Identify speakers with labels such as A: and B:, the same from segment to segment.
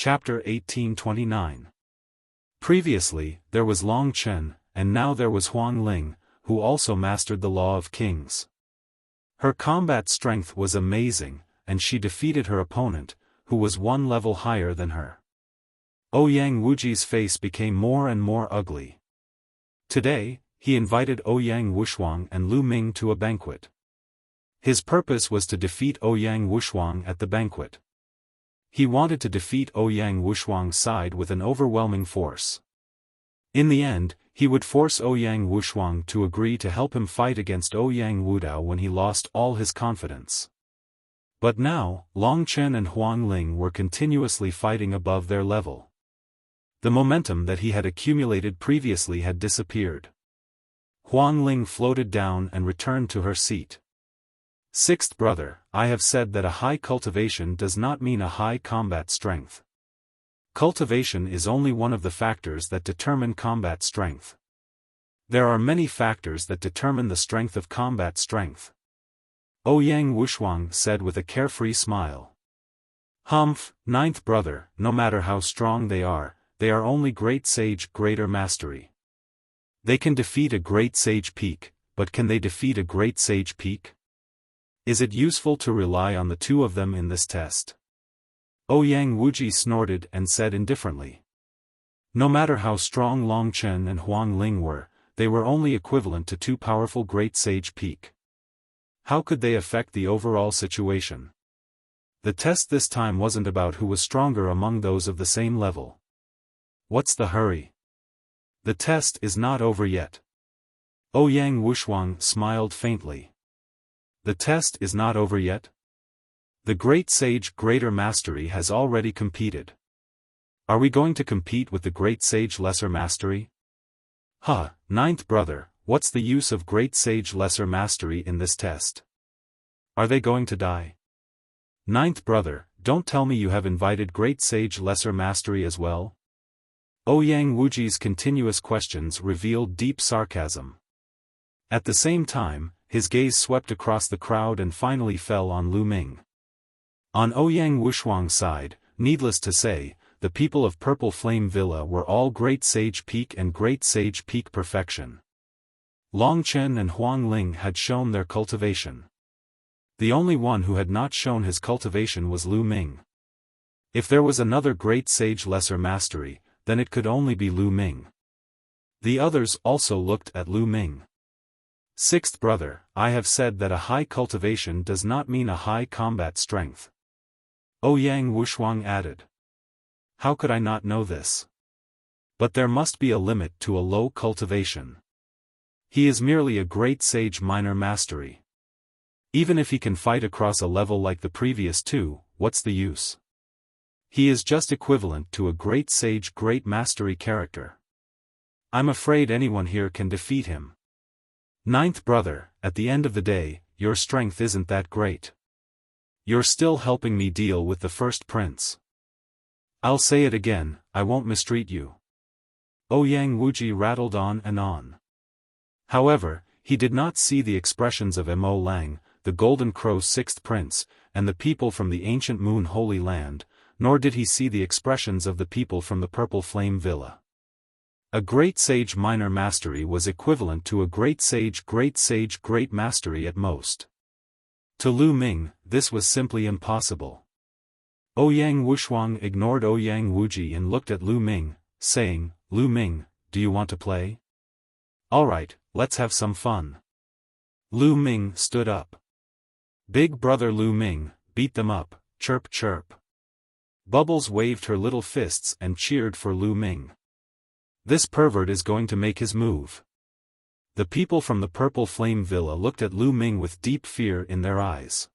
A: Chapter 1829. Previously, there was Long Chen, and now there was Huang Ling, who also mastered the Law of Kings. Her combat strength was amazing, and she defeated her opponent, who was one level higher than her. Ouyang Wuji's face became more and more ugly. Today, he invited Ouyang Wushuang and Lu Ming to a banquet. His purpose was to defeat Ouyang Wushuang at the banquet. He wanted to defeat Ouyang Wushuang's side with an overwhelming force. In the end, he would force Ouyang Wushuang to agree to help him fight against Ouyang Wudao when he lost all his confidence. But now, Long Chen and Huang Ling were continuously fighting above their level. The momentum that he had accumulated previously had disappeared. Huang Ling floated down and returned to her seat. Sixth brother, I have said that a high cultivation does not mean a high combat strength. Cultivation is only one of the factors that determine combat strength. There are many factors that determine the strength of combat strength. Ouyang Wushuang said with a carefree smile. Humph, ninth brother, no matter how strong they are only great sage greater mastery. They can defeat a great sage peak, but can they defeat a great sage peak? Is it useful to rely on the two of them in this test? Ouyang Wuji snorted and said indifferently. No matter how strong Long Chen and Huang Ling were, they were only equivalent to two powerful great sage peak. How could they affect the overall situation? The test this time wasn't about who was stronger among those of the same level. What's the hurry? The test is not over yet. Ouyang Wushuang smiled faintly. The test is not over yet? The great sage greater mastery has already competed. Are we going to compete with the great sage lesser mastery? Ninth brother, what's the use of great sage lesser mastery in this test? Are they going to die? Ninth brother, don't tell me you have invited great sage lesser mastery as well? Ouyang Wuji's continuous questions revealed deep sarcasm. At the same time, his gaze swept across the crowd and finally fell on Lu Ming. On Ouyang Wushuang's side, needless to say, the people of Purple Flame Villa were all Great Sage Peak and Great Sage Peak perfection. Long Chen and Huang Ling had shown their cultivation. The only one who had not shown his cultivation was Lu Ming. If there was another Great Sage lesser mastery, then it could only be Lu Ming. The others also looked at Lu Ming. Sixth brother, I have said that a high cultivation does not mean a high combat strength. Ouyang Wushuang added. How could I not know this? But there must be a limit to a low cultivation. He is merely a great sage minor mastery. Even if he can fight across a level like the previous two, what's the use? He is just equivalent to a great sage great mastery character. I'm afraid anyone here can defeat him. Ninth brother, at the end of the day, your strength isn't that great. You're still helping me deal with the first prince. I'll say it again, I won't mistreat you. Ouyang Wuji rattled on and on. However, he did not see the expressions of Mo Lang, the Golden Crow's sixth prince, and the people from the ancient Moon Holy Land, nor did he see the expressions of the people from the Purple Flame Villa. A great sage minor mastery was equivalent to a great sage great mastery at most. To Lu Ming, this was simply impossible. Ouyang Wushuang ignored Ouyang Wuji and looked at Lu Ming, saying, Lu Ming, do you want to play? Alright, let's have some fun. Lu Ming stood up. Big brother Lu Ming, beat them up, chirp chirp. Bubbles waved her little fists and cheered for Lu Ming. This pervert is going to make his move. The people from the Purple Flame Villa looked at Lu Ming with deep fear in their eyes.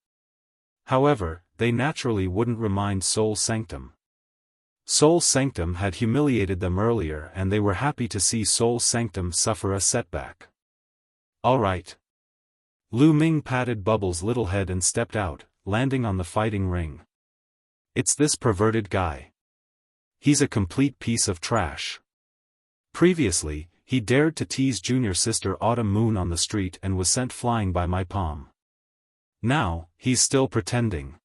A: However, they naturally wouldn't remind Soul Sanctum. Soul Sanctum had humiliated them earlier and they were happy to see Soul Sanctum suffer a setback. Alright. Lu Ming patted Bubbles' little head and stepped out, landing on the fighting ring. It's this perverted guy. He's a complete piece of trash. Previously, he dared to tease junior sister Autumn Moon on the street and was sent flying by my palm. Now, he's still pretending.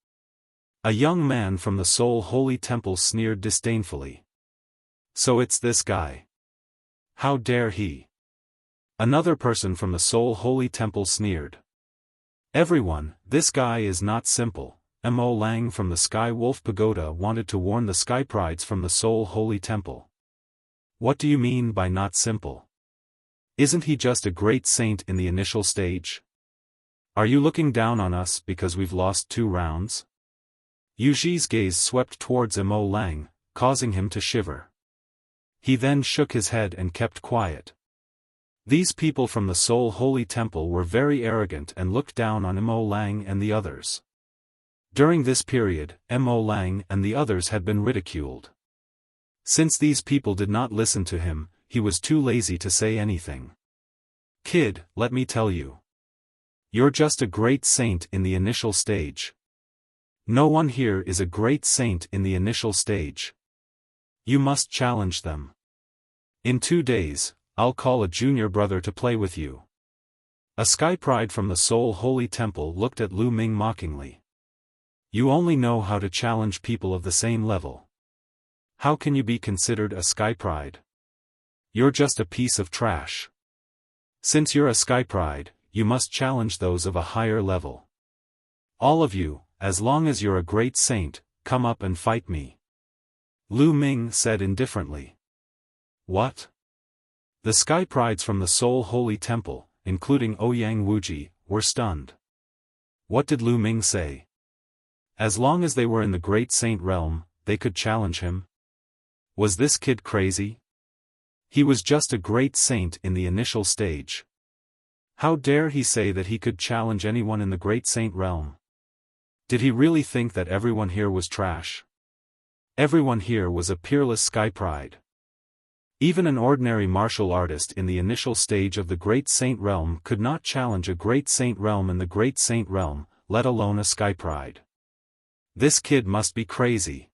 A: A young man from the Seoul Holy Temple sneered disdainfully. So it's this guy. How dare he? Another person from the Seoul Holy Temple sneered. Everyone, this guy is not simple. Mo Lang from the Sky Wolf Pagoda wanted to warn the Sky Prides from the Seoul Holy Temple. What do you mean by not simple? Isn't he just a great saint in the initial stage? Are you looking down on us because we've lost 2 rounds? Yuji's gaze swept towards Mo Lang, causing him to shiver. He then shook his head and kept quiet. These people from the Seoul Holy Temple were very arrogant and looked down on Mo Lang and the others. During this period, Mo Lang and the others had been ridiculed. Since these people did not listen to him, he was too lazy to say anything. Kid, let me tell you. You're just a great saint in the initial stage. No one here is a great saint in the initial stage. You must challenge them. In 2 days, I'll call a junior brother to play with you. A Sky Pride from the Seoul Holy Temple looked at Lu Ming mockingly. You only know how to challenge people of the same level. How can you be considered a Sky Pride? You're just a piece of trash. Since you're a Sky Pride, you must challenge those of a higher level. All of you, as long as you're a great saint, come up and fight me. Lu Ming said indifferently. What? The Sky Prides from the Seoul Holy Temple, including Ouyang Wuji, were stunned. What did Lu Ming say? As long as they were in the Great Saint realm, they could challenge him? Was this kid crazy? He was just a great saint in the initial stage. How dare he say that he could challenge anyone in the Great Saint realm? Did he really think that everyone here was trash? Everyone here was a peerless Sky Pride. Even an ordinary martial artist in the initial stage of the Great Saint realm could not challenge a Great Saint realm in the Great Saint realm, let alone a Sky Pride. This kid must be crazy.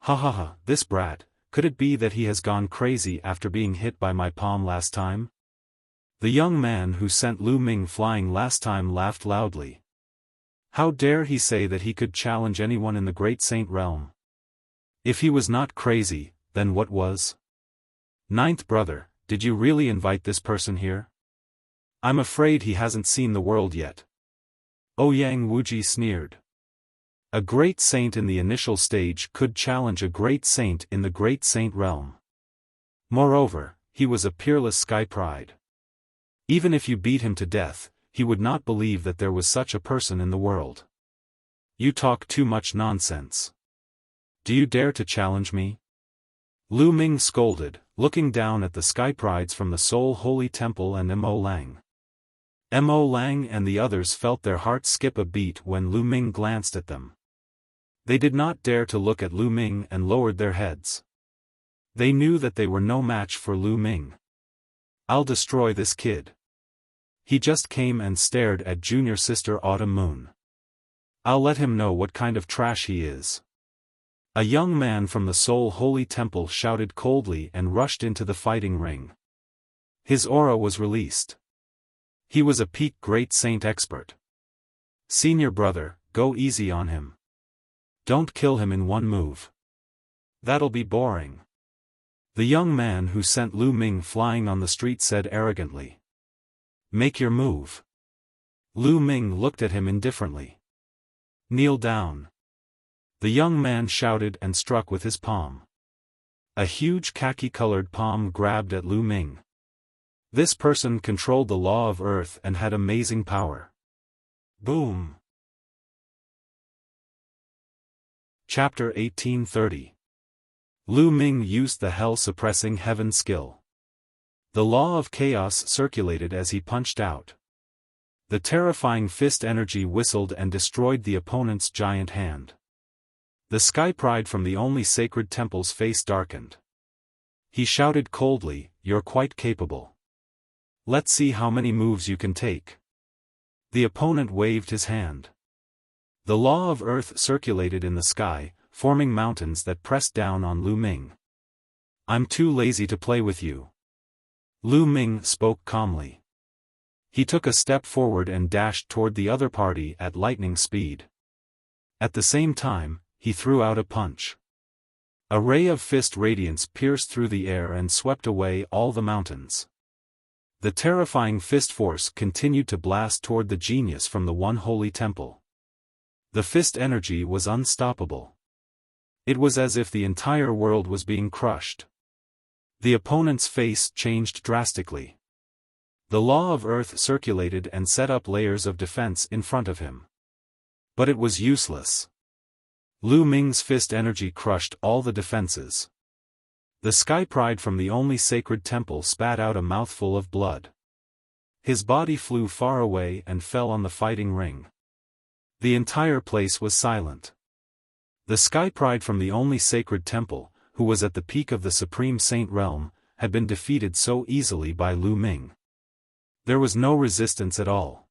A: Ha ha ha, this brat, could it be that he has gone crazy after being hit by my palm last time? The young man who sent Lu Ming flying last time laughed loudly. How dare he say that he could challenge anyone in the Great Saint realm? If he was not crazy, then what was? Ninth brother, did you really invite this person here? I'm afraid he hasn't seen the world yet. Ouyang Wuji sneered. A great saint in the initial stage could challenge a great saint in the Great Saint realm. Moreover, he was a peerless Sky Pride. Even if you beat him to death, he would not believe that there was such a person in the world. You talk too much nonsense. Do you dare to challenge me? Lu Ming scolded, looking down at the Sky Prides from the Seoul Holy Temple and Mo Lang. Mo Lang and the others felt their hearts skip a beat when Lu Ming glanced at them. They did not dare to look at Lu Ming and lowered their heads. They knew that they were no match for Lu Ming. I'll destroy this kid. He just came and stared at junior sister Autumn Moon. I'll let him know what kind of trash he is. A young man from the Seoul Holy Temple shouted coldly and rushed into the fighting ring. His aura was released. He was a peak Great Saint expert. Senior brother, go easy on him. Don't kill him in one move. That'll be boring. The young man who sent Lu Ming flying on the street said arrogantly. Make your move. Lu Ming looked at him indifferently. Kneel down. The young man shouted and struck with his palm. A huge khaki-colored palm grabbed at Lu Ming. This person controlled the law of earth and had amazing power. Boom. Chapter 1830. Lu Ming used the hell-suppressing heaven skill. The law of chaos circulated as he punched out. The terrifying fist energy whistled and destroyed the opponent's giant hand. The Sky Pride from the only sacred temple's face darkened. He shouted coldly, "You're quite capable. Let's see how many moves you can take." The opponent waved his hand. The law of earth circulated in the sky, forming mountains that pressed down on Lu Ming. I'm too lazy to play with you. Lu Ming spoke calmly. He took a step forward and dashed toward the other party at lightning speed. At the same time, he threw out a punch. A ray of fist radiance pierced through the air and swept away all the mountains. The terrifying fist force continued to blast toward the genius from the one holy temple. The fist energy was unstoppable. It was as if the entire world was being crushed. The opponent's face changed drastically. The law of earth circulated and set up layers of defense in front of him. But it was useless. Lu Ming's fist energy crushed all the defenses. The sky pride from the only sacred temple spat out a mouthful of blood. His body flew far away and fell on the fighting ring. The entire place was silent. The sky pride from the only sacred temple, who was at the peak of the supreme saint realm, had been defeated so easily by Lu Ming. There was no resistance at all.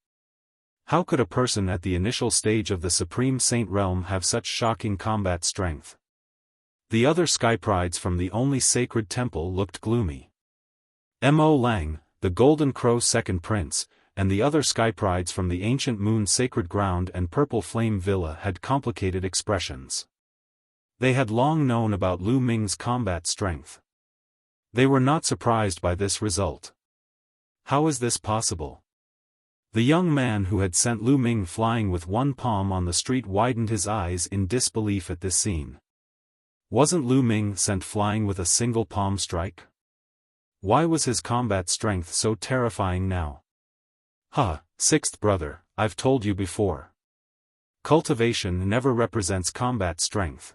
A: How could a person at the initial stage of the Supreme Saint realm have such shocking combat strength? The other sky prides from the only sacred temple looked gloomy. Mo Lang, the Golden Crow second prince, and the other sky prides from the ancient moon sacred ground and purple flame villa had complicated expressions. They had long known about Lu Ming's combat strength. They were not surprised by this result. How is this possible? The young man who had sent Lu Ming flying with one palm on the street widened his eyes in disbelief at this scene. Wasn't Lu Ming sent flying with a single palm strike? Why was his combat strength so terrifying now? Sixth brother, I've told you before. Cultivation never represents combat strength.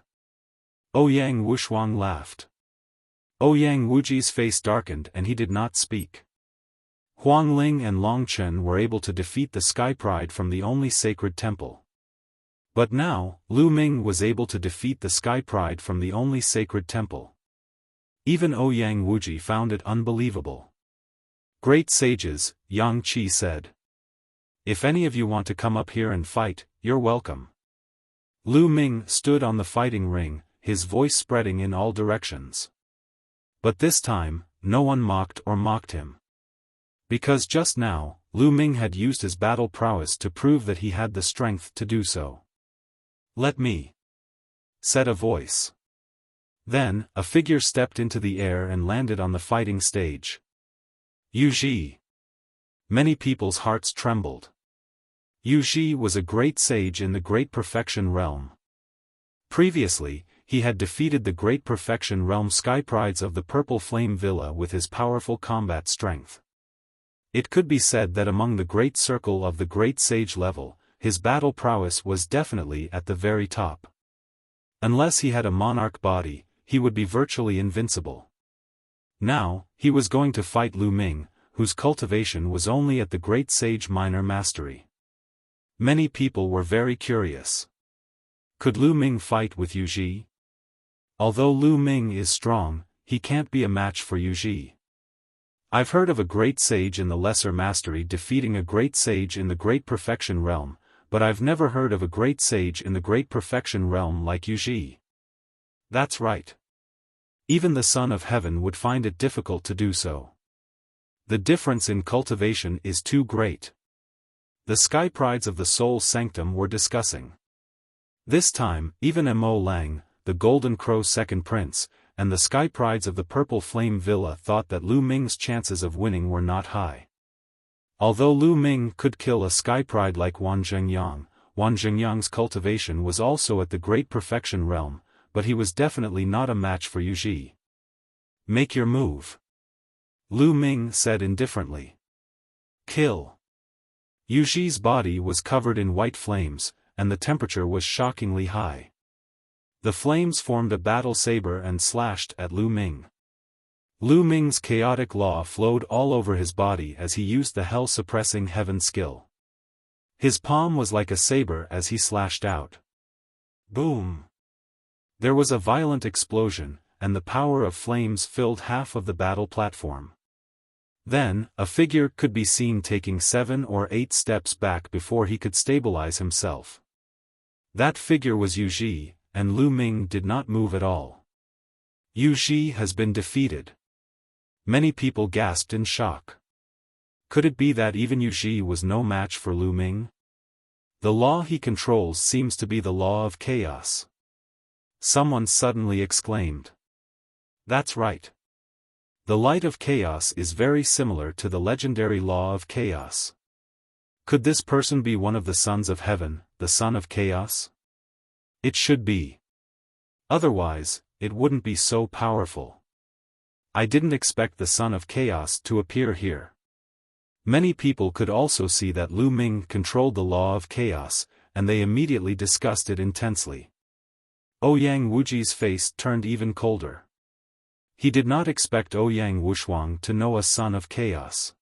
A: Ouyang Wushuang laughed. Ouyang Wuji's face darkened and he did not speak. Huang Ling and Long Chen were able to defeat the sky pride from the only sacred temple. But now, Lu Ming was able to defeat the sky pride from the only sacred temple. Even Ouyang Wuji found it unbelievable. Great sages, Yang Qi said. If any of you want to come up here and fight, you're welcome. Lu Ming stood on the fighting ring, his voice spreading in all directions. But this time, no one mocked him. Because just now, Lu Ming had used his battle prowess to prove that he had the strength to do so. Let me, said a voice. Then, a figure stepped into the air and landed on the fighting stage. Yu Ji. Many people's hearts trembled. Yu Ji was a great sage in the Great Perfection Realm. Previously, he had defeated the Great Perfection Realm sky prides of the Purple Flame Villa with his powerful combat strength. It could be said that among the great circle of the great sage level, his battle prowess was definitely at the very top. Unless he had a monarch body, he would be virtually invincible. Now, he was going to fight Lu Ming, whose cultivation was only at the great sage minor mastery. Many people were very curious. Could Lu Ming fight with Yu Ji? Although Lu Ming is strong, he can't be a match for Yu Ji. I've heard of a great sage in the lesser mastery defeating a great sage in the Great Perfection Realm, but I've never heard of a great sage in the Great Perfection Realm like Yu Ji. That's right. Even the Son of Heaven would find it difficult to do so. The difference in cultivation is too great. The sky prides of the Soul Sanctum were discussing. This time, even Mo Lang, the Golden Crow second prince, and the sky prides of the Purple Flame Villa thought that Lu Ming's chances of winning were not high. Although Lu Ming could kill a sky pride like Wan Zhengyang's cultivation was also at the Great Perfection Realm, but he was definitely not a match for Yu Ji. Make your move. Lu Ming said indifferently. Kill. Yu Ji's body was covered in white flames, and the temperature was shockingly high. The flames formed a battle saber and slashed at Lu Ming. Lu Ming's chaotic law flowed all over his body as he used the hell-suppressing heaven skill. His palm was like a saber as he slashed out. Boom! There was a violent explosion, and the power of flames filled half of the battle platform. Then, a figure could be seen taking 7 or 8 steps back before he could stabilize himself. That figure was Yu Ji, and Lu Ming did not move at all. Yu Ji has been defeated. Many people gasped in shock. Could it be that even Yu Ji was no match for Lu Ming? The law he controls seems to be the law of chaos. Someone suddenly exclaimed. That's right. The light of chaos is very similar to the legendary law of chaos. Could this person be one of the sons of heaven, the son of chaos? It should be. Otherwise, it wouldn't be so powerful. I didn't expect the son of chaos to appear here. Many people could also see that Lu Ming controlled the law of chaos, and they immediately discussed it intensely. Ouyang Wuji's face turned even colder. He did not expect Ouyang Wushuang to know a son of chaos.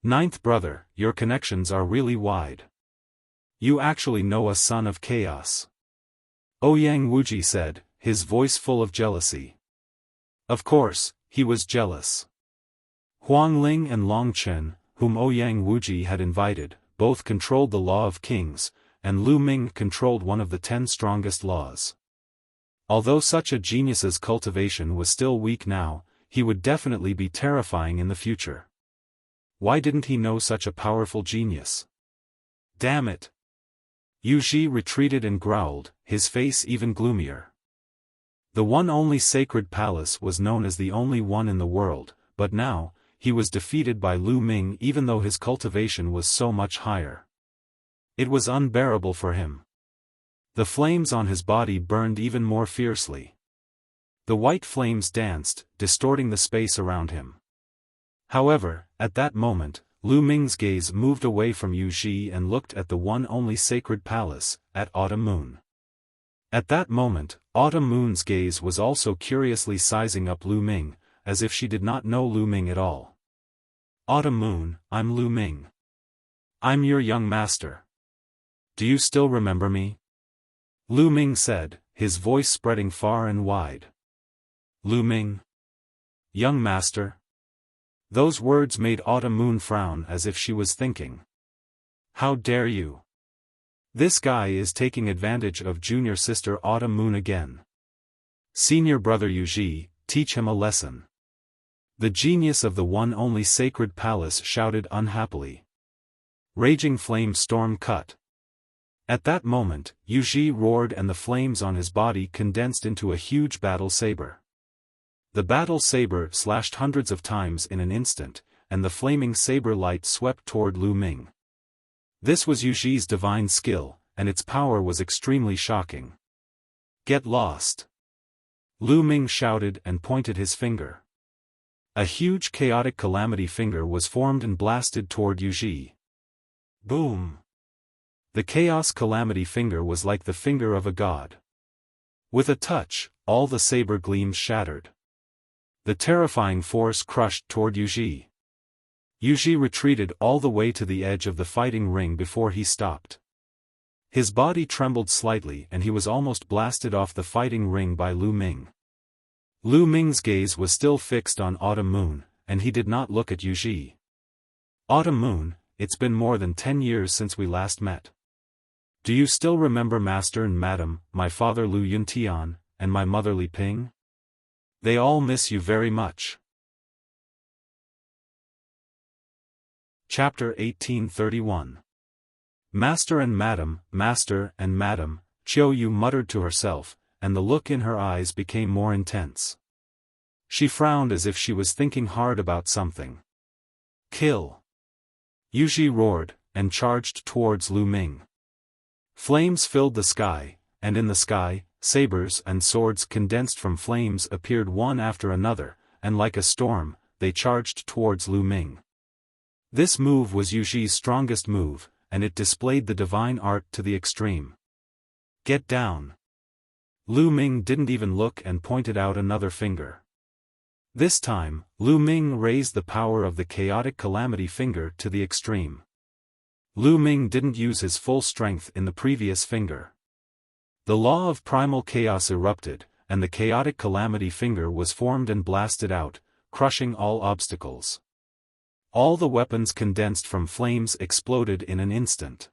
A: Ninth brother, your connections are really wide. You actually know a son of chaos. Ouyang Wuji said, his voice full of jealousy. Of course, he was jealous. Huang Ling and Long Chen, whom Ouyang Wuji had invited, both controlled the law of kings, and Lu Ming controlled one of the 10 strongest laws. Although such a genius's cultivation was still weak now, he would definitely be terrifying in the future. Why didn't he know such a powerful genius? Damn it! Yu Ji retreated and growled, his face even gloomier. The one only sacred palace was known as the only one in the world, but now, he was defeated by Lu Ming even though his cultivation was so much higher. It was unbearable for him. The flames on his body burned even more fiercely. The white flames danced, distorting the space around him. However, at that moment, Lu Ming's gaze moved away from Yu Ji and looked at the one only sacred palace, at Autumn Moon. At that moment, Autumn Moon's gaze was also curiously sizing up Lu Ming, as if she did not know Lu Ming at all. Autumn Moon, I'm Lu Ming. I'm your young master. Do you still remember me? Lu Ming said, his voice spreading far and wide. Lu Ming? Young master? Those words made Autumn Moon frown as if she was thinking. How dare you? This guy is taking advantage of junior sister Autumn Moon again. Senior brother Yu Ji, teach him a lesson. The genius of the one only sacred palace shouted unhappily. Raging flame storm cut. At that moment, Yu Ji roared and the flames on his body condensed into a huge battle saber. The battle saber slashed hundreds of times in an instant, and the flaming saber light swept toward Lu Ming. This was Yu Ji's divine skill, and its power was extremely shocking. Get lost! Lu Ming shouted and pointed his finger. A huge chaotic calamity finger was formed and blasted toward Yu Ji. Boom! The chaos calamity finger was like the finger of a god. With a touch, all the saber gleams shattered. The terrifying force crushed toward Yu Ji. Yu Ji retreated all the way to the edge of the fighting ring before he stopped. His body trembled slightly and he was almost blasted off the fighting ring by Lu Ming. Lu Ming's gaze was still fixed on Autumn Moon, and he did not look at Yu Ji. Autumn Moon, it's been more than 10 years since we last met. Do you still remember Master and Madam, my father Lu Yuntian, and my mother Li Ping? They all miss you very much. Chapter 1831. Master and Madam, Chiu Yu muttered to herself, and the look in her eyes became more intense. She frowned as if she was thinking hard about something. Kill! Yu Ji roared, and charged towards Lu Ming. Flames filled the sky, and in the sky, sabers and swords condensed from flames appeared one after another, and like a storm, they charged towards Lu Ming. This move was Yu Ji's strongest move, and it displayed the divine art to the extreme. Get down! Lu Ming didn't even look and pointed out another finger. This time, Lu Ming raised the power of the chaotic calamity finger to the extreme. Lu Ming didn't use his full strength in the previous finger. The law of primal chaos erupted, and the chaotic calamity finger was formed and blasted out, crushing all obstacles. All the weapons condensed from flames exploded in an instant.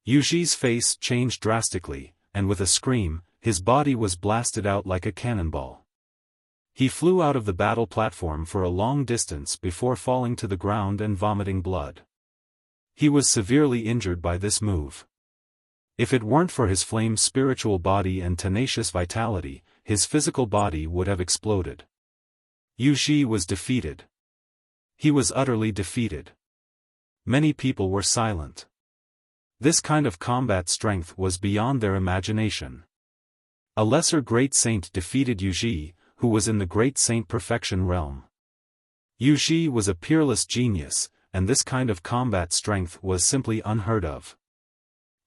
A: Yu Ji's face changed drastically, and with a scream, his body was blasted out like a cannonball. He flew out of the battle platform for a long distance before falling to the ground and vomiting blood. He was severely injured by this move. If it weren't for his flame spiritual body and tenacious vitality, his physical body would have exploded. Wuxia was defeated. He was utterly defeated. Many people were silent. This kind of combat strength was beyond their imagination. A lesser great saint defeated Wuxia, who was in the great saint perfection realm. Wuxia was a peerless genius, and this kind of combat strength was simply unheard of.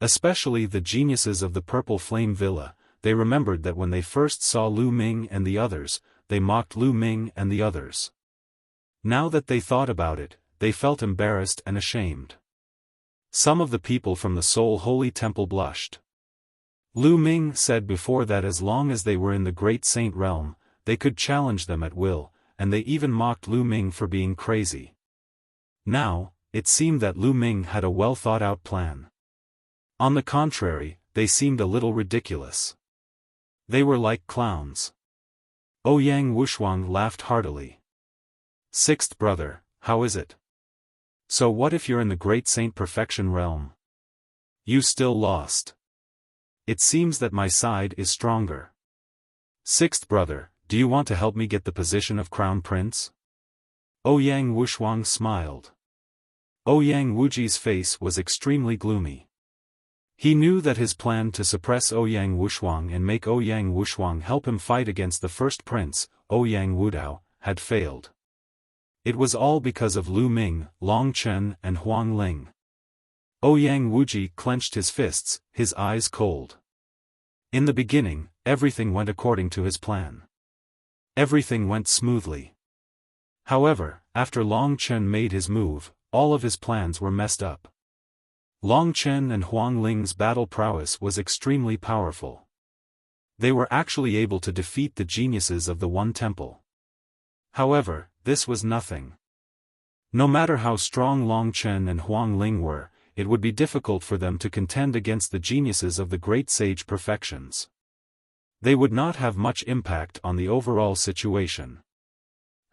A: Especially the geniuses of the Purple Flame Villa, they remembered that when they first saw Lu Ming and the others, they mocked Lu Ming and the others. Now that they thought about it, they felt embarrassed and ashamed. Some of the people from the Soul Holy Temple blushed. Lu Ming said before that as long as they were in the Great Saint realm, they could challenge them at will, and they even mocked Lu Ming for being crazy. Now, it seemed that Lu Ming had a well-thought-out plan. On the contrary, they seemed a little ridiculous. They were like clowns. Ouyang Wuxuang laughed heartily. Sixth brother, how is it? So what if you're in the Great Saint Perfection realm? You still lost. It seems that my side is stronger. Sixth brother, do you want to help me get the position of Crown Prince? Ouyang Wuxuang smiled. Ouyang Wuji's face was extremely gloomy. He knew that his plan to suppress Ouyang Wuxuang and make Ouyang Wuxuang help him fight against the first prince, Ouyang Wudao, had failed. It was all because of Lu Ming, Long Chen and Huang Ling. Ouyang Wuji clenched his fists, his eyes cold. In the beginning, everything went according to his plan. Everything went smoothly. However, after Long Chen made his move, all of his plans were messed up. Long Chen and Huang Ling's battle prowess was extremely powerful. They were actually able to defeat the geniuses of the One Temple. However, this was nothing. No matter how strong Long Chen and Huang Ling were, it would be difficult for them to contend against the geniuses of the Great Sage Perfections. They would not have much impact on the overall situation.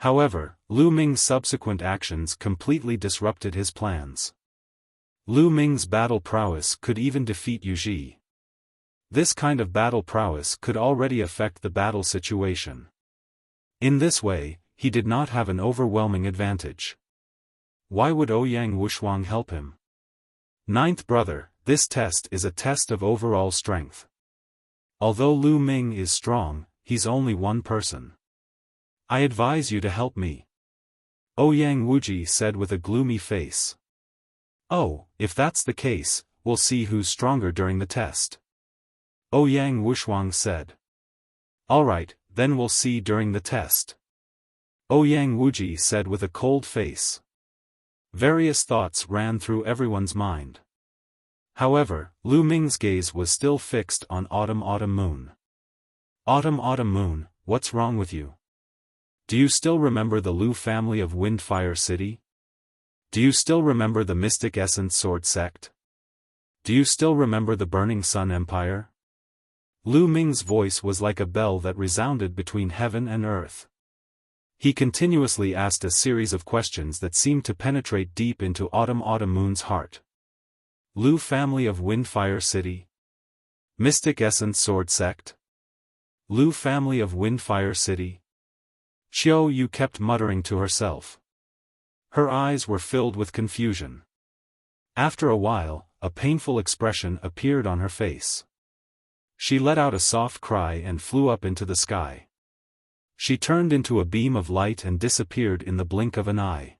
A: However, Lu Ming's subsequent actions completely disrupted his plans. Lu Ming's battle prowess could even defeat Wuxia. This kind of battle prowess could already affect the battle situation. In this way, he did not have an overwhelming advantage. Why would Ouyang Wuxuang help him? Ninth brother, this test is a test of overall strength. Although Lu Ming is strong, he's only one person. I advise you to help me. Ouyang Wuji said with a gloomy face. Oh, if that's the case, we'll see who's stronger during the test. Ouyang Wuxuang said. Alright, then we'll see during the test. Ouyang Wuji said with a cold face. Various thoughts ran through everyone's mind. However, Lu Ming's gaze was still fixed on Autumn Moon. Autumn Moon, what's wrong with you? Do you still remember the Lu family of Windfire City? Do you still remember the Mystic Essence Sword Sect? Do you still remember the Burning Sun Empire? Lu Ming's voice was like a bell that resounded between heaven and earth. He continuously asked a series of questions that seemed to penetrate deep into Autumn Moon's heart. Lu family of Windfire City? Mystic Essence Sword Sect? Lu family of Windfire City? Xiao Yu kept muttering to herself. Her eyes were filled with confusion. After a while, a painful expression appeared on her face. She let out a soft cry and flew up into the sky. She turned into a beam of light and disappeared in the blink of an eye.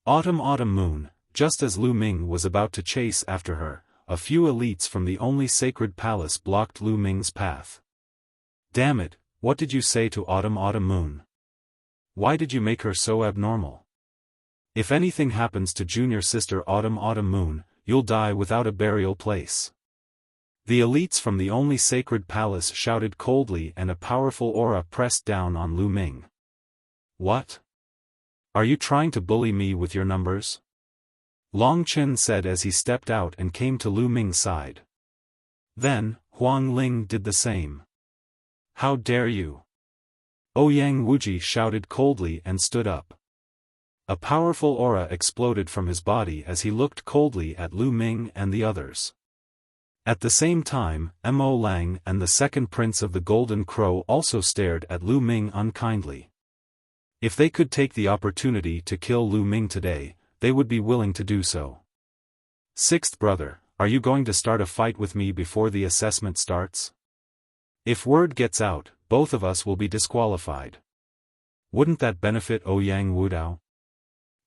A: Autumn Moon, just as Lu Ming was about to chase after her, a few elites from the only sacred palace blocked Lu Ming's path. Damn it, what did you say to Autumn Moon? Why did you make her so abnormal? If anything happens to junior sister Autumn Moon, you'll die without a burial place. The elites from the only sacred palace shouted coldly and a powerful aura pressed down on Lu Ming. What? Are you trying to bully me with your numbers? Long Chen said as he stepped out and came to Lu Ming's side. Then, Huang Ling did the same. How dare you? Ouyang Wuji shouted coldly and stood up. A powerful aura exploded from his body as he looked coldly at Lu Ming and the others. At the same time, Mo Lang and the second prince of the Golden Crow also stared at Lu Ming unkindly. If they could take the opportunity to kill Lu Ming today, they would be willing to do so. Sixth brother, are you going to start a fight with me before the assessment starts? If word gets out, both of us will be disqualified. Wouldn't that benefit Ouyang Wudao?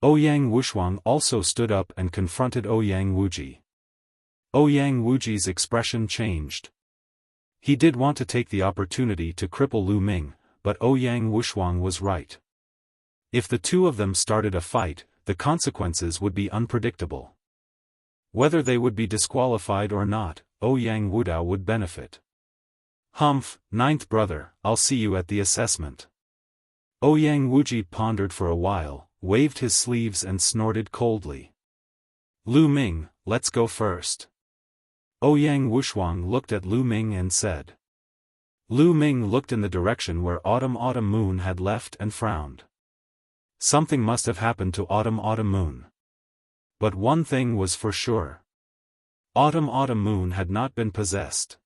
A: Ouyang Wushuang also stood up and confronted Ouyang Wuji. Ouyang Wuji's expression changed. He did want to take the opportunity to cripple Lu Ming, but Ouyang Wushuang was right. If the two of them started a fight, the consequences would be unpredictable. Whether they would be disqualified or not, Ouyang Wudao would benefit. Humph, ninth brother, I'll see you at the assessment. Ouyang Wuji pondered for a while, waved his sleeves and snorted coldly. Lu Ming, let's go first. Ouyang Wushuang looked at Lu Ming and said. Lu Ming looked in the direction where Autumn Moon had left and frowned. Something must have happened to Autumn Moon. But one thing was for sure. Autumn Moon had not been possessed.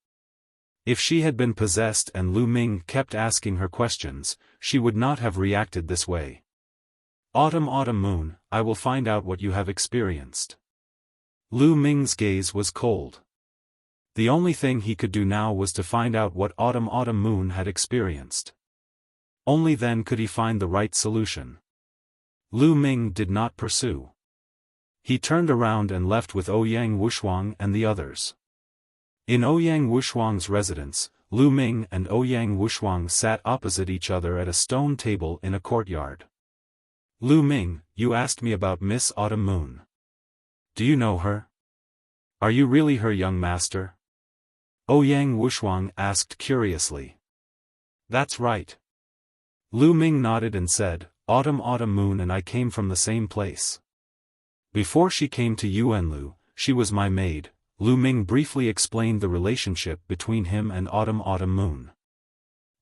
A: If she had been possessed and Lu Ming kept asking her questions, she would not have reacted this way. Autumn Moon, I will find out what you have experienced. Lu Ming's gaze was cold. The only thing he could do now was to find out what Autumn Moon had experienced. Only then could he find the right solution. Lu Ming did not pursue. He turned around and left with Ouyang Wushuang and the others. In Ouyang Wushuang's residence, Lu Ming and Ouyang Wushuang sat opposite each other at a stone table in a courtyard. Lu Ming, you asked me about Miss Autumn Moon. Do you know her? Are you really her young master? Ouyang Wushuang asked curiously. That's right. Lu Ming nodded and said, Autumn Moon and I came from the same place. Before she came to Yuanlu, she was my maid. Lu Ming briefly explained the relationship between him and Autumn Moon.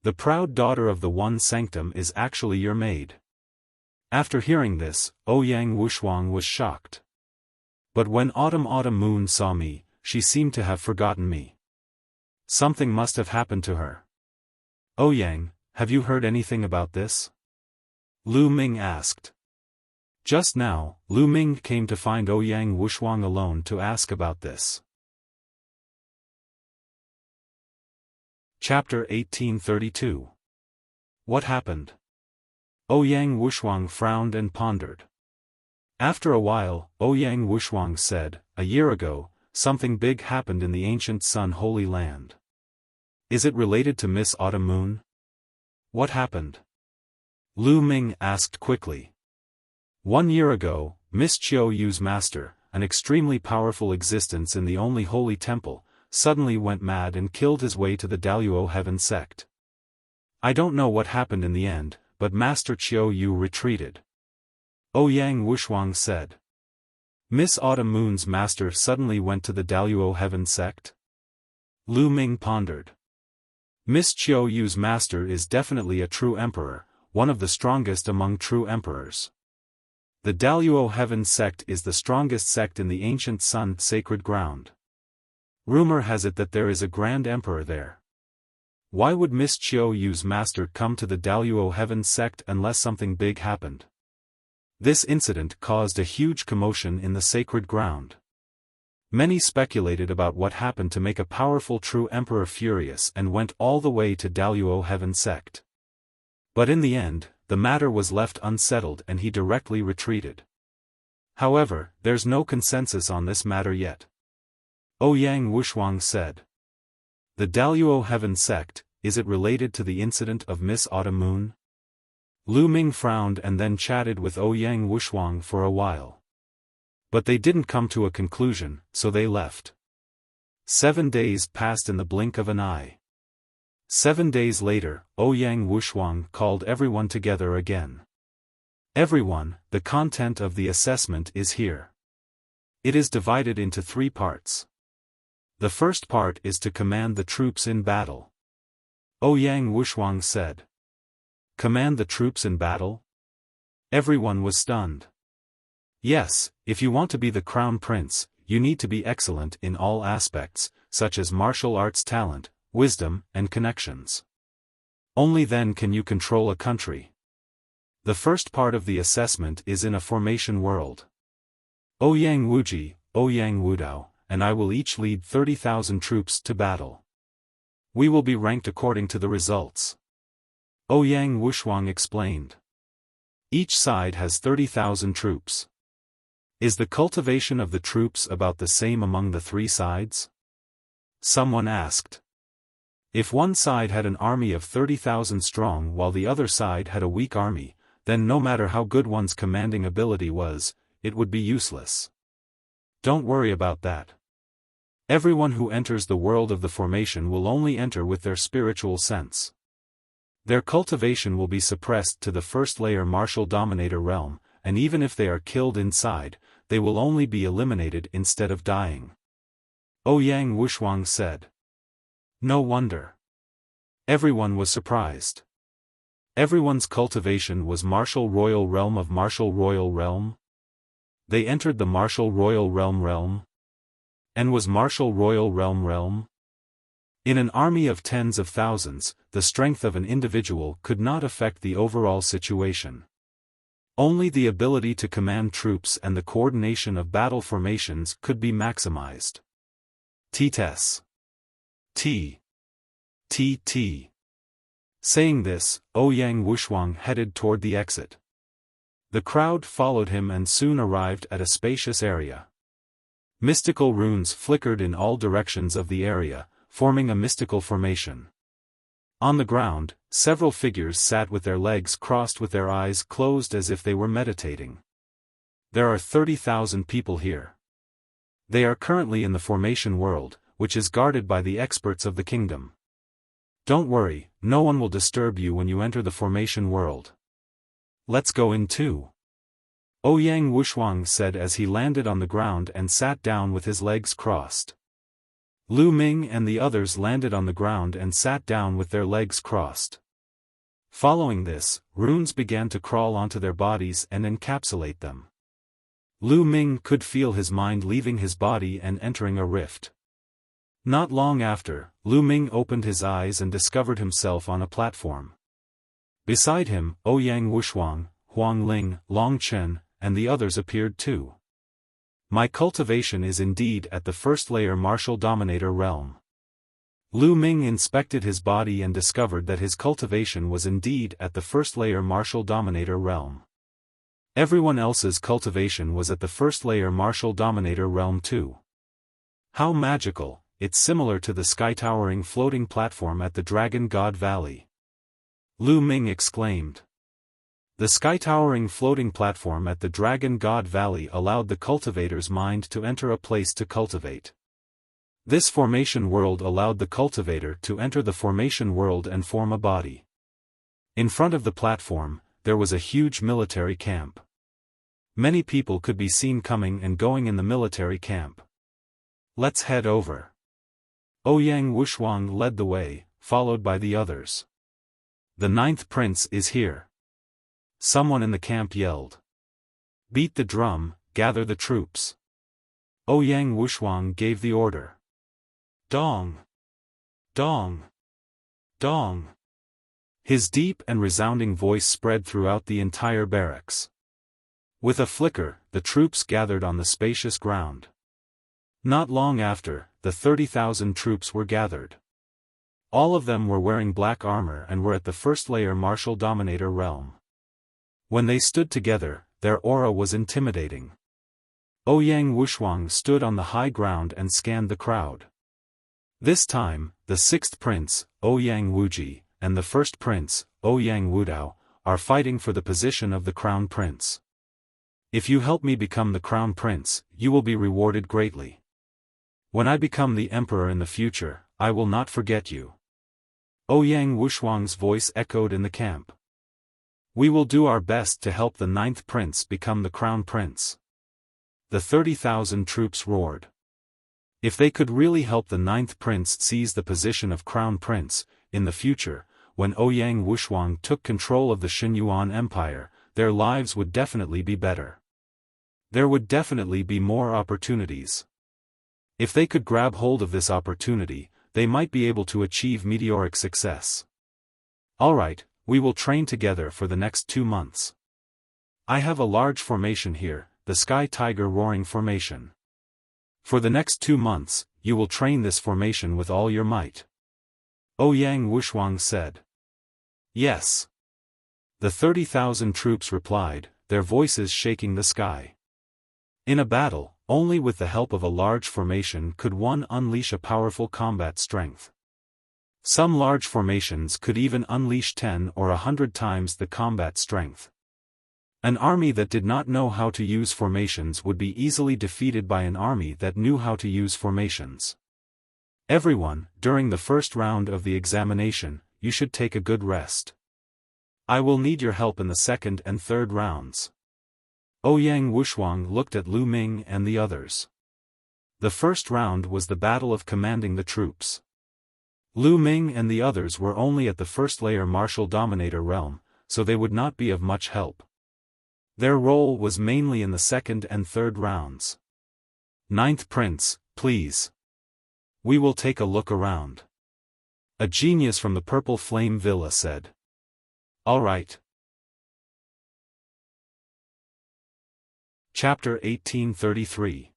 A: The proud daughter of the One Sanctum is actually your maid. After hearing this, Ouyang Wushuang was shocked. But when Autumn Moon saw me, she seemed to have forgotten me. Something must have happened to her. Ouyang, have you heard anything about this? Lu Ming asked. Just now, Lu Ming came to find Ouyang Wushuang alone to ask about this. Chapter 1832. What happened? Ouyang Wushuang frowned and pondered. After a while, Ouyang Wushuang said, a year ago, something big happened in the ancient Sun Holy Land. Is it related to Miss Autumn Moon? What happened? Lu Ming asked quickly. 1 year ago, Miss Qiu Yu's master, an extremely powerful existence in the only holy temple, suddenly went mad and killed his way to the Daluo Heaven sect. I don't know what happened in the end, but Master Qiu Yu retreated. Ouyang Wushuang said. Miss Autumn Moon's master suddenly went to the Daluo Heaven sect? Lu Ming pondered. Miss Qiu Yu's master is definitely a true emperor, one of the strongest among true emperors. The Daluo Heaven sect is the strongest sect in the ancient Sun sacred ground. Rumor has it that there is a grand emperor there. Why would Miss Qiu Yu's master come to the Daluo Heaven sect unless something big happened? This incident caused a huge commotion in the sacred ground. Many speculated about what happened to make a powerful true emperor furious and went all the way to Daluo Heaven sect. But in the end, the matter was left unsettled and he directly retreated. However, there's no consensus on this matter yet. Ouyang Wushuang said. The Daluo Heaven sect, is it related to the incident of Miss Autumn Moon? Lu Ming frowned and then chatted with Ouyang Wushuang for a while. But they didn't come to a conclusion, so they left. 7 days passed in the blink of an eye. 7 days later, Ouyang Wushuang called everyone together again. Everyone, the content of the assessment is here. It is divided into 3 parts. The first part is to command the troops in battle. Ouyang Wushuang said. Command the troops in battle? Everyone was stunned. Yes, if you want to be the crown prince, you need to be excellent in all aspects, such as martial arts talent, wisdom, and connections. Only then can you control a country. The first part of the assessment is in a formation world. Ouyang Wuji, Ouyang Wudao, and I will each lead 30,000 troops to battle. We will be ranked according to the results. Ouyang Wushuang explained. Each side has 30,000 troops. Is the cultivation of the troops about the same among the three sides? Someone asked. If one side had an army of 30,000 strong while the other side had a weak army, then no matter how good one's commanding ability was, it would be useless. Don't worry about that. Everyone who enters the world of the formation will only enter with their spiritual sense. Their cultivation will be suppressed to the first layer martial dominator realm, and even if they are killed inside, they will only be eliminated instead of dying. Ouyang Wushuang said. No wonder. Everyone was surprised. Everyone's cultivation was martial royal realm of martial royal realm. They entered the martial royal realm. And was martial royal realm. In an army of tens of thousands, the strength of an individual could not affect the overall situation. Only the ability to command troops and the coordination of battle formations could be maximized. T-T. Saying this, Ouyang Wushuang headed toward the exit. The crowd followed him and soon arrived at a spacious area. Mystical runes flickered in all directions of the area, forming a mystical formation. On the ground, several figures sat with their legs crossed with their eyes closed as if they were meditating. There are 30,000 people here. They are currently in the formation world, which is guarded by the experts of the kingdom. Don't worry, no one will disturb you when you enter the formation world. Let's go in too. Ouyang Wushuang said as he landed on the ground and sat down with his legs crossed. Lu Ming and the others landed on the ground and sat down with their legs crossed. Following this, runes began to crawl onto their bodies and encapsulate them. Lu Ming could feel his mind leaving his body and entering a rift. Not long after, Lu Ming opened his eyes and discovered himself on a platform. Beside him, Ouyang Wushuang, Huang Ling, Long Chen, and the others appeared too. My cultivation is indeed at the first layer martial dominator realm. Lu Ming inspected his body and discovered that his cultivation was indeed at the first layer martial dominator realm. Everyone else's cultivation was at the first layer martial dominator realm too. How magical, it's similar to the sky-towering floating platform at the Dragon God Valley. Lu Ming exclaimed. The sky-towering floating platform at the Dragon God Valley allowed the cultivator's mind to enter a place to cultivate. This formation world allowed the cultivator to enter the formation world and form a body. In front of the platform, there was a huge military camp. Many people could be seen coming and going in the military camp. Let's head over. Ouyang Wushuang led the way, followed by the others. The 9th prince is here. Someone in the camp yelled. Beat the drum, gather the troops. Ouyang Wushuang gave the order. Dong! Dong! Dong! His deep and resounding voice spread throughout the entire barracks. With a flicker, the troops gathered on the spacious ground. Not long after, the 30,000 troops were gathered. All of them were wearing black armor and were at the first layer martial dominator realm. When they stood together, their aura was intimidating. Ouyang Wushuang stood on the high ground and scanned the crowd. This time, the 6th prince, Ouyang Wuji, and the 1st prince, Ouyang Wudao, are fighting for the position of the crown prince. If you help me become the crown prince, you will be rewarded greatly. When I become the emperor in the future, I will not forget you. Ouyang Wushuang's voice echoed in the camp. We will do our best to help the 9th prince become the crown prince. The 30,000 troops roared. If they could really help the 9th prince seize the position of crown prince, in the future, when Ouyang Wushuang took control of the Xinyuan Empire, their lives would definitely be better. There would definitely be more opportunities. If they could grab hold of this opportunity, they might be able to achieve meteoric success. Alright, we will train together for the next 2 months. I have a large formation here, the Sky Tiger Roaring Formation. For the next 2 months, you will train this formation with all your might. Ouyang Wushuang said. Yes. The 30,000 troops replied, their voices shaking the sky. In a battle, only with the help of a large formation could one unleash a powerful combat strength. Some large formations could even unleash 10 or 100 times the combat strength. An army that did not know how to use formations would be easily defeated by an army that knew how to use formations. Everyone, during the first round of the examination, you should take a good rest. I will need your help in the second and third rounds. Ouyang Wushuang looked at Lu Ming and the others. The first round was the battle of commanding the troops. Lu Ming and the others were only at the first layer martial dominator realm, so they would not be of much help. Their role was mainly in the second and third rounds. Ninth Prince, please. We will take a look around. A genius from the Purple Flame Villa said. All right. Chapter 1833.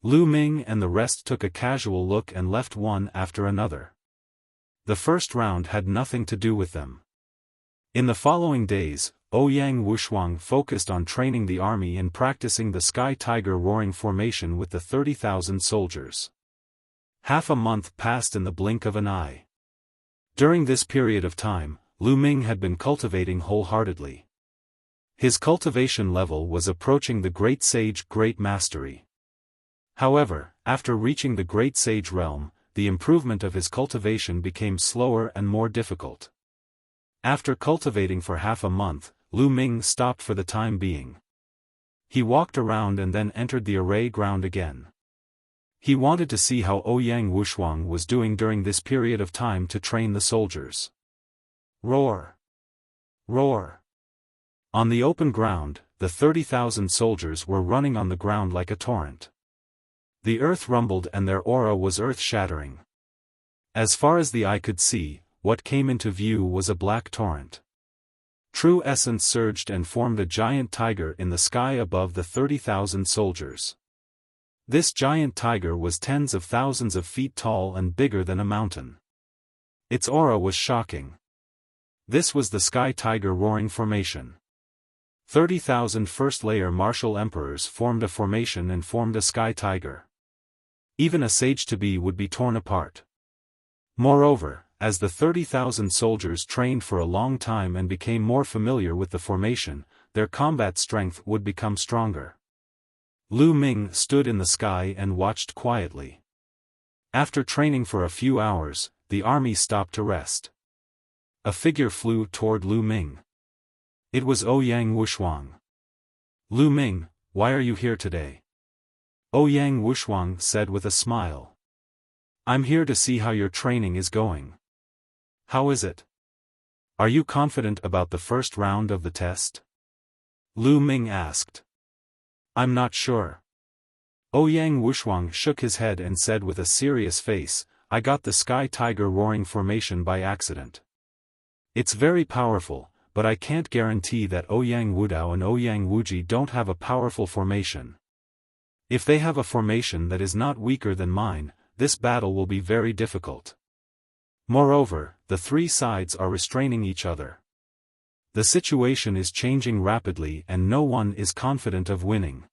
A: Lu Ming and the rest took a casual look and left one after another. The first round had nothing to do with them. In the following days, Ouyang Wushuang focused on training the army and practicing the Sky Tiger Roaring Formation with the 30,000 soldiers. Half a month passed in the blink of an eye. During this period of time, Lu Ming had been cultivating wholeheartedly. His cultivation level was approaching the Great Sage Great Mastery. However, after reaching the Great Sage realm, the improvement of his cultivation became slower and more difficult. After cultivating for half a month, Lu Ming stopped for the time being. He walked around and then entered the array ground again. He wanted to see how Ouyang Wushuang was doing during this period of time to train the soldiers. Roar! Roar! On the open ground, the 30,000 soldiers were running on the ground like a torrent. The earth rumbled and their aura was earth-shattering. As far as the eye could see, what came into view was a black torrent. True essence surged and formed a giant tiger in the sky above the 30,000 soldiers. This giant tiger was tens of thousands of feet tall and bigger than a mountain. Its aura was shocking. This was the Sky Tiger Roaring Formation. 30,000 first-layer martial emperors formed a formation and formed a Sky Tiger. Even a sage-to-be would be torn apart. Moreover, as the 30,000 soldiers trained for a long time and became more familiar with the formation, their combat strength would become stronger. Lu Ming stood in the sky and watched quietly. After training for a few hours, the army stopped to rest. A figure flew toward Lu Ming. It was Ouyang Wushuang. Lu Ming, why are you here today? Ouyang Wushuang said with a smile. I'm here to see how your training is going. How is it? Are you confident about the first round of the test? Lu Ming asked. I'm not sure. Ouyang Wushuang shook his head and said with a serious face, I got the Sky Tiger Roaring Formation by accident. It's very powerful, but I can't guarantee that Ouyang Wudao and Ouyang Wuji don't have a powerful formation. If they have a formation that is not weaker than mine, this battle will be very difficult. Moreover, the three sides are restraining each other. The situation is changing rapidly and no one is confident of winning.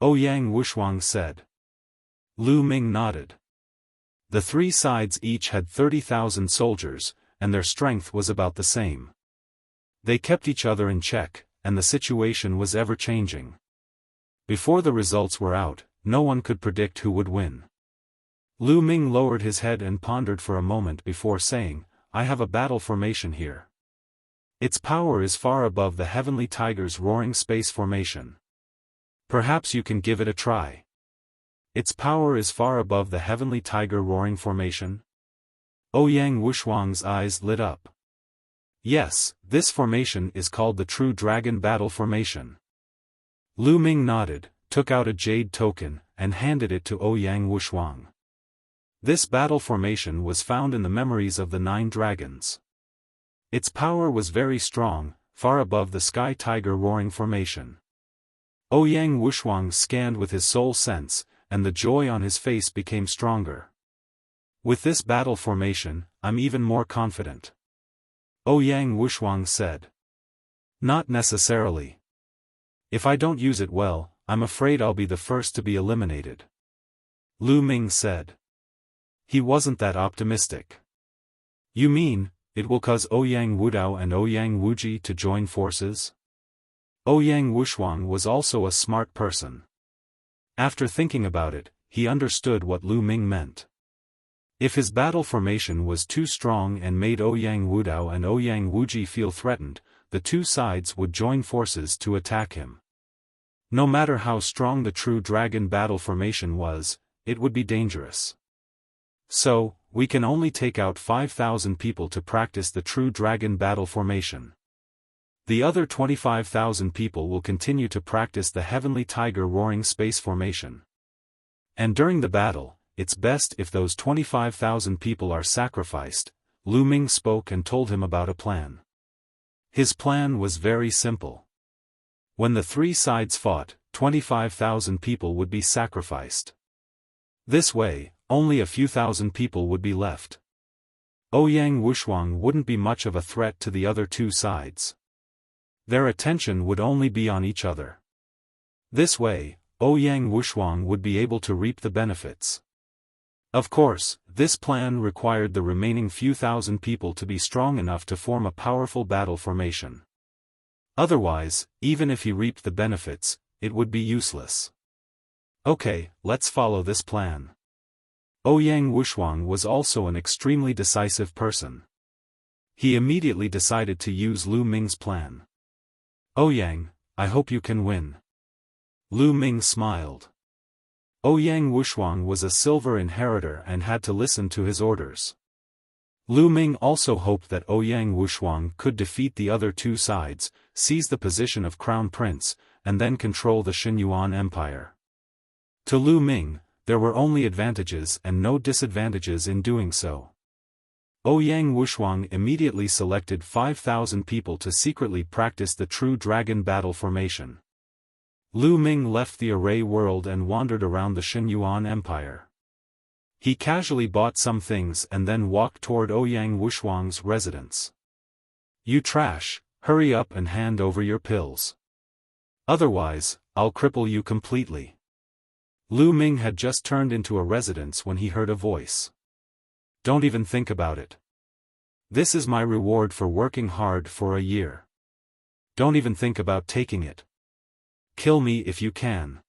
A: Ouyang Wushuang said. Lu Ming nodded. The three sides each had 30,000 soldiers, and their strength was about the same. They kept each other in check, and the situation was ever-changing. Before the results were out, no one could predict who would win. Lu Ming lowered his head and pondered for a moment before saying, I have a battle formation here. Its power is far above the Heavenly Tiger's Roaring Space Formation. Perhaps you can give it a try. Its power is far above the Heavenly Tiger Roaring Formation? Ouyang Wushuang's eyes lit up. Yes, this formation is called the True Dragon Battle Formation. Lu Ming nodded, took out a jade token, and handed it to Ouyang Wushuang. This battle formation was found in the memories of the 9 dragons. Its power was very strong, far above the Sky Tiger Roaring Formation. Ouyang Wushuang scanned with his soul sense, and the joy on his face became stronger. With this battle formation, I'm even more confident. Ouyang Wushuang said. Not necessarily. If I don't use it well, I'm afraid I'll be the first to be eliminated. Lu Ming said. He wasn't that optimistic. You mean, it will cause Ouyang Wudao and Ouyang Wuji to join forces? Ouyang Wushuang was also a smart person. After thinking about it, he understood what Lu Ming meant. If his battle formation was too strong and made Ouyang Wudao and Ouyang Wuji feel threatened, the 2 sides would join forces to attack him. No matter how strong the True Dragon battle formation was, it would be dangerous. So, we can only take out 5,000 people to practice the True Dragon battle formation. The other 25,000 people will continue to practice the Heavenly Tiger Roaring Space Formation. And during the battle, it's best if those 25,000 people are sacrificed. Lu Ming spoke and told him about a plan. His plan was very simple. When the 3 sides fought, 25,000 people would be sacrificed. This way, only a few thousand people would be left. Ouyang Wushuang wouldn't be much of a threat to the other 2 sides. Their attention would only be on each other. This way, Ouyang Wushuang would be able to reap the benefits. Of course, this plan required the remaining few thousand people to be strong enough to form a powerful battle formation. Otherwise, even if he reaped the benefits, it would be useless. Okay, let's follow this plan. Ouyang Wushuang was also an extremely decisive person. He immediately decided to use Lu Ming's plan. Ouyang, I hope you can win. Lu Ming smiled. Ouyang Wushuang was a silver inheritor and had to listen to his orders. Lu Ming also hoped that Ouyang Wushuang could defeat the other 2 sides, seize the position of Crown Prince, and then control the Xinyuan Empire. To Lu Ming, there were only advantages and no disadvantages in doing so. Ouyang Wushuang immediately selected 5,000 people to secretly practice the True Dragon battle formation. Lu Ming left the array world and wandered around the Xinyuan Empire. He casually bought some things and then walked toward Ouyang Wushuang's residence. You trash, hurry up and hand over your pills. Otherwise, I'll cripple you completely. Lu Ming had just turned into a residence when he heard a voice. Don't even think about it. This is my reward for working hard for a year. Don't even think about taking it. Kill me if you can.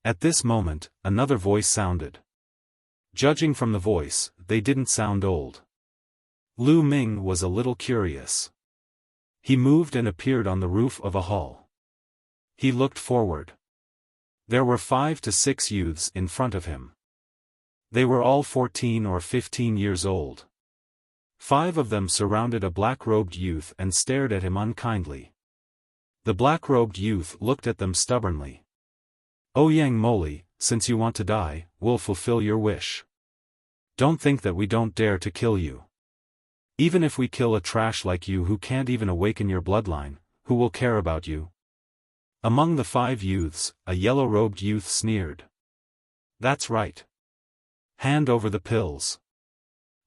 A: At this moment, another voice sounded. Judging from the voice, they didn't sound old. Lu Ming was a little curious. He moved and appeared on the roof of a hall. He looked forward. There were 5 to 6 youths in front of him. They were all 14 or 15 years old. 5 of them surrounded a black-robed youth and stared at him unkindly. The black-robed youth looked at them stubbornly. Ouyang Moli, since you want to die, we'll fulfill your wish. Don't think that we don't dare to kill you. Even if we kill a trash like you who can't even awaken your bloodline, who will care about you? Among the 5 youths, a yellow-robed youth sneered. That's right. Hand over the pills.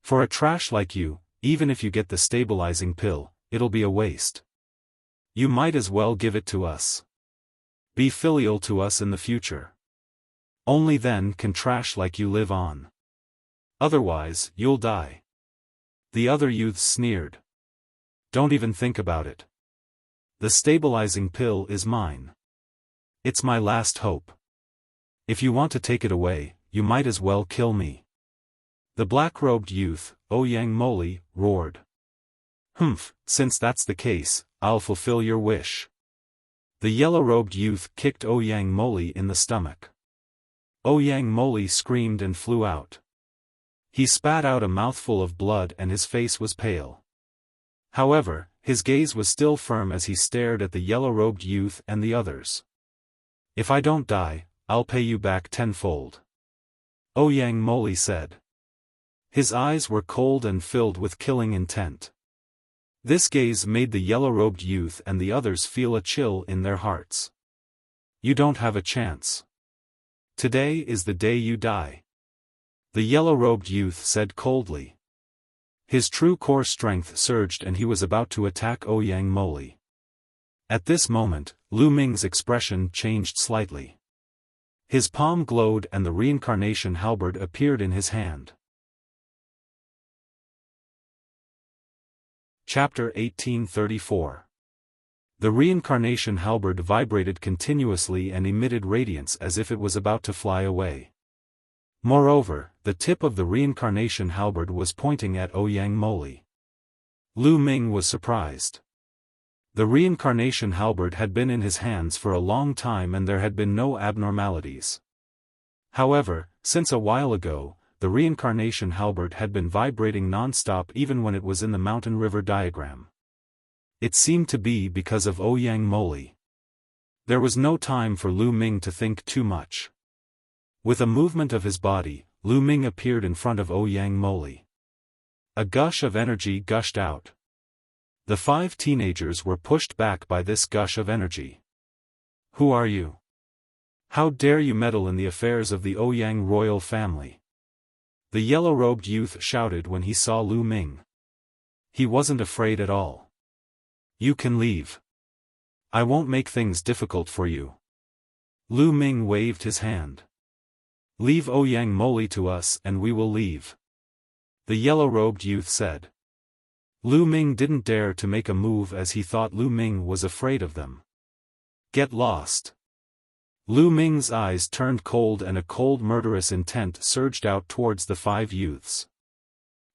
A: For a trash like you, even if you get the stabilizing pill, it'll be a waste. You might as well give it to us. Be filial to us in the future. Only then can trash like you live on. Otherwise, you'll die. The other youths sneered. Don't even think about it. The stabilizing pill is mine. It's my last hope. If you want to take it away, you might as well kill me. The black-robed youth, Ouyang Moli, roared. Humph, since that's the case, I'll fulfill your wish. The yellow-robed youth kicked Ouyang Moli in the stomach. Ouyang Moli screamed and flew out. He spat out a mouthful of blood and his face was pale. However, his gaze was still firm as he stared at the yellow-robed youth and the others. "If I don't die, I'll pay you back tenfold," Ouyang Moli said. His eyes were cold and filled with killing intent. This gaze made the yellow-robed youth and the others feel a chill in their hearts. "You don't have a chance. Today is the day you die," the yellow-robed youth said coldly. His true core strength surged and he was about to attack Ouyang Moli. At this moment, Lu Ming's expression changed slightly. His palm glowed and the reincarnation halberd appeared in his hand. Chapter 1834. The reincarnation halberd vibrated continuously and emitted radiance as if it was about to fly away. Moreover, the tip of the reincarnation halberd was pointing at Ouyang Moli. Lu Ming was surprised. The reincarnation halberd had been in his hands for a long time and there had been no abnormalities. However, since a while ago, the reincarnation halberd had been vibrating non-stop even when it was in the mountain river diagram. It seemed to be because of Ouyang Moli. There was no time for Lu Ming to think too much. With a movement of his body, Lu Ming appeared in front of Ouyang Moli. A gush of energy gushed out. The 5 teenagers were pushed back by this gush of energy. "Who are you? How dare you meddle in the affairs of the Ouyang royal family?" the yellow-robed youth shouted when he saw Lu Ming. He wasn't afraid at all. "You can leave. I won't make things difficult for you." Lu Ming waved his hand. "Leave Ouyang Moli to us and we will leave," the yellow-robed youth said. Lu Ming didn't dare to make a move as he thought Lu Ming was afraid of them. "Get lost." Lu Ming's eyes turned cold and a cold murderous intent surged out towards the 5 youths.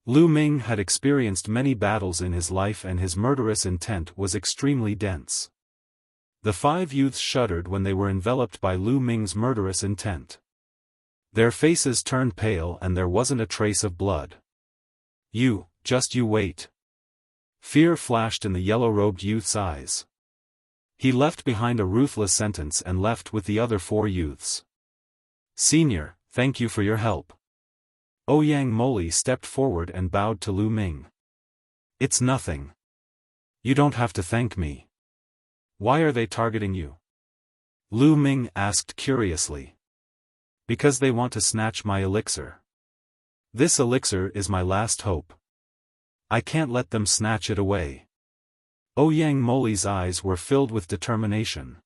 A: Lu Ming had experienced many battles in his life and his murderous intent was extremely dense. The 5 youths shuddered when they were enveloped by Lu Ming's murderous intent. Their faces turned pale and there wasn't a trace of blood. You wait." Fear flashed in the yellow-robed youth's eyes. He left behind a ruthless sentence and left with the other 4 youths. "Senior, thank you for your help." Ouyang Moli stepped forward and bowed to Lu Ming. "It's nothing. You don't have to thank me." "Why are they targeting you?" Lu Ming asked curiously. "Because they want to snatch my elixir. This elixir is my last hope. I can't let them snatch it away." Ouyang Moli's eyes were filled with determination.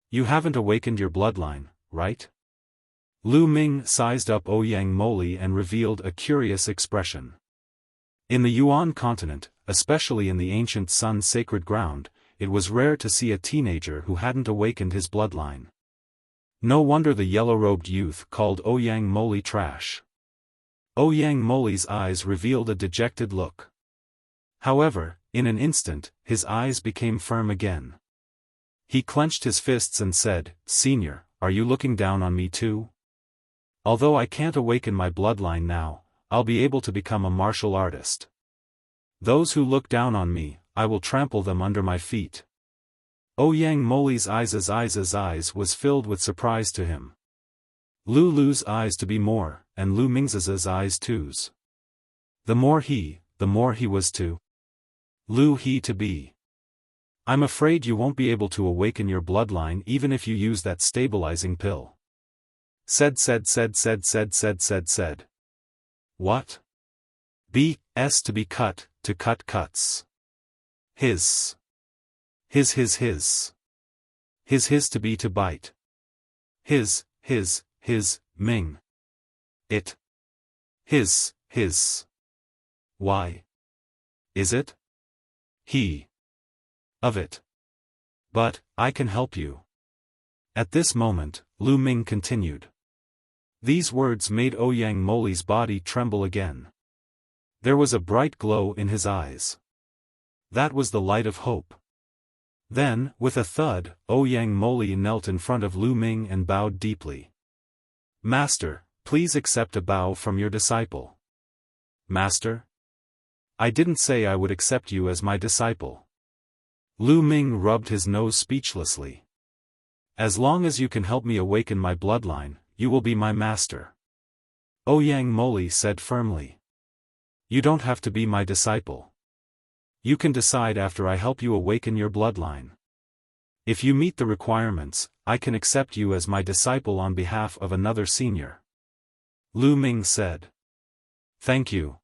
A: "You haven't awakened your bloodline, right?" Lu Ming sized up Ouyang Moli and revealed a curious expression. In the Yuan continent, especially in the ancient Sun sacred ground, it was rare to see a teenager who hadn't awakened his bloodline. No wonder the yellow-robed youth called Ouyang Moli trash. Ouyang Moli's eyes revealed a dejected look. However, in an instant, his eyes became firm again. He clenched his fists and said, "Senior, are you looking down on me too? Although I can't awaken my bloodline now, I'll be able to become a martial artist. Those who look down on me, I will trample them under my feet." Ouyang Moli's eyes was filled with surprise to him. Lu's eyes to be more, and Lu Ming's eyes too's. The more he was to. Lu he to be. "I'm afraid you won't be able to awaken your bloodline even if you use that stabilizing pill." Said. "What? S to be cut, to cut cuts. His to be to bite. His, Ming. It. His. Why? Is it? He. Of it. But, I can help you." At this moment, Lu Ming continued. These words made Ouyang Moli's body tremble again. There was a bright glow in his eyes. That was the light of hope. Then, with a thud, Ouyang Moli knelt in front of Lu Ming and bowed deeply. "Master, please accept a bow from your disciple." "Master? I didn't say I would accept you as my disciple. Lu Ming rubbed his nose speechlessly. As long as you can help me awaken my bloodline, you will be my master. Ouyang Moli said firmly. You don't have to be my disciple. You can decide after I help you awaken your bloodline. If you meet the requirements, I can accept you as my disciple on behalf of another senior. Lu Ming said. Thank you,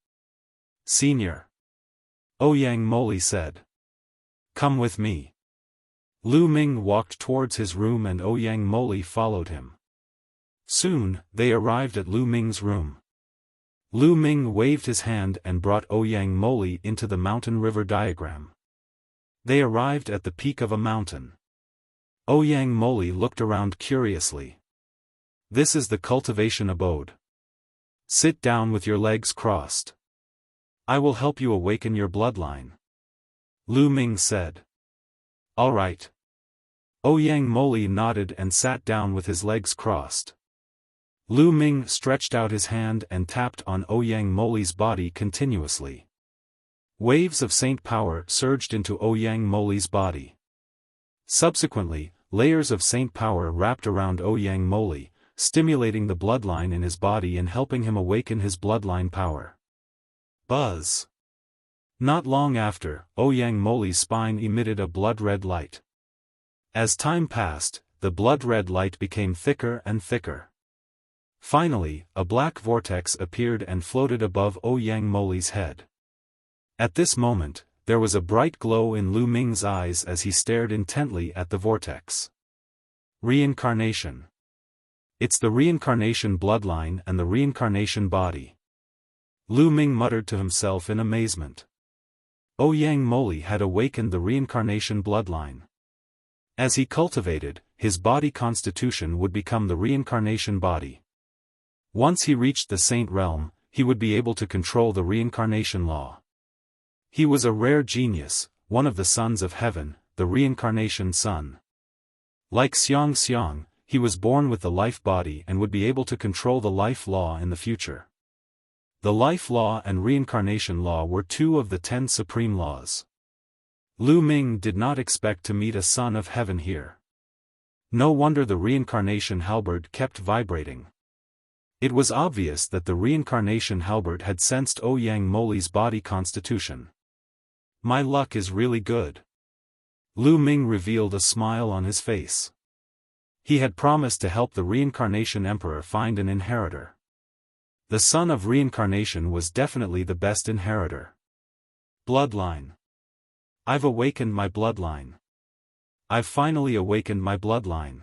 A: senior. Ouyang Moli said. Come with me. Lu Ming walked towards his room and Ouyang Moli followed him. Soon, they arrived at Lu Ming's room. Lu Ming waved his hand and brought Ouyang Moli into the mountain-river diagram. They arrived at the peak of a mountain. Ouyang Moli looked around curiously. This is the cultivation abode. Sit down with your legs crossed. I will help you awaken your bloodline. Lu Ming said. All right. Ouyang Moli nodded and sat down with his legs crossed. Lu Ming stretched out his hand and tapped on Ouyang Moli's body continuously. Waves of saint power surged into Ouyang Moli's body. Subsequently, layers of saint power wrapped around Ouyang Moli, stimulating the bloodline in his body and helping him awaken his bloodline power. Buzz! Not long after, Ouyang Moli's spine emitted a blood-red light. As time passed, the blood-red light became thicker and thicker. Finally, a black vortex appeared and floated above Ouyang Moli's head. At this moment, there was a bright glow in Lu Ming's eyes as he stared intently at the vortex. Reincarnation. It's the reincarnation bloodline and the reincarnation body. Lu Ming muttered to himself in amazement. Ouyang Moli had awakened the reincarnation bloodline. As he cultivated, his body constitution would become the reincarnation body. Once he reached the saint realm, he would be able to control the reincarnation law. He was a rare genius, one of the sons of heaven, the reincarnation son. Like Xiang, he was born with the life body and would be able to control the life law in the future. The life law and reincarnation law were two of the 10 supreme laws. Lu Ming did not expect to meet a son of heaven here. No wonder the reincarnation halberd kept vibrating. It was obvious that the reincarnation halberd had sensed Ouyang Moli's body constitution. My luck is really good. Lu Ming revealed a smile on his face. He had promised to help the reincarnation emperor find an inheritor. The son of reincarnation was definitely the best inheritor. Bloodline. I've awakened my bloodline. I've finally awakened my bloodline.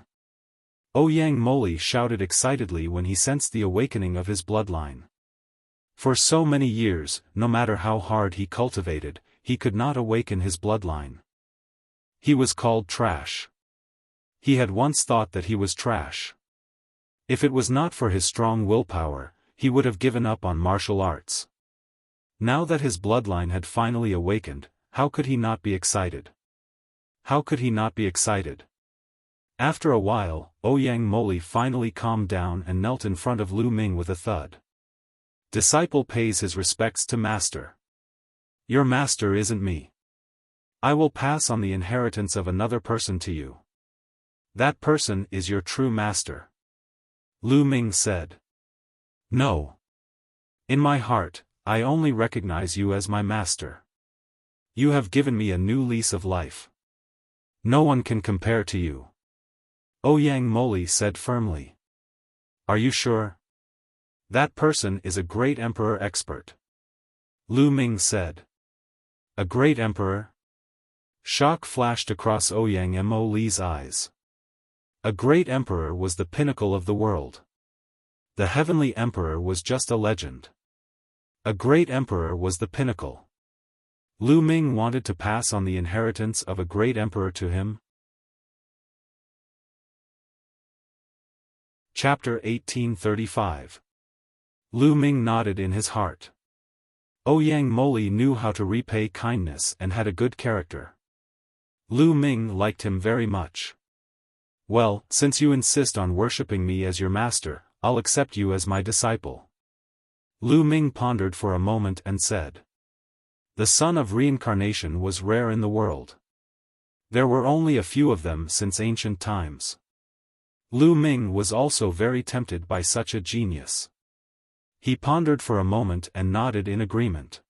A: Ouyang Moli shouted excitedly when he sensed the awakening of his bloodline. For so many years, no matter how hard he cultivated, he could not awaken his bloodline. He was called trash. He had once thought that he was trash. If it was not for his strong willpower, he would have given up on martial arts. Now that his bloodline had finally awakened, how could he not be excited? How could he not be excited? After a while, Ouyang Moli finally calmed down and knelt in front of Lu Ming with a thud. Disciple pays his respects to master. Your master isn't me. I will pass on the inheritance of another person to you. That person is your true master. Lu Ming said. No. In my heart, I only recognize you as my master. You have given me a new lease of life. No one can compare to you. Ouyang Moli said firmly. Are you sure? That person is a great emperor expert. Lu Ming said. A great emperor? Shock flashed across Ouyang Moli's eyes. A great emperor was the pinnacle of the world. The heavenly emperor was just a legend. A great emperor was the pinnacle. Lu Ming wanted to pass on the inheritance of a great emperor to him. Chapter 1835. Lu Ming nodded in his heart. Ouyang Moli knew how to repay kindness and had a good character. Lu Ming liked him very much. Well, since you insist on worshipping me as your master, I'll accept you as my disciple. Lu Ming pondered for a moment and said. The son of reincarnation was rare in the world. There were only a few of them since ancient times. Lu Ming was also very tempted by such a genius. He pondered for a moment and nodded in agreement.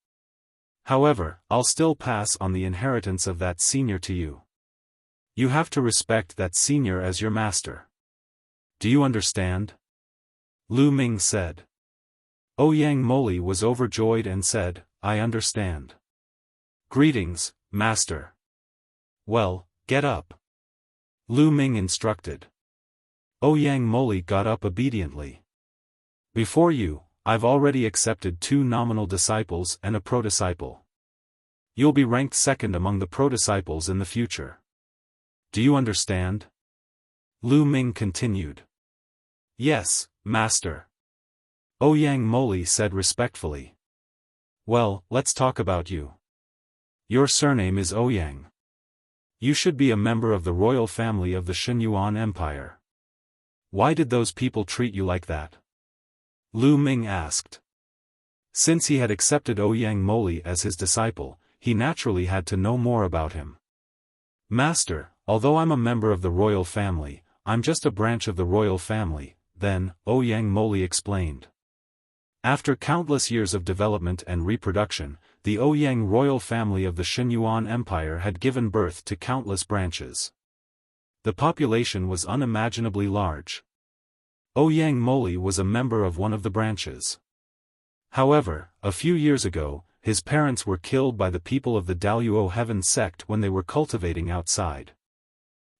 A: However, I'll still pass on the inheritance of that senior to you. You have to respect that senior as your master. Do you understand? Lu Ming said. Ouyang Moli was overjoyed and said, I understand. Greetings, master. Well, get up. Lu Ming instructed. Ouyang Moli got up obediently. Before you, I've already accepted 2 nominal disciples and a pro-disciple. You'll be ranked second among the pro-disciples in the future. Do you understand? Lu Ming continued. Yes, master. Ouyang Moli said respectfully. Well, let's talk about you. Your surname is Ouyang. You should be a member of the royal family of the Xinyuan Empire. Why did those people treat you like that? Lu Ming asked. Since he had accepted Ouyang Moli as his disciple, he naturally had to know more about him. Master, although I'm a member of the royal family, I'm just a branch of the royal family, then, Ouyang Moli explained. After countless years of development and reproduction, the Ouyang royal family of the Xinyuan Empire had given birth to countless branches. The population was unimaginably large. Ouyang Moli was a member of one of the branches. However, a few years ago, his parents were killed by the people of the Daluo Heaven sect when they were cultivating outside.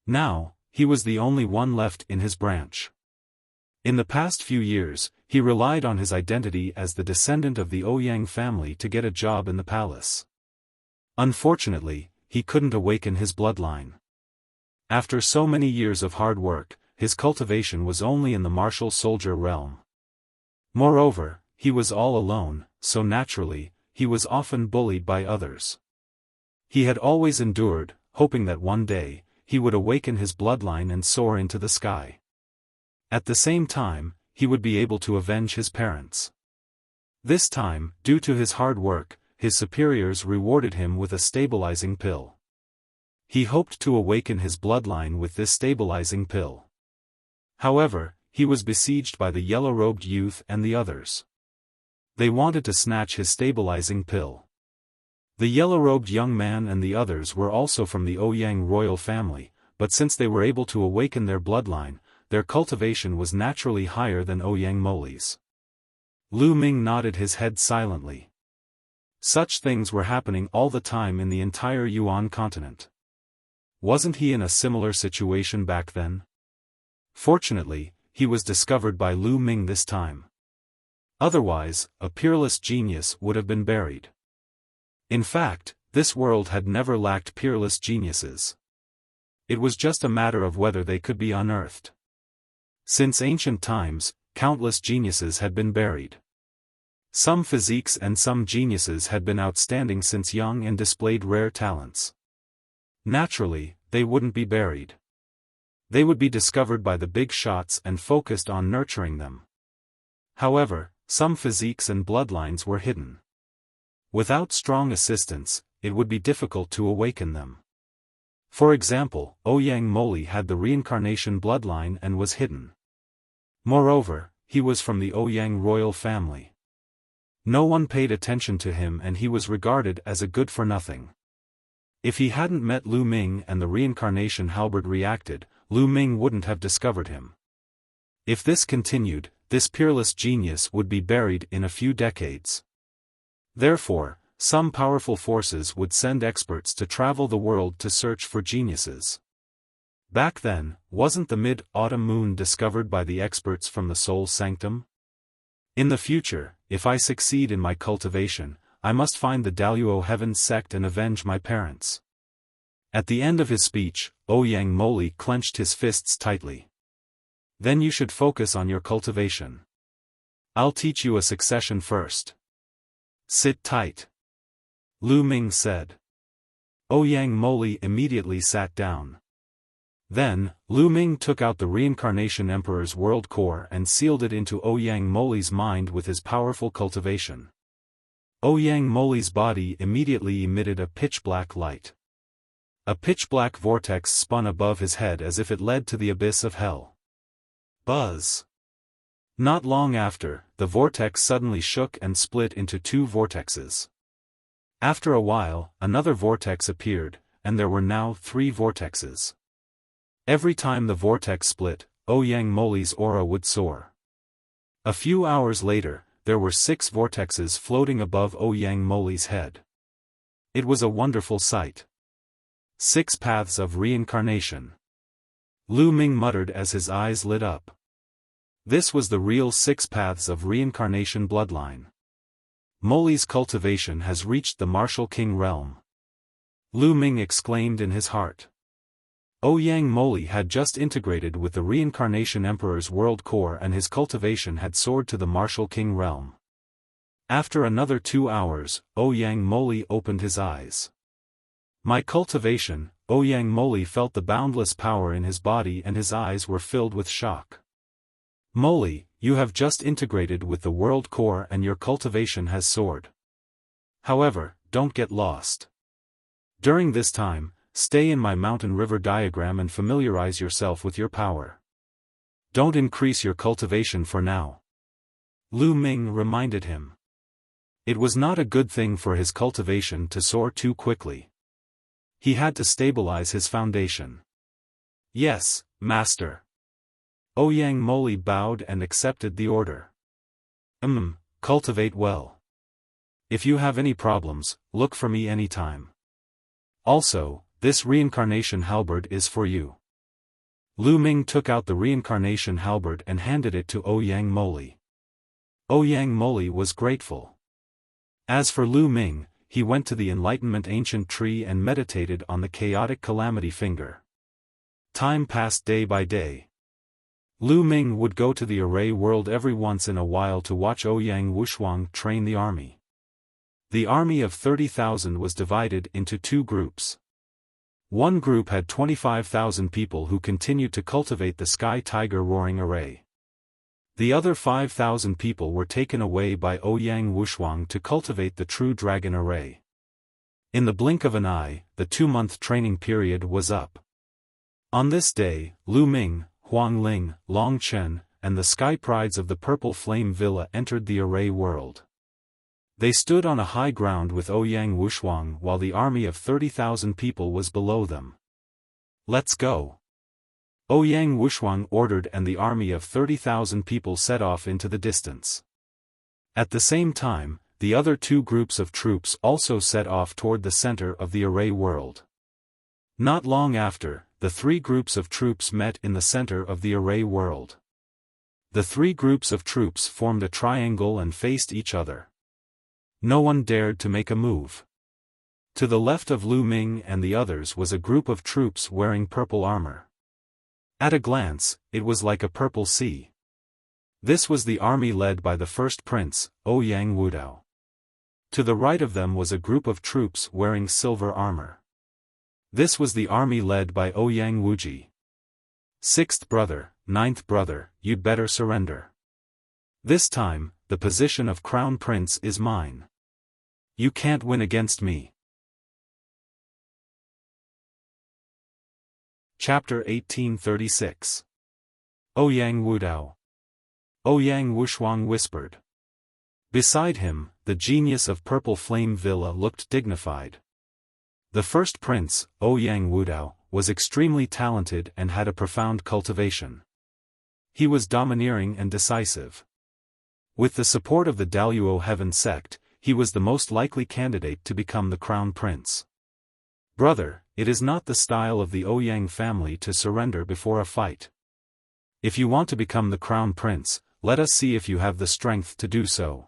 A: Now, he was the only one left in his branch. In the past few years, he relied on his identity as the descendant of the Ouyang family to get a job in the palace. Unfortunately, he couldn't awaken his bloodline. After so many years of hard work, his cultivation was only in the martial soldier realm. Moreover, he was all alone, so naturally, he was often bullied by others. He had always endured, hoping that one day, he would awaken his bloodline and soar into the sky. At the same time, he would be able to avenge his parents. This time, due to his hard work, his superiors rewarded him with a stabilizing pill. He hoped to awaken his bloodline with this stabilizing pill. However, he was besieged by the yellow-robed youth and the others. They wanted to snatch his stabilizing pill. The yellow-robed young man and the others were also from the Ouyang royal family, but since they were able to awaken their bloodline, their cultivation was naturally higher than Ouyang Moli's. Lu Ming nodded his head silently. Such things were happening all the time in the entire Yuan continent. Wasn't he in a similar situation back then? Fortunately, he was discovered by Lu Ming this time. Otherwise, a peerless genius would have been buried. In fact, this world had never lacked peerless geniuses. It was just a matter of whether they could be unearthed. Since ancient times, countless geniuses had been buried. Some physiques and some geniuses had been outstanding since young and displayed rare talents. Naturally, they wouldn't be buried. They would be discovered by the big shots and focused on nurturing them. However, some physiques and bloodlines were hidden. Without strong assistance, it would be difficult to awaken them. For example, Ouyang Moli had the reincarnation bloodline and was hidden. Moreover, he was from the Ouyang royal family. No one paid attention to him and he was regarded as a good-for-nothing. If he hadn't met Lu Ming and the reincarnation halberd reacted, Lu Ming wouldn't have discovered him. If this continued, this peerless genius would be buried in a few decades. Therefore, some powerful forces would send experts to travel the world to search for geniuses. Back then, wasn't the mid-autumn moon discovered by the experts from the Soul Sanctum? In the future, if I succeed in my cultivation, I must find the Daluo Heaven sect and avenge my parents. At the end of his speech, Ouyang Moli clenched his fists tightly. Then you should focus on your cultivation. I'll teach you a succession first. Sit tight. Lu Ming said. Ouyang Moli immediately sat down. Then, Lu Ming took out the Reincarnation Emperor's World Core and sealed it into Ouyang Moli's mind with his powerful cultivation. Ouyang Moli's body immediately emitted a pitch-black light. A pitch-black vortex spun above his head as if it led to the abyss of hell. Buzz! Not long after, the vortex suddenly shook and split into two vortexes. After a while, another vortex appeared, and there were now 3 vortexes. Every time the vortex split, Ouyang Moli's aura would soar. A few hours later, there were 6 vortexes floating above Ouyang Moli's head. It was a wonderful sight. 6 paths of reincarnation. Lu Ming muttered as his eyes lit up. This was the real 6 paths of reincarnation bloodline. Moli's cultivation has reached the martial king realm. Lu Ming exclaimed in his heart. Ouyang Moli had just integrated with the reincarnation emperor's world core and his cultivation had soared to the martial king realm. After another 2 hours, Ouyang Moli opened his eyes. My cultivation. Ouyang Moli felt the boundless power in his body and his eyes were filled with shock. Moli, you have just integrated with the world core and your cultivation has soared. However, don't get lost. During this time, stay in my mountain river diagram and familiarize yourself with your power. Don't increase your cultivation for now. Lu Ming reminded him. It was not a good thing for his cultivation to soar too quickly. He had to stabilize his foundation. Yes, master. Ouyang Moli bowed and accepted the order. Cultivate well. If you have any problems, look for me anytime. Also, this reincarnation halberd is for you. Lu Ming took out the reincarnation halberd and handed it to Ouyang Moli. Ouyang Moli was grateful. As for Lu Ming, he went to the enlightenment ancient tree and meditated on the chaotic calamity finger. Time passed day by day. Lu Ming would go to the array world every once in a while to watch Ouyang Wuxia train the army. The army of 30,000 was divided into 2 groups. One group had 25,000 people who continued to cultivate the Sky Tiger Roaring Array. The other 5,000 people were taken away by Ouyang Wuxia to cultivate the True Dragon Array. In the blink of an eye, the 2-month training period was up. On this day, Lu Ming, Huang Ling, Long Chen, and the Sky Prides of the Purple Flame Villa entered the array world. They stood on a high ground with Ouyang Wuxia while the army of 30,000 people was below them. Let's go. Ouyang Wuxia ordered and the army of 30,000 people set off into the distance. At the same time, the other 2 groups of troops also set off toward the center of the array world. Not long after, the 3 groups of troops met in the center of the array world. The 3 groups of troops formed a triangle and faced each other. No one dared to make a move. To the left of Lu Ming and the others was a group of troops wearing purple armor. At a glance, it was like a purple sea. This was the army led by the first prince, Ouyang Wudao. To the right of them was a group of troops wearing silver armor. This was the army led by Ouyang Wuji. 6th brother, 9th brother, you'd better surrender. This time, the position of crown prince is mine. You can't win against me. Chapter 1836. Ouyang Wudao. Ouyang Wuxia whispered. Beside him, the genius of Purple Flame Villa looked dignified. The first prince, Ouyang Wudao, was extremely talented and had a profound cultivation. He was domineering and decisive. With the support of the Daluo Heaven sect, he was the most likely candidate to become the crown prince. Brother, it is not the style of the Ouyang family to surrender before a fight. If you want to become the crown prince, let us see if you have the strength to do so.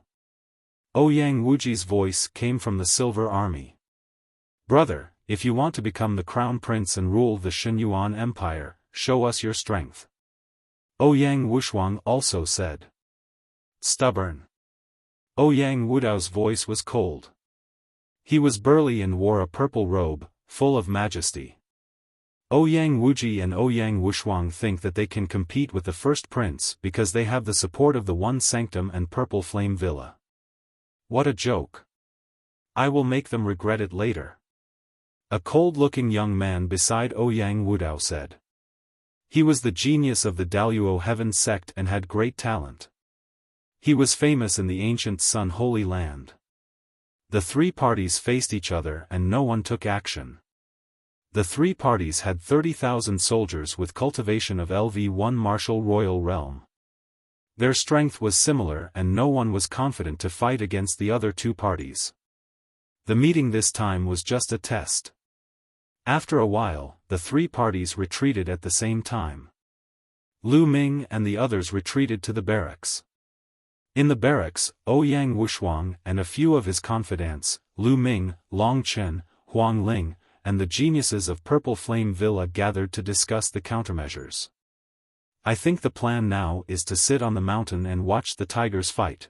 A: Ouyang Wuji's voice came from the Silver Army. Brother, if you want to become the crown prince and rule the Xinyuan Empire, show us your strength. Ouyang Wuxia also said. Stubborn. Ouyang Wudao's voice was cold. He was burly and wore a purple robe, full of majesty. Ouyang Wuji and Ouyang Wuxia think that they can compete with the first prince because they have the support of the One Sanctum and Purple Flame Villa. What a joke. I will make them regret it later. A cold-looking young man beside Ouyang Wudao said. He was the genius of the Daluo Heaven sect and had great talent. He was famous in the ancient Sun Holy Land. The three parties faced each other and no one took action. The three parties had 30,000 soldiers with cultivation of LV1 martial royal realm. Their strength was similar and no one was confident to fight against the other two parties. The meeting this time was just a test. After a while, the three parties retreated at the same time. Lu Ming and the others retreated to the barracks. In the barracks, Ouyang Wushuang and a few of his confidants, Lu Ming, Long Chen, Huang Ling, and the geniuses of Purple Flame Villa gathered to discuss the countermeasures. I think the plan now is to sit on the mountain and watch the tigers fight.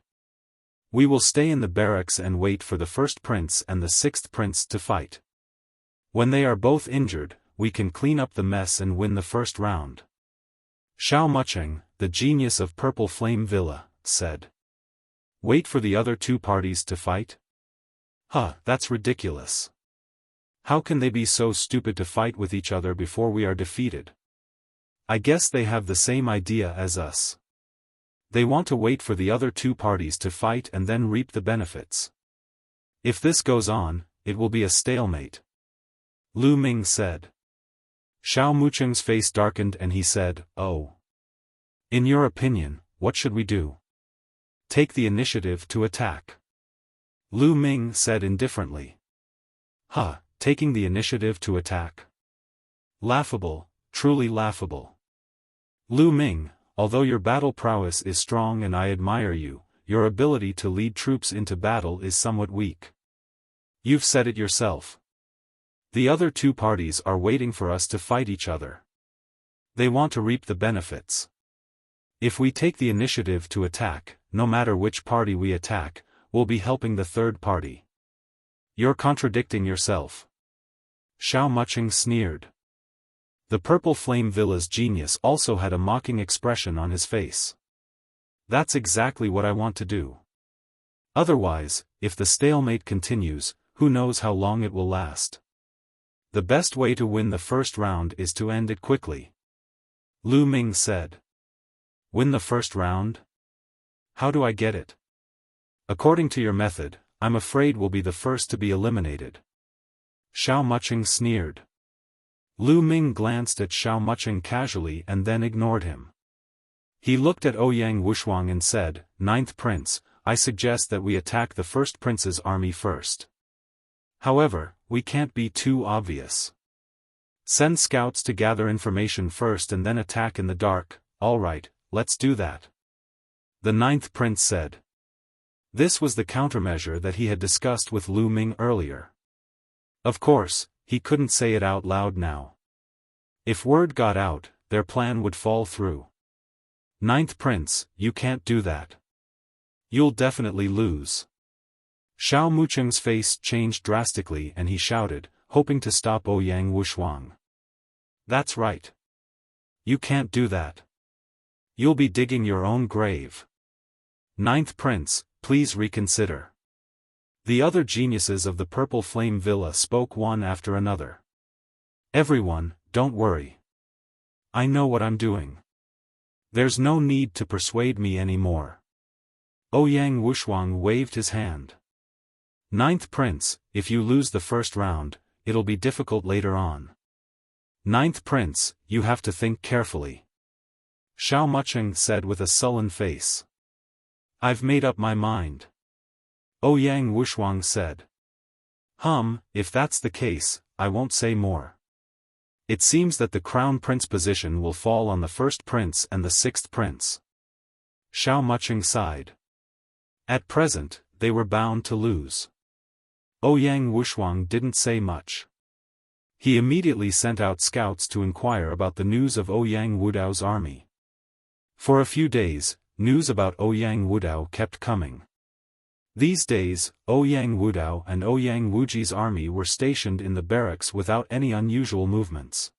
A: We will stay in the barracks and wait for the first prince and the sixth prince to fight. When they are both injured, we can clean up the mess and win the first round. Xiao Mucheng, the genius of Purple Flame Villa, said. Wait for the other two parties to fight? That's ridiculous. How can they be so stupid to fight with each other before we are defeated? I guess they have the same idea as us. They want to wait for the other two parties to fight and then reap the benefits. If this goes on, it will be a stalemate. Lu Ming said. Xiao Mucheng's face darkened and he said, "Oh. In your opinion, what should we do?" Take the initiative to attack. Lu Ming said indifferently. Taking the initiative to attack? Laughable, truly laughable. Lu Ming, although your battle prowess is strong and I admire you, your ability to lead troops into battle is somewhat weak. You've said it yourself. The other two parties are waiting for us to fight each other. They want to reap the benefits. If we take the initiative to attack, no matter which party we attack, we'll be helping the third party. You're contradicting yourself. Xiao Mucheng sneered. The Purple Flame Villa's genius also had a mocking expression on his face. That's exactly what I want to do. Otherwise, if the stalemate continues, who knows how long it will last. The best way to win the first round is to end it quickly. Lu Ming said. Win the first round? How do I get it? According to your method, I'm afraid we'll be the first to be eliminated. Xiao Mucheng sneered. Lu Ming glanced at Xiao Mucheng casually and then ignored him. He looked at Ouyang Wushuang and said, "Ninth Prince, I suggest that we attack the first prince's army first. However, we can't be too obvious. Send scouts to gather information first and then attack in the dark." "All right, let's do that," the ninth prince said. This was the countermeasure that he had discussed with Lu Ming earlier. Of course, he couldn't say it out loud now. If word got out, their plan would fall through. "Ninth Prince, you can't do that. You'll definitely lose." Xiao Mucheng's face changed drastically and he shouted, hoping to stop Ouyang Wushuang. "That's right. You can't do that. You'll be digging your own grave. Ninth Prince, please reconsider." The other geniuses of the Purple Flame Villa spoke one after another. "Everyone, don't worry. I know what I'm doing. There's no need to persuade me anymore." Ouyang Wushuang waved his hand. "Ninth Prince, if you lose the first round, it'll be difficult later on. Ninth Prince, you have to think carefully," Xiao Mucheng said with a sullen face. "I've made up my mind," Ouyang Wushuang said. If that's the case, I won't say more. It seems that the crown prince position will fall on the first prince and the sixth prince." Xiao Mucheng sighed. At present, they were bound to lose. Ouyang Wushuang didn't say much. He immediately sent out scouts to inquire about the news of Ouyang Wudao's army. For a few days, news about Ouyang Wudao kept coming. These days, Ouyang Wudao and Ouyang Wuji's army were stationed in the barracks without any unusual movements.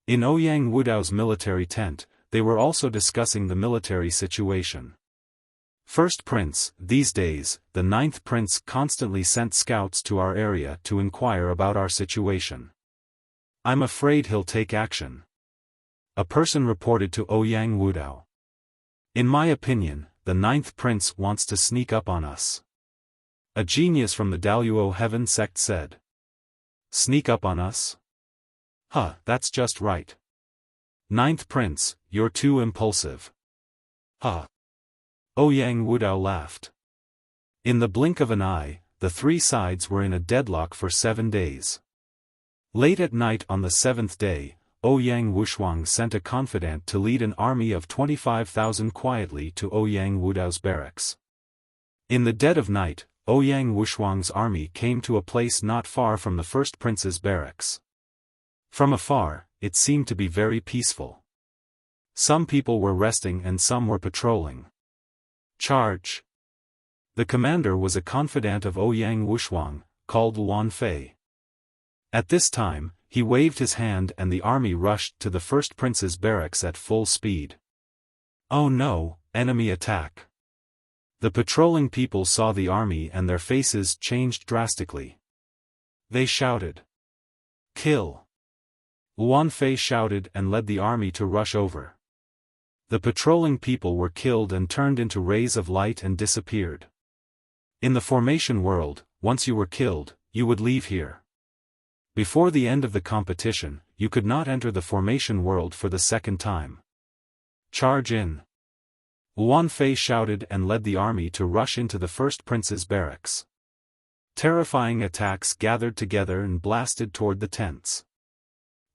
A: In Ouyang Wudao's military tent, they were also discussing the military situation. First Prince, these days, the 9th Prince constantly sent scouts to our area to inquire about our situation. I'm afraid he'll take action. A person reported to Ouyang Wudao. In my opinion, the 9th Prince wants to sneak up on us. A genius from the Daluo Heaven sect said. Sneak up on us? Huh, that's just right. 9th Prince, you're too impulsive. Huh. Ouyang Wudao laughed. In the blink of an eye, the three sides were in a deadlock for 7 days. Late at night on the 7th day, Ouyang Wushuang sent a confidant to lead an army of 25,000 quietly to Ouyang Wudao's barracks. In the dead of night, Ouyang Wushuang's army came to a place not far from the first prince's barracks. From afar, it seemed to be very peaceful. Some people were resting and some were patrolling. Charge! The commander was a confidant of Ouyang Wushuang, called Luan Fei. At this time, he waved his hand and the army rushed to the first prince's barracks at full speed. Oh no, enemy attack! The patrolling people saw the army and their faces changed drastically. They shouted. Kill! Luan Fei shouted and led the army to rush over. The patrolling people were killed and turned into rays of light and disappeared. In the formation world, once you were killed, you would leave here. Before the end of the competition, you could not enter the formation world for the second time. Charge in! Luan Fei shouted and led the army to rush into the first prince's barracks. Terrifying attacks gathered together and blasted toward the tents.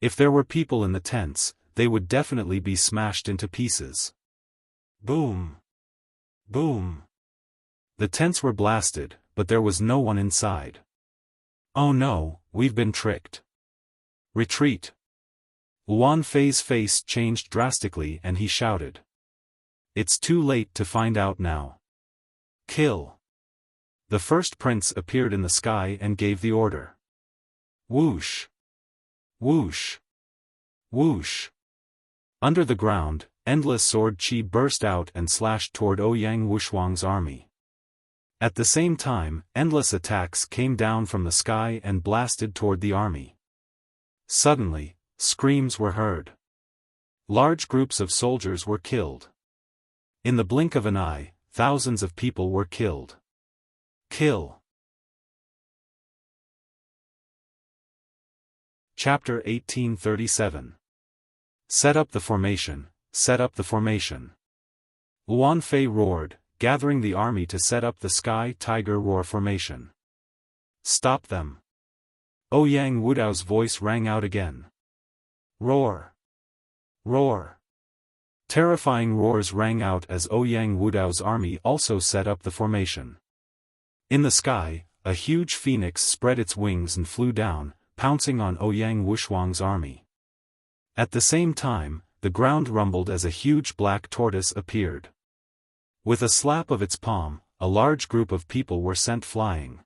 A: If there were people in the tents, they would definitely be smashed into pieces. Boom! Boom! The tents were blasted, but there was no one inside. Oh no, we've been tricked. Retreat! Luan Fei's face changed drastically and he shouted. It's too late to find out now. Kill! The first prince appeared in the sky and gave the order. Whoosh! Whoosh! Whoosh! Under the ground, endless sword chi burst out and slashed toward Ouyang Wushuang's army. At the same time, endless attacks came down from the sky and blasted toward the army. Suddenly, screams were heard. Large groups of soldiers were killed. In the blink of an eye, thousands of people were killed. Kill! Chapter 1837. Set up the formation, set up the formation. Luan Fei roared, gathering the army to set up the Sky Tiger Roar formation. Stop them! Ouyang Wudao's voice rang out again. Roar! Roar! Terrifying roars rang out as Ouyang Wudao's army also set up the formation. In the sky, a huge phoenix spread its wings and flew down, pouncing on Ouyang Wushuang's army. At the same time, the ground rumbled as a huge black tortoise appeared. With a slap of its palm, a large group of people were sent flying.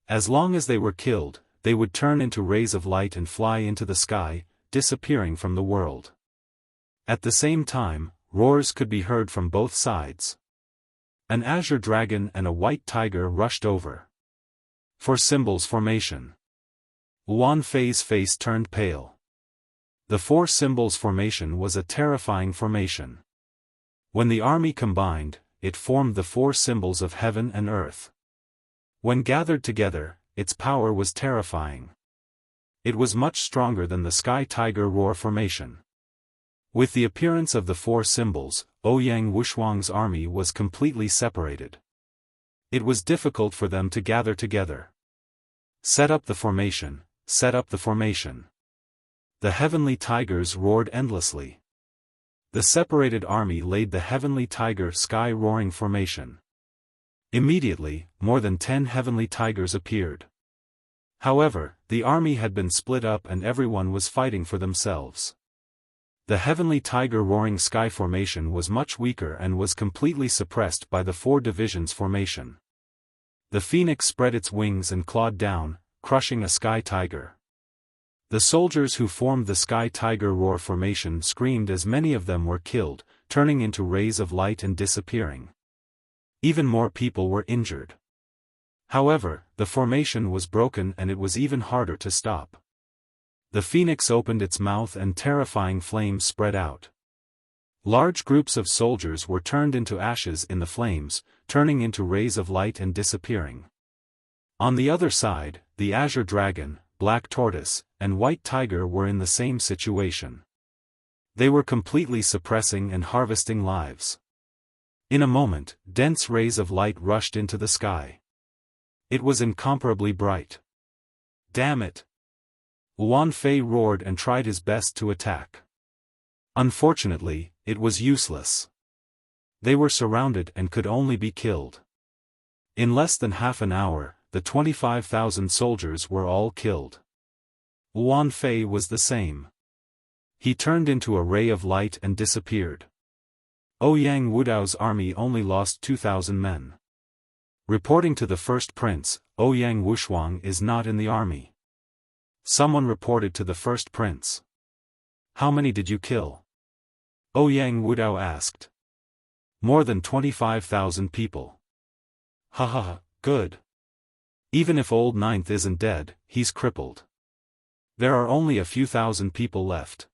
A: As long as they were killed, they would turn into rays of light and fly into the sky, disappearing from the world. At the same time, roars could be heard from both sides. An azure dragon and a white tiger rushed over. For symbols formation. Luan Fei's face turned pale. The four symbols formation was a terrifying formation. When the army combined, it formed the four symbols of heaven and earth. When gathered together, its power was terrifying. It was much stronger than the Sky Tiger Roar formation. With the appearance of the four symbols, Ouyang Wushuang's army was completely separated. It was difficult for them to gather together. Set up the formation, set up the formation. The heavenly tigers roared endlessly. The separated army laid the heavenly tiger sky roaring formation. Immediately, more than 10 heavenly tigers appeared. However, the army had been split up and everyone was fighting for themselves. The heavenly tiger roaring sky formation was much weaker and was completely suppressed by the four divisions formation. The phoenix spread its wings and clawed down, crushing a sky tiger. The soldiers who formed the Sky Tiger Roar formation screamed as many of them were killed, turning into rays of light and disappearing. Even more people were injured. However, the formation was broken and it was even harder to stop. The phoenix opened its mouth and terrifying flames spread out. Large groups of soldiers were turned into ashes in the flames, turning into rays of light and disappearing. On the other side, the azure dragon, black tortoise, and white tiger were in the same situation. They were completely suppressing and harvesting lives. In a moment, dense rays of light rushed into the sky. It was incomparably bright. Damn it! Wan Fei roared and tried his best to attack. Unfortunately, it was useless. They were surrounded and could only be killed. In less than half an hour, the 25,000 soldiers were all killed. Wan Fei was the same. He turned into a ray of light and disappeared. Ouyang Wudao's army only lost 2,000 men. Reporting to the first prince, Ouyang Wushuang is not in the army. Someone reported to the first prince. How many did you kill? Ouyang Wudao asked. More than 25,000 people. Haha, good. Even if old Ninth isn't dead, he's crippled. There are only a few thousand people left.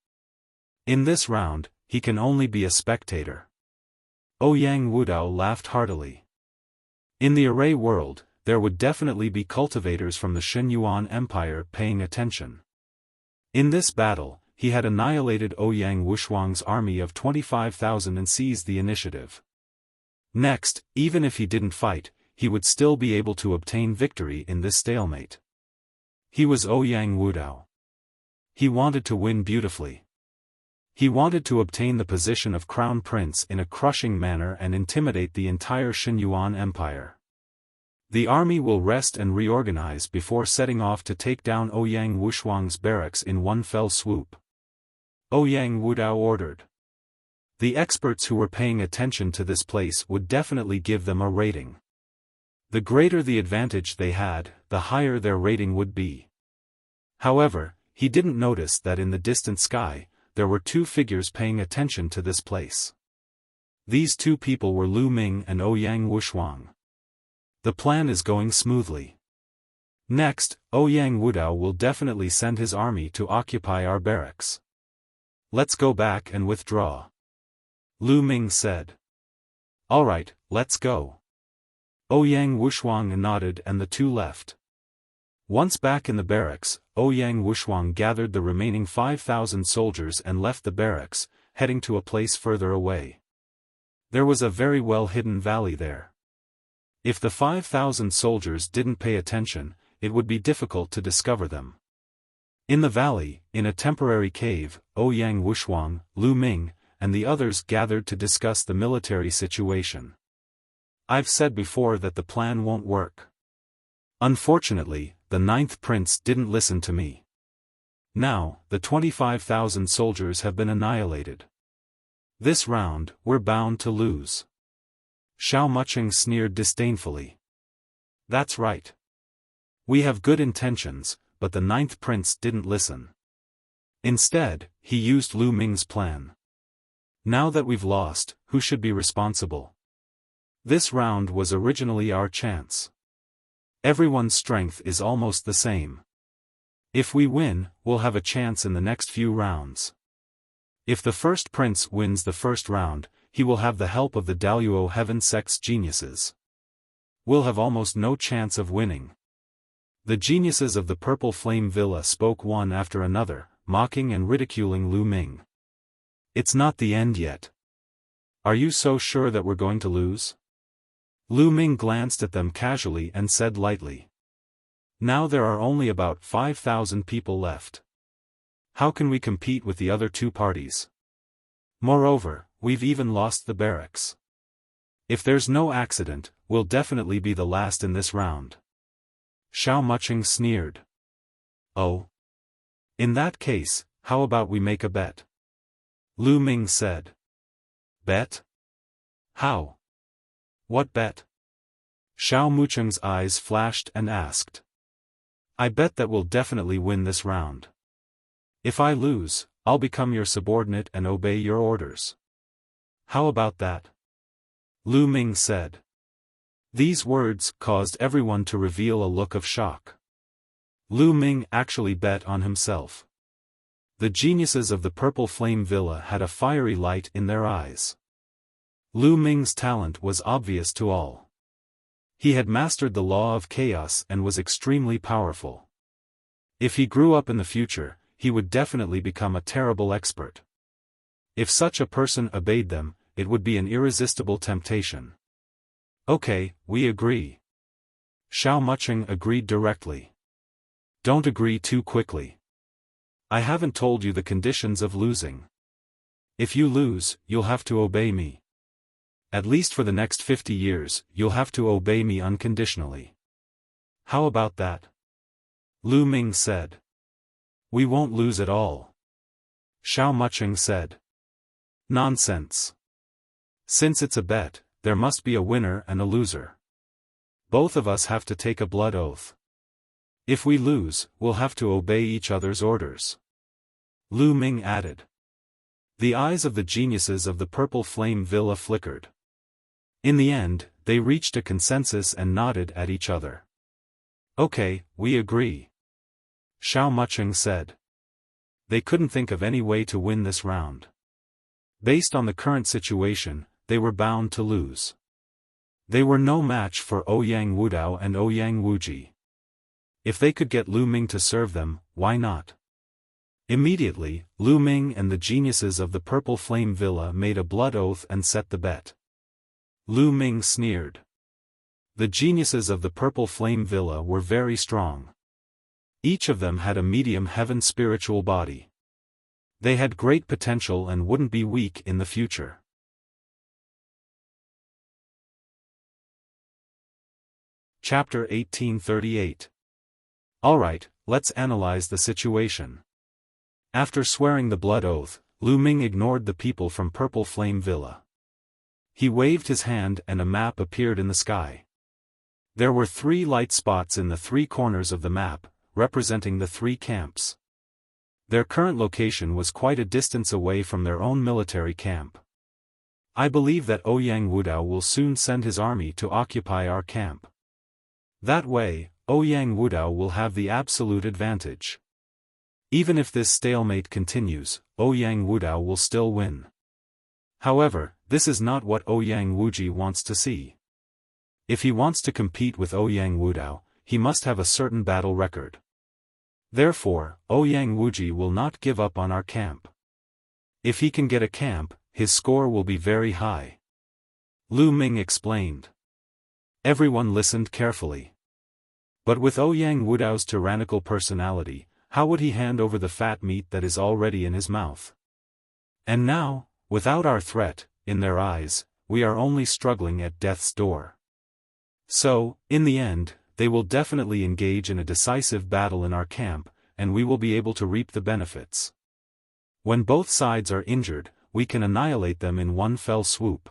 A: In this round, he can only be a spectator. Ouyang Wudao laughed heartily. In the array world, there would definitely be cultivators from the Xinyuan Empire paying attention. In this battle, he had annihilated Ouyang Wushuang's army of 25,000 and seized the initiative. Next, even if he didn't fight, he would still be able to obtain victory in this stalemate. He was Ouyang Wudao. He wanted to win beautifully. He wanted to obtain the position of crown prince in a crushing manner and intimidate the entire Xinyuan Empire. The army will rest and reorganize before setting off to take down Ouyang Wushuang's barracks in one fell swoop. Ouyang Wudao ordered. The experts who were paying attention to this place would definitely give them a rating. The greater the advantage they had, the higher their rating would be. However, he didn't notice that in the distant sky, there were two figures paying attention to this place. These two people were Lu Ming and Ouyang Wushuang. The plan is going smoothly. Next, Ouyang Wudao will definitely send his army to occupy our barracks. Let's go back and withdraw. Lu Ming said. Alright, let's go. Ouyang Wushuang nodded and the two left. Once back in the barracks, Ouyang Wushuang gathered the remaining 5,000 soldiers and left the barracks, heading to a place further away. There was a very well-hidden valley there. If the 5,000 soldiers didn't pay attention, it would be difficult to discover them. In the valley, in a temporary cave, Ouyang Wushuang, Lu Ming, and the others gathered to discuss the military situation. I've said before that the plan won't work. Unfortunately, the ninth prince didn't listen to me. Now, the 25,000 soldiers have been annihilated. This round, we're bound to lose. Xiao Mucheng sneered disdainfully. That's right. We have good intentions, but the ninth prince didn't listen. Instead, he used Lu Ming's plan. Now that we've lost, who should be responsible? This round was originally our chance. Everyone's strength is almost the same. If we win, we'll have a chance in the next few rounds. If the first prince wins the first round, he will have the help of the Daluo Heaven Sect's geniuses. We'll have almost no chance of winning. The geniuses of the Purple Flame Villa spoke one after another, mocking and ridiculing Lu Ming. It's not the end yet. Are you so sure that we're going to lose? Lu Ming glanced at them casually and said lightly. Now there are only about 5,000 people left. How can we compete with the other two parties? Moreover, we've even lost the barracks. If there's no accident, we'll definitely be the last in this round. Xiao Mucheng sneered. Oh. In that case, how about we make a bet? Lu Ming said. Bet? How? What bet? Xiao Mucheng's eyes flashed and asked. I bet that we'll definitely win this round. If I lose, I'll become your subordinate and obey your orders. How about that? Lu Ming said. These words caused everyone to reveal a look of shock. Lu Ming actually bet on himself. The geniuses of the Purple Flame Villa had a fiery light in their eyes. Lu Ming's talent was obvious to all. He had mastered the law of chaos and was extremely powerful. If he grew up in the future, he would definitely become a terrible expert. If such a person obeyed them, it would be an irresistible temptation. Okay, we agree. Xiao Mucheng agreed directly. Don't agree too quickly. I haven't told you the conditions of losing. If you lose, you'll have to obey me. At least for the next 50 years, you'll have to obey me unconditionally. How about that? Lu Ming said. We won't lose at all. Xiao Mucheng said. Nonsense. Since it's a bet, there must be a winner and a loser. Both of us have to take a blood oath. If we lose, we'll have to obey each other's orders. Lu Ming added. The eyes of the geniuses of the Purple Flame Villa flickered. In the end, they reached a consensus and nodded at each other. Okay, we agree. Xiao Mucheng said. They couldn't think of any way to win this round. Based on the current situation, they were bound to lose. They were no match for Ouyang Wudao and Ouyang Wuji. If they could get Lu Ming to serve them, why not? Immediately, Lu Ming and the geniuses of the Purple Flame Villa made a blood oath and set the bet. Lu Ming sneered. The geniuses of the Purple Flame Villa were very strong. Each of them had a medium heaven spiritual body. They had great potential and wouldn't be weak in the future. Chapter 1838. Alright, let's analyze the situation. After swearing the blood oath, Lu Ming ignored the people from Purple Flame Villa. He waved his hand and a map appeared in the sky. There were 3 light spots in the 3 corners of the map, representing the 3 camps. Their current location was quite a distance away from their own military camp. I believe that Ouyang Wudao will soon send his army to occupy our camp. That way, Ouyang Wudao will have the absolute advantage. Even if this stalemate continues, Ouyang Wudao will still win. However, this is not what Ouyang Wuji wants to see. If he wants to compete with Ouyang Wudao, he must have a certain battle record. Therefore, Ouyang Wuji will not give up on our camp. If he can get a camp, his score will be very high. Lu Ming explained. Everyone listened carefully. But with Ouyang Wudao's tyrannical personality, how would he hand over the fat meat that is already in his mouth? And now, without our threat, in their eyes, we are only struggling at death's door. So, in the end, they will definitely engage in a decisive battle in our camp, and we will be able to reap the benefits. When both sides are injured, we can annihilate them in one fell swoop.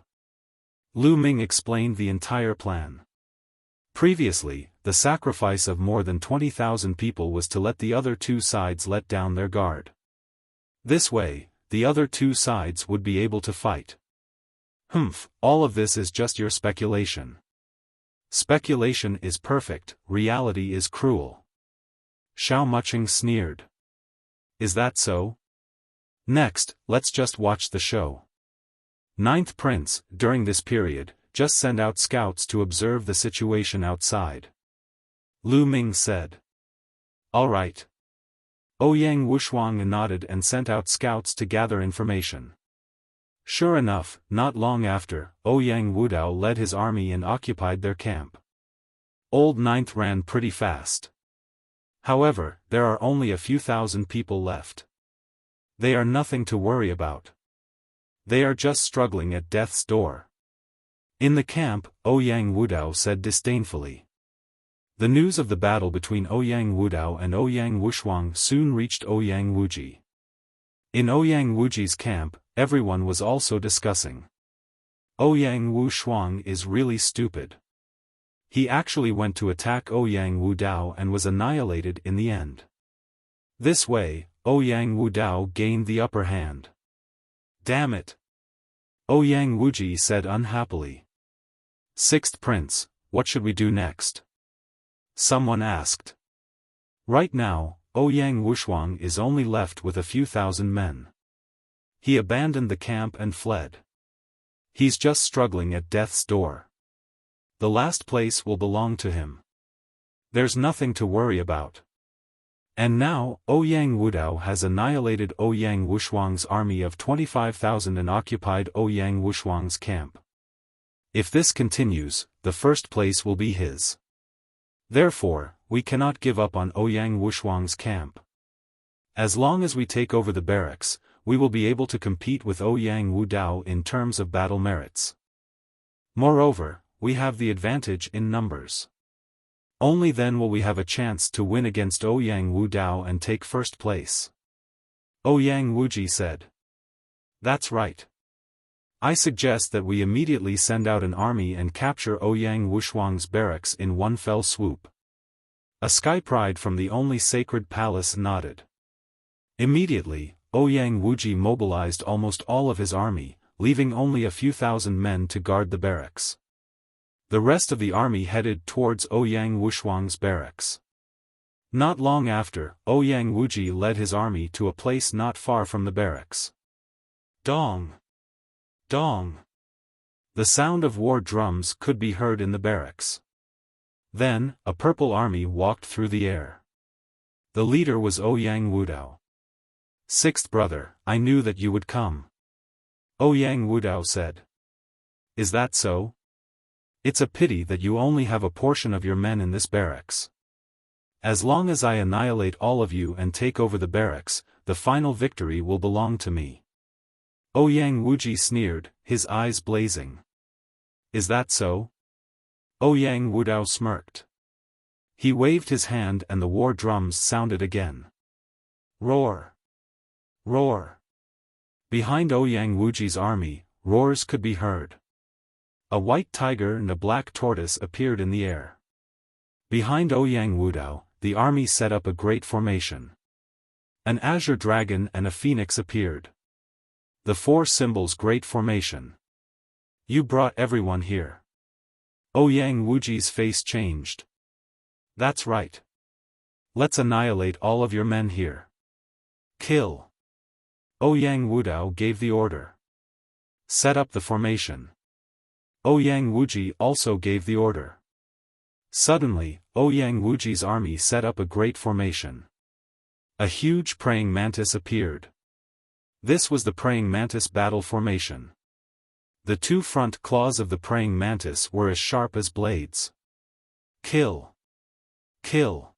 A: Lu Ming explained the entire plan. Previously, the sacrifice of more than 20,000 people was to let the other 2 sides let down their guard. This way, the other 2 sides would be able to fight. All of this is just your speculation. Speculation is perfect, reality is cruel. Xiao Mucheng sneered. Is that so? Next, let's just watch the show. 9th Prince, during this period, just send out scouts to observe the situation outside. Lu Ming said. Alright. Ouyang Wushuang nodded and sent out scouts to gather information. Sure enough, not long after, Ouyang Wudao led his army and occupied their camp. Old Ninth ran pretty fast. However, there are only a few thousand people left. They are nothing to worry about. They are just struggling at death's door. In the camp, Ouyang Wudao said disdainfully. The news of the battle between Ouyang Wudao and Ouyang Wushuang soon reached Ouyang Wuji. In Ouyang Wuji's camp, everyone was also discussing. Ouyang Wushuang is really stupid. He actually went to attack Ouyang Wudao and was annihilated in the end. This way, Ouyang Wudao gained the upper hand. Damn it! Ouyang Wuji said unhappily. 6th Prince, what should we do next? Someone asked. Right now, Ouyang Wushuang is only left with a few thousand men. He abandoned the camp and fled. He's just struggling at death's door. The last place will belong to him. There's nothing to worry about. And now, Ouyang Wudao has annihilated Ouyang Wushuang's army of 25,000 and occupied Ouyang Wushuang's camp. If this continues, the first place will be his. Therefore, we cannot give up on Ouyang Wushuang's camp. As long as we take over the barracks, we will be able to compete with Ouyang Wudao in terms of battle merits. Moreover, we have the advantage in numbers. Only then will we have a chance to win against Ouyang Wudao and take first place. Ouyang Wuji said. That's right. I suggest that we immediately send out an army and capture Ouyang Wushuang's barracks in one fell swoop. A sky pride from the only sacred palace nodded. Immediately, Ouyang Wuji mobilized almost all of his army, leaving only a few thousand men to guard the barracks. The rest of the army headed towards Ouyang Wushuang's barracks. Not long after, Ouyang Wuji led his army to a place not far from the barracks. Dong! Dong! The sound of war drums could be heard in the barracks. Then, a purple army walked through the air. The leader was Ouyang Wudao. Sixth brother, I knew that you would come. Ouyang Wudao said. Is that so? It's a pity that you only have a portion of your men in this barracks. As long as I annihilate all of you and take over the barracks, the final victory will belong to me. Ouyang Wuji sneered, his eyes blazing. Is that so? Ouyang Wudao smirked. He waved his hand and the war drums sounded again. Roar! Roar! Behind Ouyang Wuji's army, roars could be heard. A white tiger and a black tortoise appeared in the air. Behind Ouyang Wudao, the army set up a great formation. An azure dragon and a phoenix appeared. The four symbols great formation. You brought everyone here. Ouyang Wuji's face changed. That's right. Let's annihilate all of your men here. Kill. Ouyang Wudao gave the order. Set up the formation. Ouyang Wuji also gave the order. Suddenly, Ouyang Wuji's army set up a great formation. A huge praying mantis appeared. This was the praying mantis battle formation. The two front claws of the praying mantis were as sharp as blades. Kill! Kill!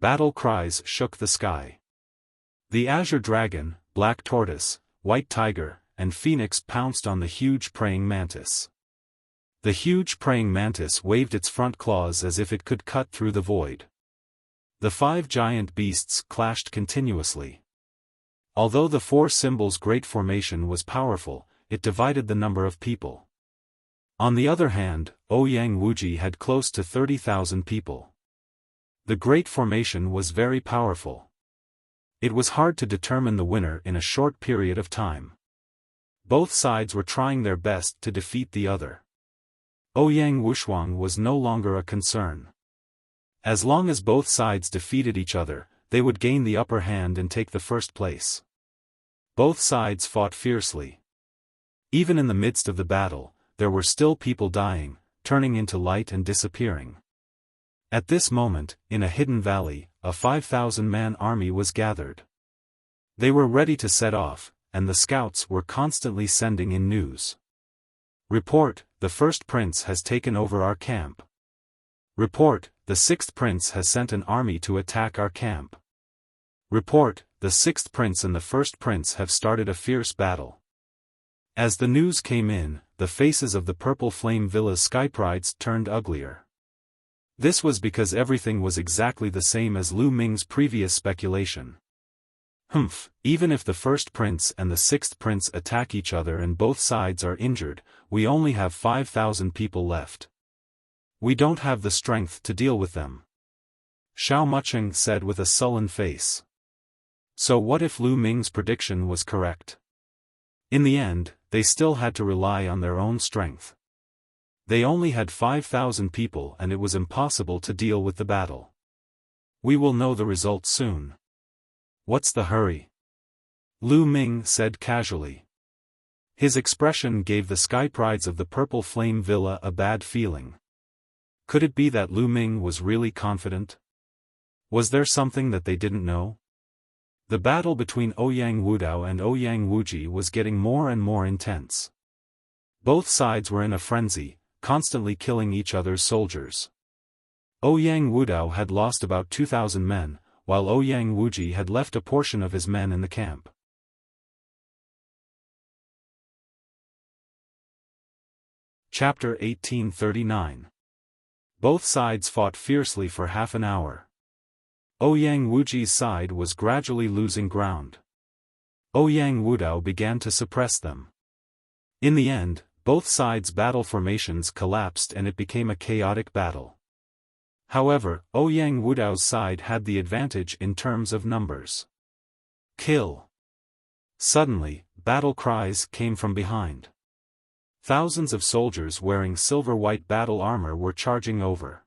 A: Battle cries shook the sky. The azure dragon, black tortoise, white tiger, and phoenix pounced on the huge praying mantis. The huge praying mantis waved its front claws as if it could cut through the void. The five giant beasts clashed continuously. Although the four symbols' great formation was powerful, it divided the number of people. On the other hand, Ouyang Wuji had close to 30,000 people. The great formation was very powerful. It was hard to determine the winner in a short period of time. Both sides were trying their best to defeat the other. Ouyang Wushuang was no longer a concern. As long as both sides defeated each other, they would gain the upper hand and take the first place. Both sides fought fiercely. Even in the midst of the battle, there were still people dying, turning into light and disappearing. At this moment, in a hidden valley, a 5,000-man army was gathered. They were ready to set off, and the scouts were constantly sending in news. Report, the first prince has taken over our camp. Report, the sixth prince has sent an army to attack our camp. Report, the sixth prince and the first prince have started a fierce battle. As the news came in, the faces of the Purple Flame Villa's skyprides turned uglier. This was because everything was exactly the same as Lu Ming's previous speculation. Even if the first prince and the sixth prince attack each other and both sides are injured, we only have 5,000 people left. We don't have the strength to deal with them. Xiao Mucheng said with a sullen face. So what if Lu Ming's prediction was correct? In the end, they still had to rely on their own strength. They only had 5,000 people and it was impossible to deal with the battle. We will know the result soon. What's the hurry? Lu Ming said casually. His expression gave the sky prides of the Purple Flame Villa a bad feeling. Could it be that Lu Ming was really confident? Was there something that they didn't know? The battle between Ouyang Wudao and Ouyang Wuji was getting more and more intense. Both sides were in a frenzy, constantly killing each other's soldiers. Ouyang Wudao had lost about 2,000 men, while Ouyang Wuji had left a portion of his men in the camp. Chapter 1839. Both sides fought fiercely for half an hour. Ouyang Wuji's side was gradually losing ground. Ouyang Wudao began to suppress them. In the end, both sides' battle formations collapsed and it became a chaotic battle. However, Ouyang Wudao's side had the advantage in terms of numbers. Kill! Suddenly, battle cries came from behind. Thousands of soldiers wearing silver-white battle armor were charging over.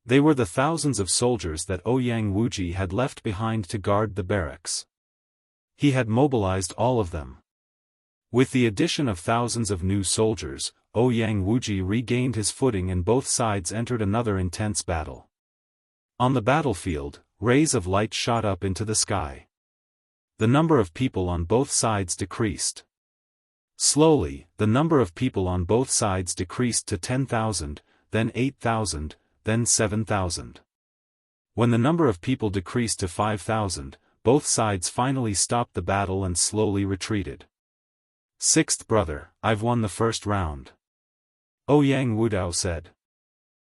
A: They were the thousands of soldiers that Ouyang Wuji had left behind to guard the barracks. He had mobilized all of them. With the addition of thousands of new soldiers, Ouyang Wuji regained his footing and both sides entered another intense battle. On the battlefield, rays of light shot up into the sky. The number of people on both sides decreased. Slowly, the number of people on both sides decreased to 10,000, then 8,000, then 7,000. When the number of people decreased to 5,000, both sides finally stopped the battle and slowly retreated. Sixth brother, I've won the first round. Ouyang Wudao said.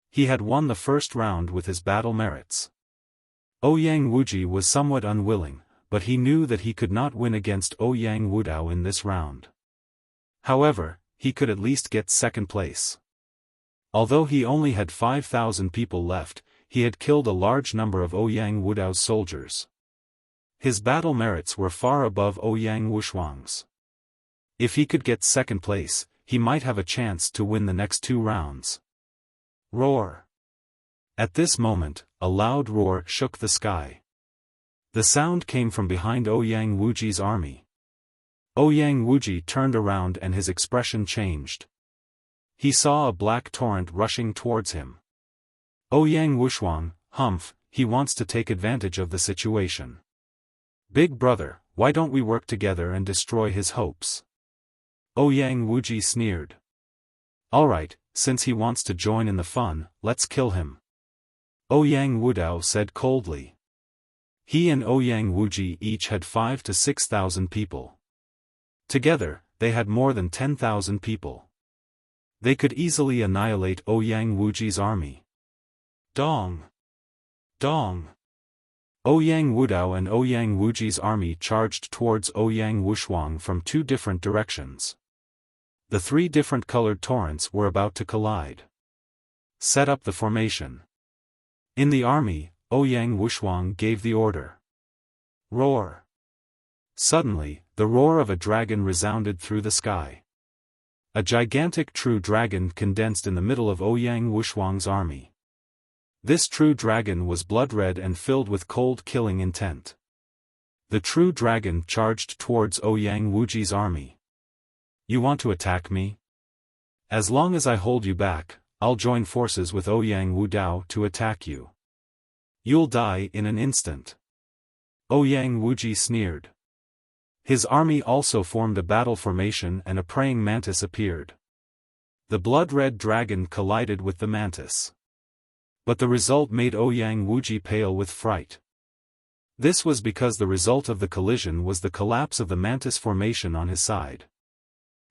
A: He had won the first round with his battle merits. Ouyang Wuji was somewhat unwilling, but he knew that he could not win against Ouyang Wudao in this round. However, he could at least get second place. Although he only had 5,000 people left, he had killed a large number of Ouyang Wudao's soldiers. His battle merits were far above Ouyang Wushuang's. If he could get second place, he might have a chance to win the next 2 rounds. Roar! At this moment, a loud roar shook the sky. The sound came from behind Ouyang Wuji's army. Ouyang Wuji turned around and his expression changed. He saw a black torrent rushing towards him. Ouyang Wushuang, humph, he wants to take advantage of the situation. Big brother, why don't we work together and destroy his hopes? Ouyang Wuji sneered. Alright, since he wants to join in the fun, let's kill him. Ouyang Wudao said coldly. He and Ouyang Wuji each had 5,000 to 6,000 people. Together, they had more than 10,000 people. They could easily annihilate Ouyang Wuji's army. Dong! Dong! Ouyang Wudao and Ouyang Wuji's army charged towards Ouyang Wushuang from 2 different directions. The 3 different colored torrents were about to collide. Set up the formation. In the army, Ouyang Wushuang gave the order. Roar! Suddenly, the roar of a dragon resounded through the sky. A gigantic true dragon condensed in the middle of Ouyang Wushuang's army. This true dragon was blood-red and filled with cold killing intent. The true dragon charged towards Ouyang Wuji's army. You want to attack me? As long as I hold you back, I'll join forces with Ouyang Wudao to attack you. You'll die in an instant. Ouyang Wuji sneered. His army also formed a battle formation and a praying mantis appeared. The blood-red dragon collided with the mantis. But the result made Ouyang Wuji pale with fright. This was because the result of the collision was the collapse of the mantis formation on his side.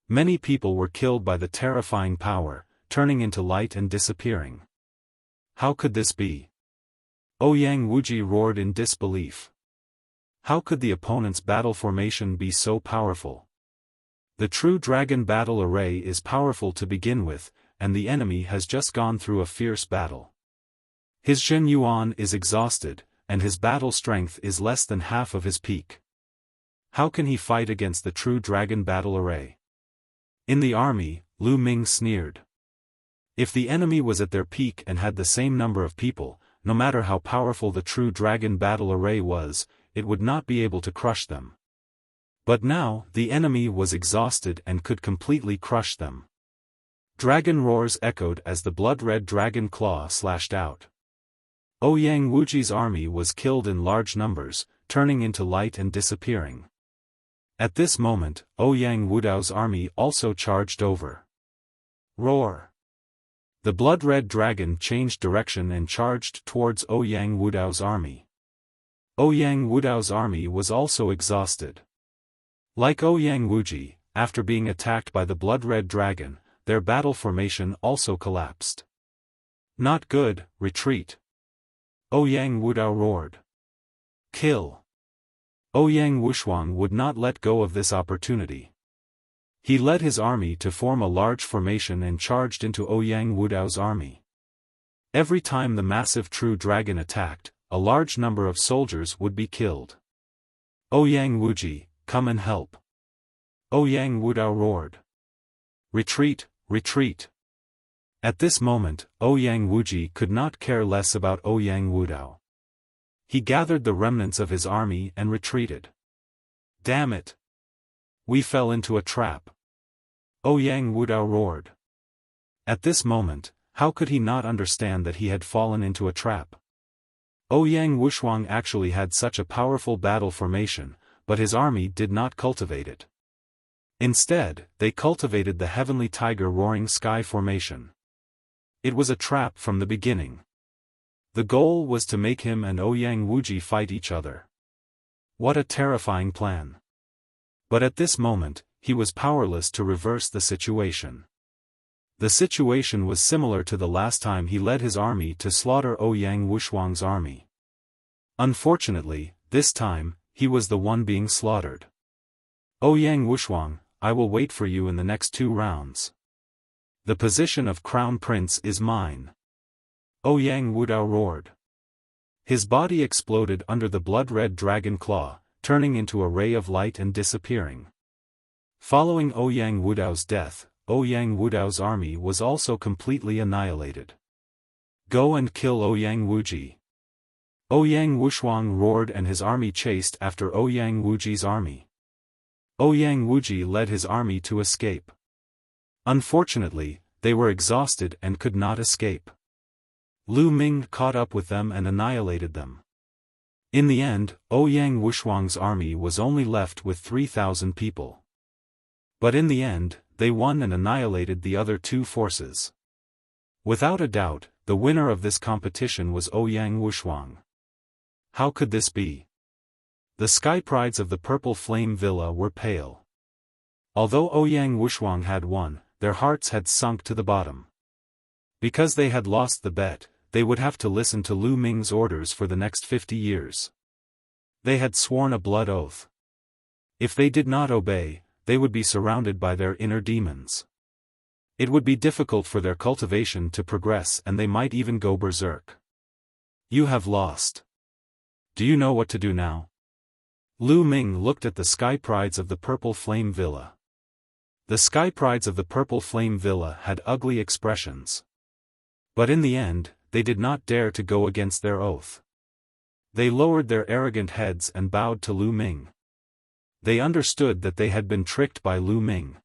A: Many people were killed by the terrifying power, turning into light and disappearing. How could this be? Ouyang Wuji roared in disbelief. How could the opponent's battle formation be so powerful? The true dragon battle array is powerful to begin with, and the enemy has just gone through a fierce battle. His Zhen Yuan is exhausted, and his battle strength is less than half of his peak. How can he fight against the true dragon battle array? In the army, Lu Ming sneered. If the enemy was at their peak and had the same number of people, no matter how powerful the true dragon battle array was, it would not be able to crush them. But now, the enemy was exhausted and could completely crush them. Dragon roars echoed as the blood-red dragon claw slashed out. Ouyang Wuji's army was killed in large numbers, turning into light and disappearing. At this moment, Ouyang Wudao's army also charged over. Roar! The blood-red dragon changed direction and charged towards Ouyang Wudao's army. Ouyang Wudao's army was also exhausted. Like Ouyang Wuji, after being attacked by the blood-red dragon, their battle formation also collapsed. Not good, retreat! Ouyang Wudao roared. Kill! Ouyang Wushuang would not let go of this opportunity. He led his army to form a large formation and charged into Ouyang Wudao's army. Every time the massive true dragon attacked, a large number of soldiers would be killed. Ouyang Wuji, come and help! Ouyang Wudao roared. Retreat, retreat! At this moment, Ouyang Wuji could not care less about Ouyang Wudao. He gathered the remnants of his army and retreated. Damn it! We fell into a trap. Ouyang Wudao roared. At this moment, how could he not understand that he had fallen into a trap? Ouyang Wushuang actually had such a powerful battle formation, but his army did not cultivate it. Instead, they cultivated the heavenly tiger roaring sky formation. It was a trap from the beginning. The goal was to make him and Ouyang Wuji fight each other. What a terrifying plan. But at this moment, he was powerless to reverse the situation. The situation was similar to the last time he led his army to slaughter Ouyang Wushuang's army. Unfortunately, this time, he was the one being slaughtered. Ouyang Wushuang, I will wait for you in the next 2 rounds. The position of Crown Prince is mine. Ouyang Wudao roared. His body exploded under the blood-red dragon claw, turning into a ray of light and disappearing. Following Ouyang Wudao's death, Ouyang Wudao's army was also completely annihilated. Go and kill Ouyang Wuji. Ouyang Wushuang roared and his army chased after Ouyang Wuji's army. Ouyang Wuji led his army to escape. Unfortunately, they were exhausted and could not escape. Lu Ming caught up with them and annihilated them. In the end, Ouyang Wushuang's army was only left with 3,000 people. But in the end, they won and annihilated the other 2 forces. Without a doubt, the winner of this competition was Ouyang Wushuang. How could this be? The sky prides of the Purple Flame Villa were pale. Although Ouyang Wushuang had won, their hearts had sunk to the bottom. Because they had lost the bet, they would have to listen to Lu Ming's orders for the next 50 years. They had sworn a blood oath. If they did not obey, they would be surrounded by their inner demons. It would be difficult for their cultivation to progress and they might even go berserk. You have lost. Do you know what to do now? Lu Ming looked at the sky prides of the Purple Flame Villa. The sky prides of the Purple Flame Villa had ugly expressions. But in the end, they did not dare to go against their oath. They lowered their arrogant heads and bowed to Lu Ming. They understood that they had been tricked by Lu Ming.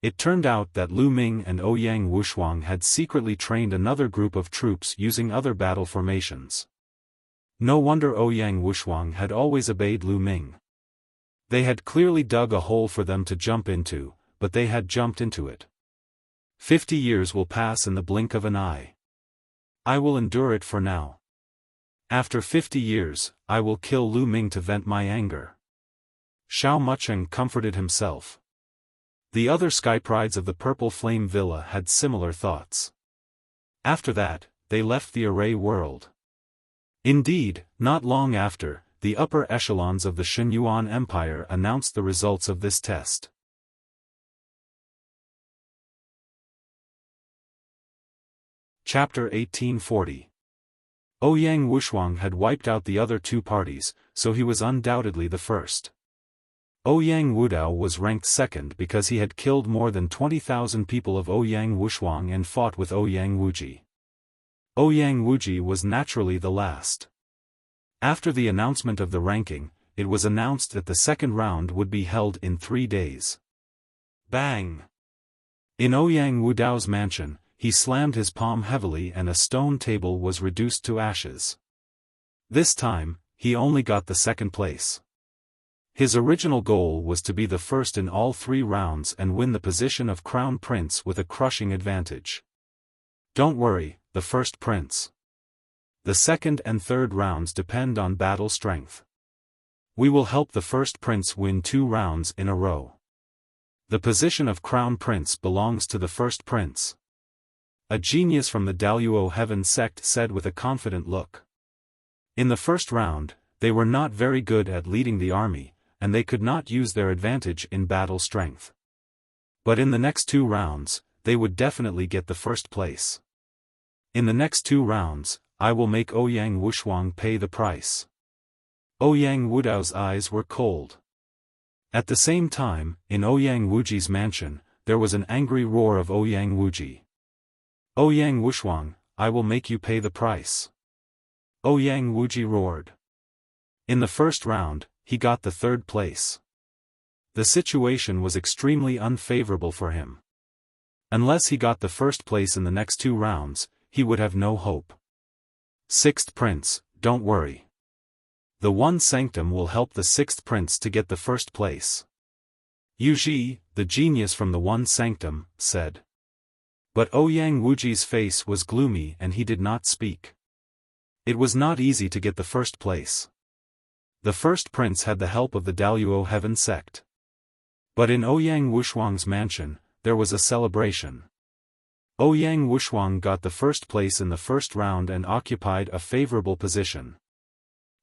A: It turned out that Lu Ming and Ouyang Wushuang had secretly trained another group of troops using other battle formations. No wonder Ouyang Wushuang had always obeyed Lu Ming. They had clearly dug a hole for them to jump into, but they had jumped into it. 50 years will pass in the blink of an eye. I will endure it for now. After 50 years, I will kill Lu Ming to vent my anger. Xiao Mucheng comforted himself. The other sky prides of the Purple Flame Villa had similar thoughts. After that, they left the array world. Indeed, not long after, the upper echelons of the Shenyuan Empire announced the results of this test. Chapter 1840. Ouyang Wushuang had wiped out the other 2 parties, so he was undoubtedly the first. Ouyang Wudao was ranked second because he had killed more than 20,000 people of Ouyang Wushuang and fought with Ouyang Wuji. Ouyang Wuji was naturally the last. After the announcement of the ranking, it was announced that the second round would be held in 3 days. Bang! In Ouyang Wudao's mansion, he slammed his palm heavily and a stone table was reduced to ashes. This time, he only got the second place. His original goal was to be the first in all 3 rounds and win the position of Crown Prince with a crushing advantage. Don't worry, the first prince. The second and third rounds depend on battle strength. We will help the first prince win 2 rounds in a row. The position of Crown Prince belongs to the first prince. A genius from the Daluo Heaven sect said with a confident look. In the first round, they were not very good at leading the army, and they could not use their advantage in battle strength. But in the next 2 rounds, they would definitely get the first place. In the next 2 rounds, I will make Ouyang Wushuang pay the price. Ouyang Wudao's eyes were cold. At the same time, in Ouyang Wuji's mansion, there was an angry roar of Ouyang Wuji. Ouyang Wushuang, I will make you pay the price. Ouyang Wuji roared. In the first round, he got the 3rd place. The situation was extremely unfavorable for him. Unless he got the first place in the next 2 rounds, he would have no hope. 6th Prince, don't worry. The One Sanctum will help the 6th Prince to get the first place. Yu Ji, the genius from the One Sanctum, said. But Ouyang Wuji's face was gloomy and he did not speak. It was not easy to get the first place. The first prince had the help of the Daluo Heaven sect. But in Ouyang Wushuang's mansion, there was a celebration. Ouyang Wushuang got the first place in the first round and occupied a favorable position.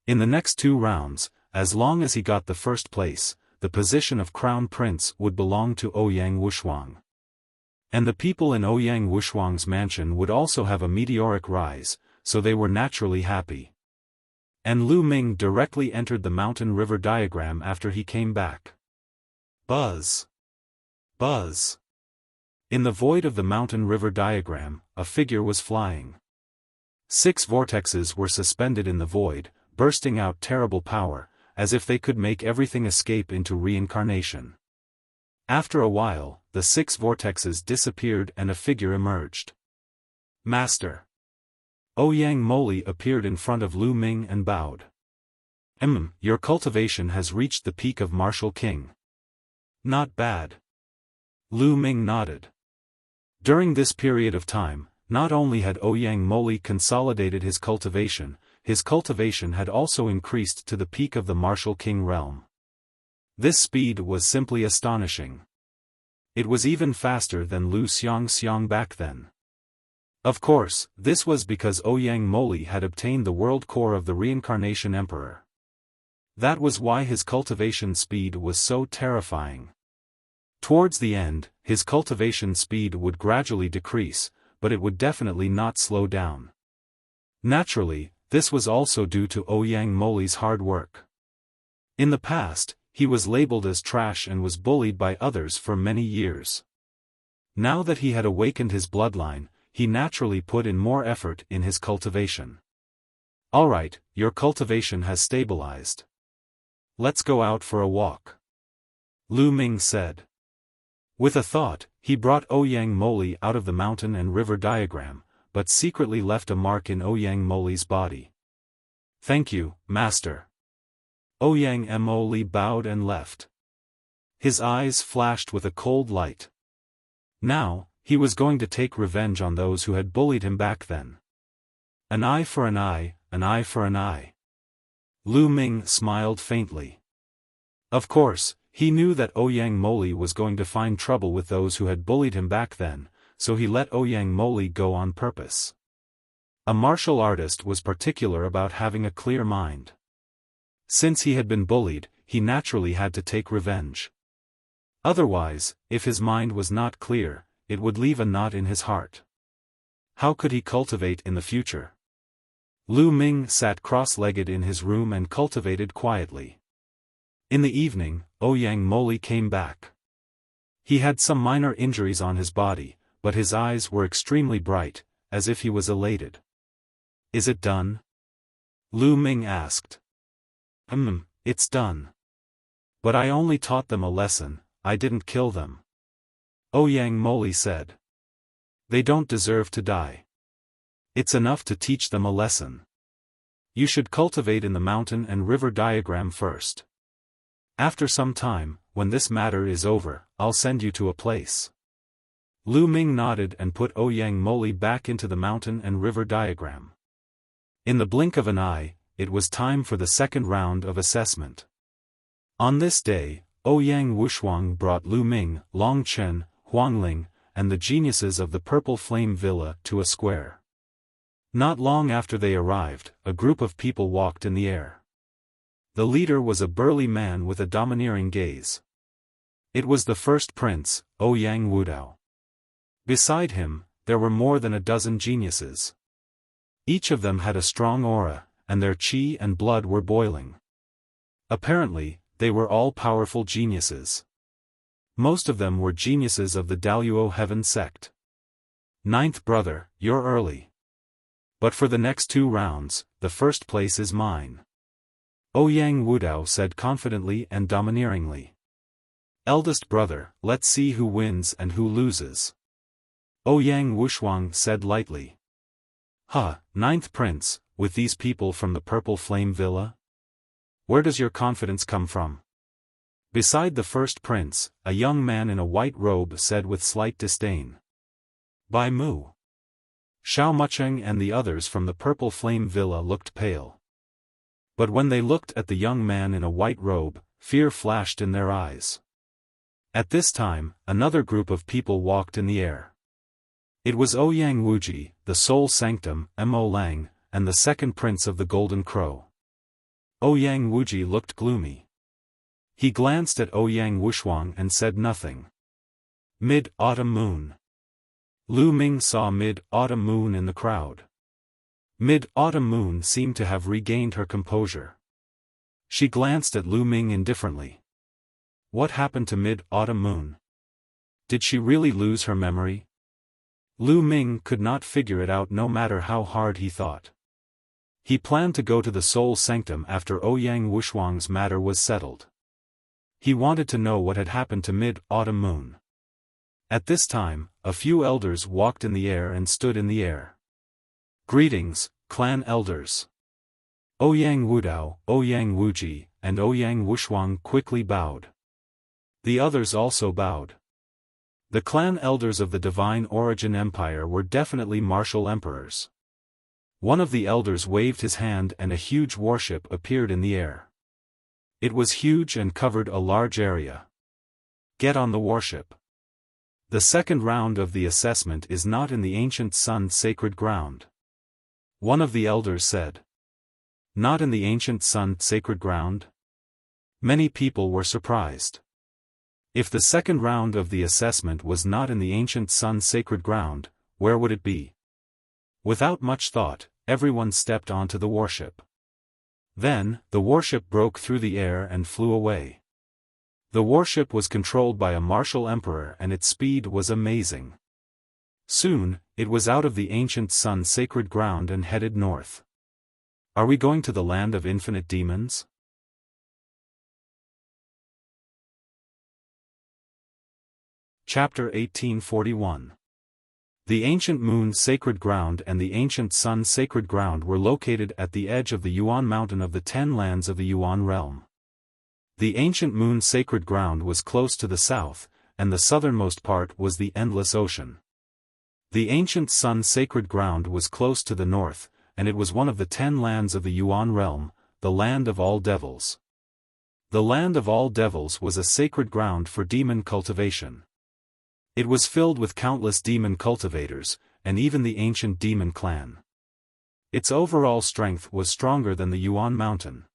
A: In the next 2 rounds, as long as he got the first place, the position of Crown Prince would belong to Ouyang Wushuang. And the people in Ouyang Wushuang's mansion would also have a meteoric rise, so they were naturally happy. And Lu Ming directly entered the mountain river diagram after he came back. Buzz! Buzz! In the void of the mountain river diagram, a figure was flying. 6 vortexes were suspended in the void, bursting out terrible power, as if they could make everything escape into reincarnation. After a while, the 6 vortexes disappeared and a figure emerged. Master! Ouyang Moli appeared in front of Lu Ming and bowed. Your cultivation has reached the peak of Martial King. Not bad. Lu Ming nodded. During this period of time, not only had Ouyang Moli consolidated his cultivation had also increased to the peak of the Martial King realm. This speed was simply astonishing. It was even faster than Lu Xiang back then. Of course, this was because Ouyang Moli had obtained the world core of the Reincarnation Emperor. That was why his cultivation speed was so terrifying. Towards the end, his cultivation speed would gradually decrease, but it would definitely not slow down. Naturally, this was also due to Ouyang Moli's hard work. In the past, he was labeled as trash and was bullied by others for many years. Now that he had awakened his bloodline, he naturally put in more effort in his cultivation. Alright, your cultivation has stabilized. Let's go out for a walk. Lu Ming said. With a thought, he brought Ouyang Moli out of the mountain and river diagram, but secretly left a mark in Ouyang Moli's body. Thank you, Master. Ouyang Moli bowed and left. His eyes flashed with a cold light. Now, he was going to take revenge on those who had bullied him back then. An eye for an eye, an eye for an eye. Lu Ming smiled faintly. Of course, he knew that Ouyang Moli was going to find trouble with those who had bullied him back then, so he let Ouyang Moli go on purpose. A martial artist was particular about having a clear mind. Since he had been bullied, he naturally had to take revenge. Otherwise, if his mind was not clear, it would leave a knot in his heart. How could he cultivate in the future? Lu Ming sat cross-legged in his room and cultivated quietly. In the evening, Ouyang Moli came back. He had some minor injuries on his body, but his eyes were extremely bright, as if he was elated. "Is it done?" Lu Ming asked. It's done. But I only taught them a lesson, I didn't kill them." Ouyang Moli said. "They don't deserve to die. It's enough to teach them a lesson. You should cultivate in the mountain and river diagram first. After some time, when this matter is over, I'll send you to a place." Lu Ming nodded and put Ouyang Moli back into the mountain and river diagram. In the blink of an eye, it was time for the second round of assessment. On this day, Ouyang Wushuang brought Lu Ming, Long Chen, Huang Ling, and the geniuses of the Purple Flame Villa to a square. Not long after they arrived, a group of people walked in the air. The leader was a burly man with a domineering gaze. It was the first prince, Ouyang Wudao. Beside him, there were more than a dozen geniuses. Each of them had a strong aura, and their qi and blood were boiling. Apparently, they were all powerful geniuses. Most of them were geniuses of the Daluo Heaven sect. "Ninth brother, you're early. But for the next 2 rounds, the first place is mine," Ouyang Wudao said confidently and domineeringly. "Eldest brother, let's see who wins and who loses," Ouyang Wushuang said lightly. Ninth prince, with these people from the Purple Flame Villa? Where does your confidence come from?" Beside the first prince, a young man in a white robe said with slight disdain. "By Mu." Xiao Mucheng and the others from the Purple Flame Villa looked pale. But when they looked at the young man in a white robe, fear flashed in their eyes. At this time, another group of people walked in the air. It was Ouyang Wuji, the Soul Sanctum, Mo Lang, and the second prince of the Golden Crow. Ouyang Wuji looked gloomy. He glanced at Ouyang Wushuang and said nothing. Mid-Autumn Moon. Lu Ming saw Mid-Autumn Moon in the crowd. Mid-Autumn Moon seemed to have regained her composure. She glanced at Lu Ming indifferently. What happened to Mid-Autumn Moon? Did she really lose her memory? Lu Ming could not figure it out no matter how hard he thought. He planned to go to the Soul Sanctum after Ouyang Wushuang's matter was settled. He wanted to know what had happened to Mid-Autumn Moon. At this time, a few elders walked in the air and stood in the air. "Greetings, clan elders." Ouyang Wudao, Ouyang Wuji, and Ouyang Wushuang quickly bowed. The others also bowed. The clan elders of the Divine Origin Empire were definitely martial emperors. One of the elders waved his hand and a huge warship appeared in the air. It was huge and covered a large area. "Get on the warship. The second round of the assessment is not in the ancient sun sacred ground," one of the elders said. Not in the ancient sun sacred ground? Many people were surprised. If the second round of the assessment was not in the ancient sun sacred ground, where would it be? Without much thought, everyone stepped onto the warship. Then, the warship broke through the air and flew away. The warship was controlled by a martial emperor and its speed was amazing. Soon, it was out of the ancient sun sacred ground and headed north. Are we going to the land of infinite demons? Chapter 1841. The ancient moon sacred ground and the ancient sun sacred ground were located at the edge of the Yuan mountain of the 10 lands of the Yuan realm. The ancient moon sacred ground was close to the south, and the southernmost part was the endless ocean. The ancient sun sacred ground was close to the north, and it was one of the 10 lands of the Yuan realm, the land of all devils. The land of all devils was a sacred ground for demon cultivation. It was filled with countless demon cultivators, and even the ancient demon clan. Its overall strength was stronger than the Yuan mountain.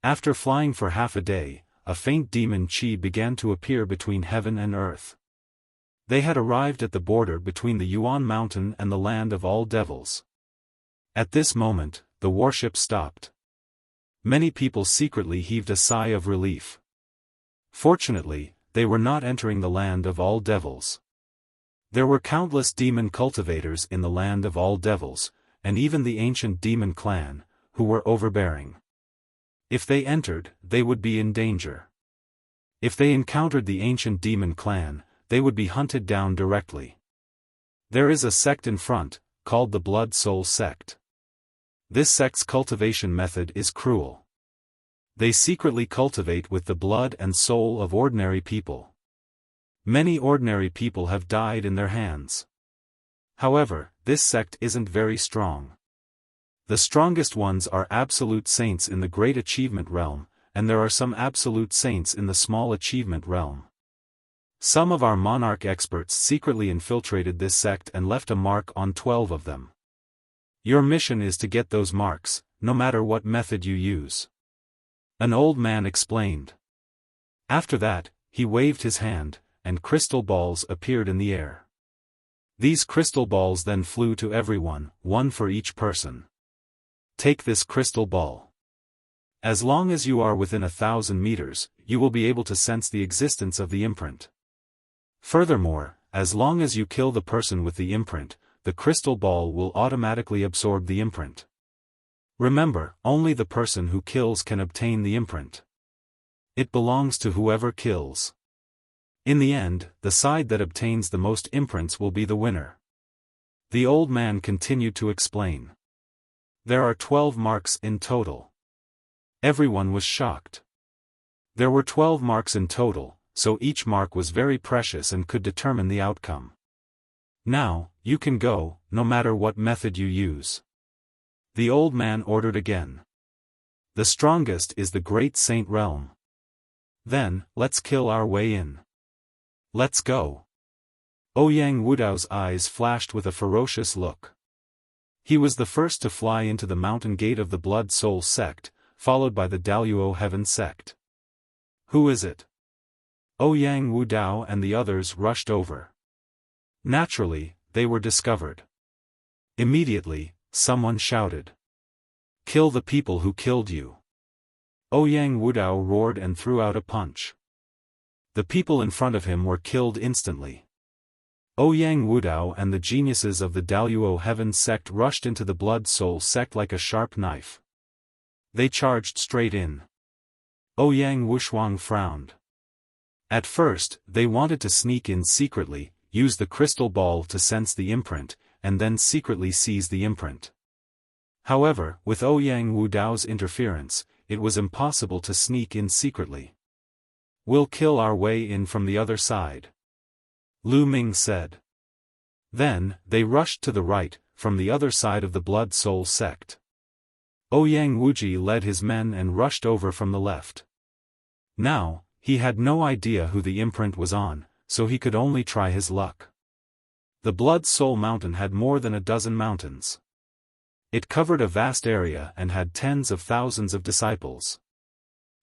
A: After flying for half a day, a faint demon qi began to appear between heaven and earth. They had arrived at the border between the Yuan mountain and the land of all devils. At this moment, the warship stopped. Many people secretly heaved a sigh of relief. Fortunately, they were not entering the land of all devils. There were countless demon cultivators in the land of all devils, and even the ancient demon clan, who were overbearing. If they entered, they would be in danger. If they encountered the ancient demon clan, they would be hunted down directly. There is a sect in front, called the Blood Soul sect. This sect's cultivation method is cruel. They secretly cultivate with the blood and soul of ordinary people. Many ordinary people have died in their hands. However, this sect isn't very strong. The strongest ones are absolute saints in the great achievement realm, and there are some absolute saints in the small achievement realm. Some of our monarch experts secretly infiltrated this sect and left a mark on 12 of them. Your mission is to get those marks, no matter what method you use. An old man explained. After that, he waved his hand, and crystal balls appeared in the air. These crystal balls then flew to everyone, one for each person. Take this crystal ball. As long as you are within 1,000 meters, you will be able to sense the existence of the imprint. Furthermore, as long as you kill the person with the imprint, the crystal ball will automatically absorb the imprint. Remember, only the person who kills can obtain the imprint. It belongs to whoever kills. In the end, the side that obtains the most imprints will be the winner. The old man continued to explain. There are 12 marks in total. Everyone was shocked. There were 12 marks in total, so each mark was very precious and could determine the outcome. Now, you can go, no matter what method you use. The old man ordered again. The strongest is the great saint realm. Then, let's kill our way in. Let's go. Ouyang Wudao's eyes flashed with a ferocious look. He was the first to fly into the mountain gate of the Blood Soul sect, followed by the Daluo Heaven sect. Who is it? Ouyang Wudao and the others rushed over. Naturally, they were discovered. Immediately, someone shouted. Kill the people who killed you. Ouyang Wudao roared and threw out a punch. The people in front of him were killed instantly. Ouyang Wudao and the geniuses of the Daluo Heaven sect rushed into the Blood Soul sect like a sharp knife. They charged straight in. Ouyang Wushuang frowned. At first, they wanted to sneak in secretly, use the crystal ball to sense the imprint, and then secretly seize the imprint. However, with Ouyang Wudao's interference, it was impossible to sneak in secretly. We'll kill our way in from the other side. Lu Ming said. Then, they rushed to the right, from the other side of the Blood Soul sect. Ouyang Wuji led his men and rushed over from the left. Now, he had no idea who the imprint was on, so he could only try his luck. The Blood Soul Mountain had more than a dozen mountains. It covered a vast area and had tens of thousands of disciples.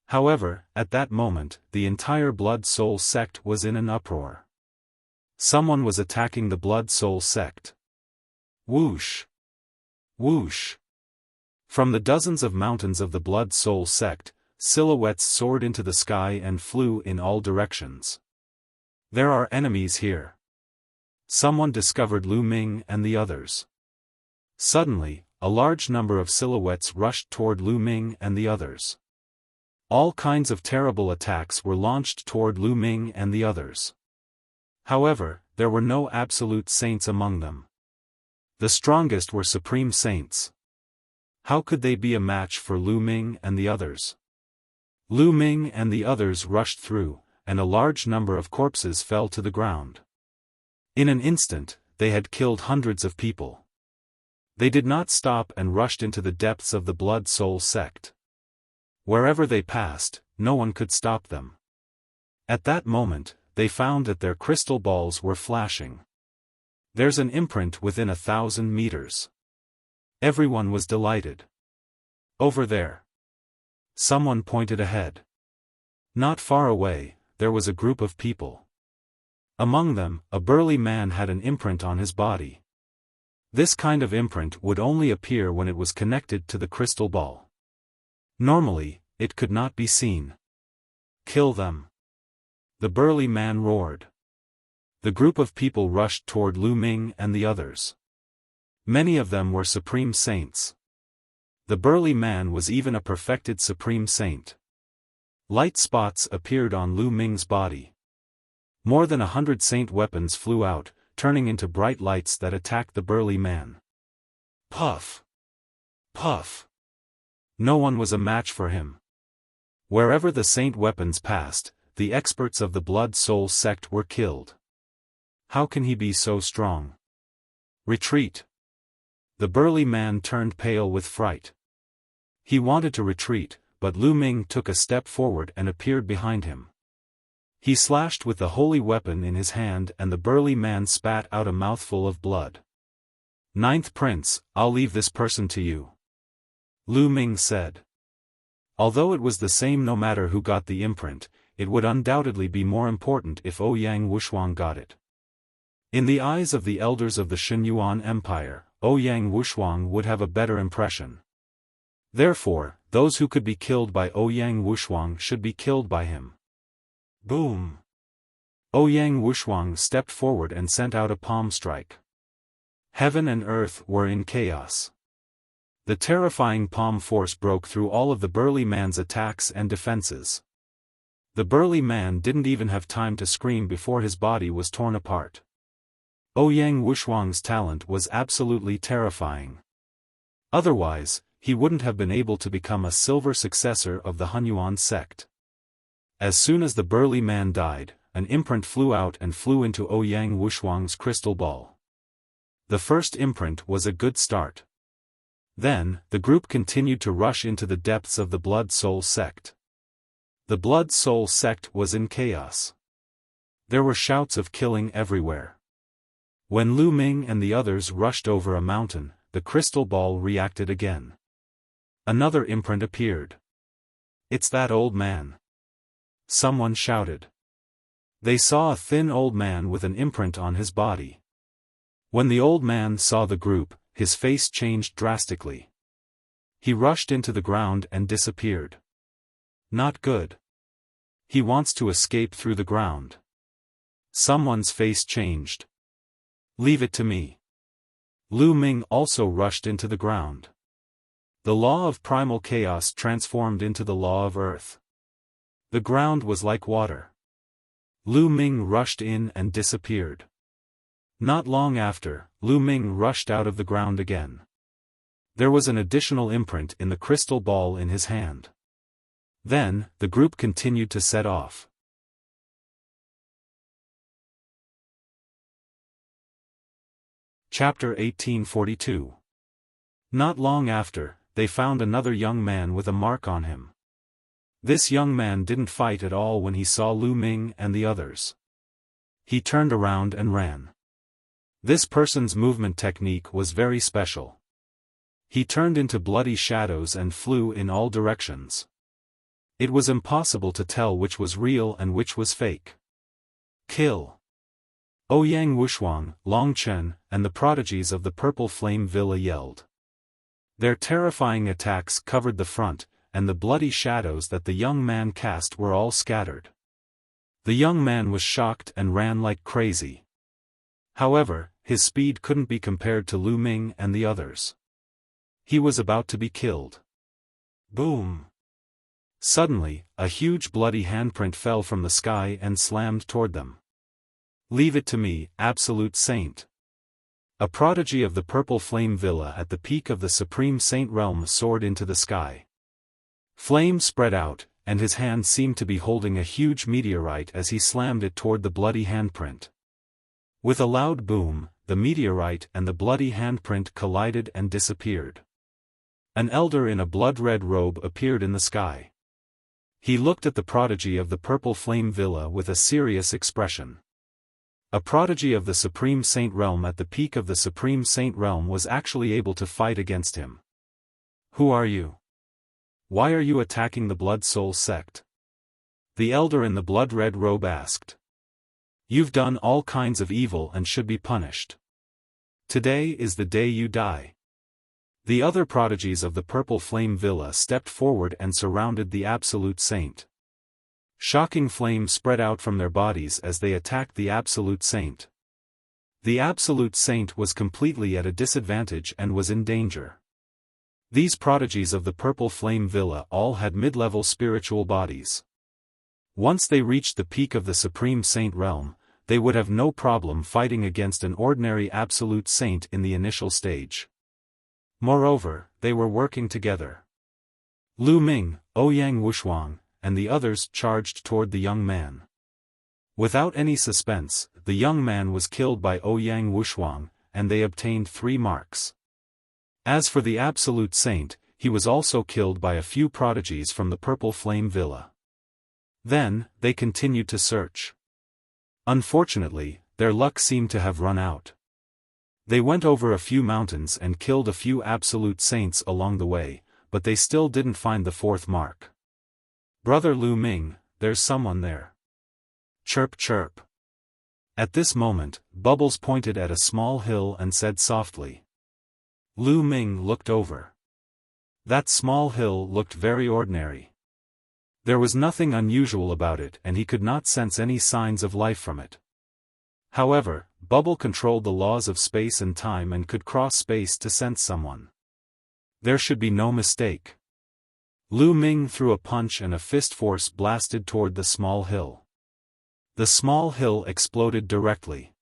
A: However, at that moment, the entire Blood Soul sect was in an uproar. Someone was attacking the Blood Soul sect. Whoosh! Whoosh! From the dozens of mountains of the Blood Soul sect, silhouettes soared into the sky and flew in all directions. There are enemies here. Someone discovered Lu Ming and the others. Suddenly, a large number of silhouettes rushed toward Lu Ming and the others. All kinds of terrible attacks were launched toward Lu Ming and the others. However, there were no absolute saints among them. The strongest were supreme saints. How could they be a match for Lu Ming and the others? Lu Ming and the others rushed through, and a large number of corpses fell to the ground. In an instant, they had killed hundreds of people. They did not stop and rushed into the depths of the Blood Soul sect. Wherever they passed, no one could stop them. At that moment, they found that their crystal balls were flashing. There's an imprint within 1,000 meters. Everyone was delighted. Over there. Someone pointed ahead. Not far away, there was a group of people. Among them, a burly man had an imprint on his body. This kind of imprint would only appear when it was connected to the crystal ball. Normally, it could not be seen. Kill them! The burly man roared. The group of people rushed toward Lu Ming and the others. Many of them were supreme saints. The burly man was even a perfected supreme saint. Light spots appeared on Lu Ming's body. More than 100 saint weapons flew out, turning into bright lights that attacked the burly man. Puff! Puff! No one was a match for him. Wherever the saint weapons passed, the experts of the Blood Soul sect were killed. How can he be so strong? Retreat! The burly man turned pale with fright. He wanted to retreat, but Lu Ming took a step forward and appeared behind him. He slashed with the holy weapon in his hand and the burly man spat out a mouthful of blood. Ninth Prince, I'll leave this person to you. Lu Ming said. Although it was the same no matter who got the imprint, it would undoubtedly be more important if Ouyang Wushuang got it. In the eyes of the elders of the Xinyuan Empire, Ouyang Wushuang would have a better impression. Therefore, those who could be killed by Ouyang Wushuang should be killed by him. Boom! Ouyang Wushuang stepped forward and sent out a palm strike. Heaven and earth were in chaos. The terrifying palm force broke through all of the burly man's attacks and defenses. The burly man didn't even have time to scream before his body was torn apart. Ouyang Wushuang's talent was absolutely terrifying. Otherwise, he wouldn't have been able to become a silver successor of the Hunyuan sect. As soon as the burly man died, an imprint flew out and flew into Ouyang Wushuang's crystal ball. The first imprint was a good start. Then, the group continued to rush into the depths of the Blood Soul sect. The Blood Soul sect was in chaos. There were shouts of killing everywhere. When Lu Ming and the others rushed over a mountain, the crystal ball reacted again. Another imprint appeared. It's that old man. Someone shouted. They saw a thin old man with an imprint on his body. When the old man saw the group, his face changed drastically. He rushed into the ground and disappeared. Not good. He wants to escape through the ground. Someone's face changed. Leave it to me. Lu Ming also rushed into the ground. The law of primal chaos transformed into the law of earth. The ground was like water. Lu Ming rushed in and disappeared. Not long after, Lu Ming rushed out of the ground again. There was an additional imprint in the crystal ball in his hand. Then, the group continued to set off. Chapter 1842. Not long after, they found another young man with a mark on him. This young man didn't fight at all when he saw Lu Ming and the others. He turned around and ran. This person's movement technique was very special. He turned into bloody shadows and flew in all directions. It was impossible to tell which was real and which was fake. Kill! Ouyang Wushuang, Long Chen, and the prodigies of the Purple Flame Villa yelled. Their terrifying attacks covered the front, and the bloody shadows that the young man cast were all scattered. The young man was shocked and ran like crazy. However, his speed couldn't be compared to Lu Ming and the others. He was about to be killed. Boom! Suddenly, a huge bloody handprint fell from the sky and slammed toward them. Leave it to me, absolute saint. A prodigy of the Purple Flame Villa at the peak of the Supreme Saint Realm soared into the sky. Flame spread out, and his hand seemed to be holding a huge meteorite as he slammed it toward the bloody handprint. With a loud boom, the meteorite and the bloody handprint collided and disappeared. An elder in a blood-red robe appeared in the sky. He looked at the prodigy of the Purple Flame Villa with a serious expression. A prodigy of the Supreme Saint Realm at the peak of the Supreme Saint Realm was actually able to fight against him. Who are you? Why are you attacking the Blood Soul sect? The elder in the blood-red robe asked. You've done all kinds of evil and should be punished. Today is the day you die. The other prodigies of the Purple Flame Villa stepped forward and surrounded the Absolute Saint. Shocking flame spread out from their bodies as they attacked the Absolute Saint. The Absolute Saint was completely at a disadvantage and was in danger. These prodigies of the Purple Flame Villa all had mid-level spiritual bodies. Once they reached the peak of the Supreme Saint realm, they would have no problem fighting against an ordinary Absolute Saint in the initial stage. Moreover, they were working together. Lu Ming, Ouyang Wushuang, and the others charged toward the young man. Without any suspense, the young man was killed by Ouyang Wushuang, and they obtained 3 marks. As for the Absolute Saint, he was also killed by a few prodigies from the Purple Flame Villa. Then, they continued to search. Unfortunately, their luck seemed to have run out. They went over a few mountains and killed a few Absolute Saints along the way, but they still didn't find the 4th mark. "Brother Lu Ming, there's someone there." Chirp chirp. At this moment, Bubbles pointed at a small hill and said softly. Lu Ming looked over. That small hill looked very ordinary. There was nothing unusual about it and he could not sense any signs of life from it. However, Bubble controlled the laws of space and time and could cross space to sense someone. There should be no mistake. Lu Ming threw a punch and a fist force blasted toward the small hill. The small hill exploded directly.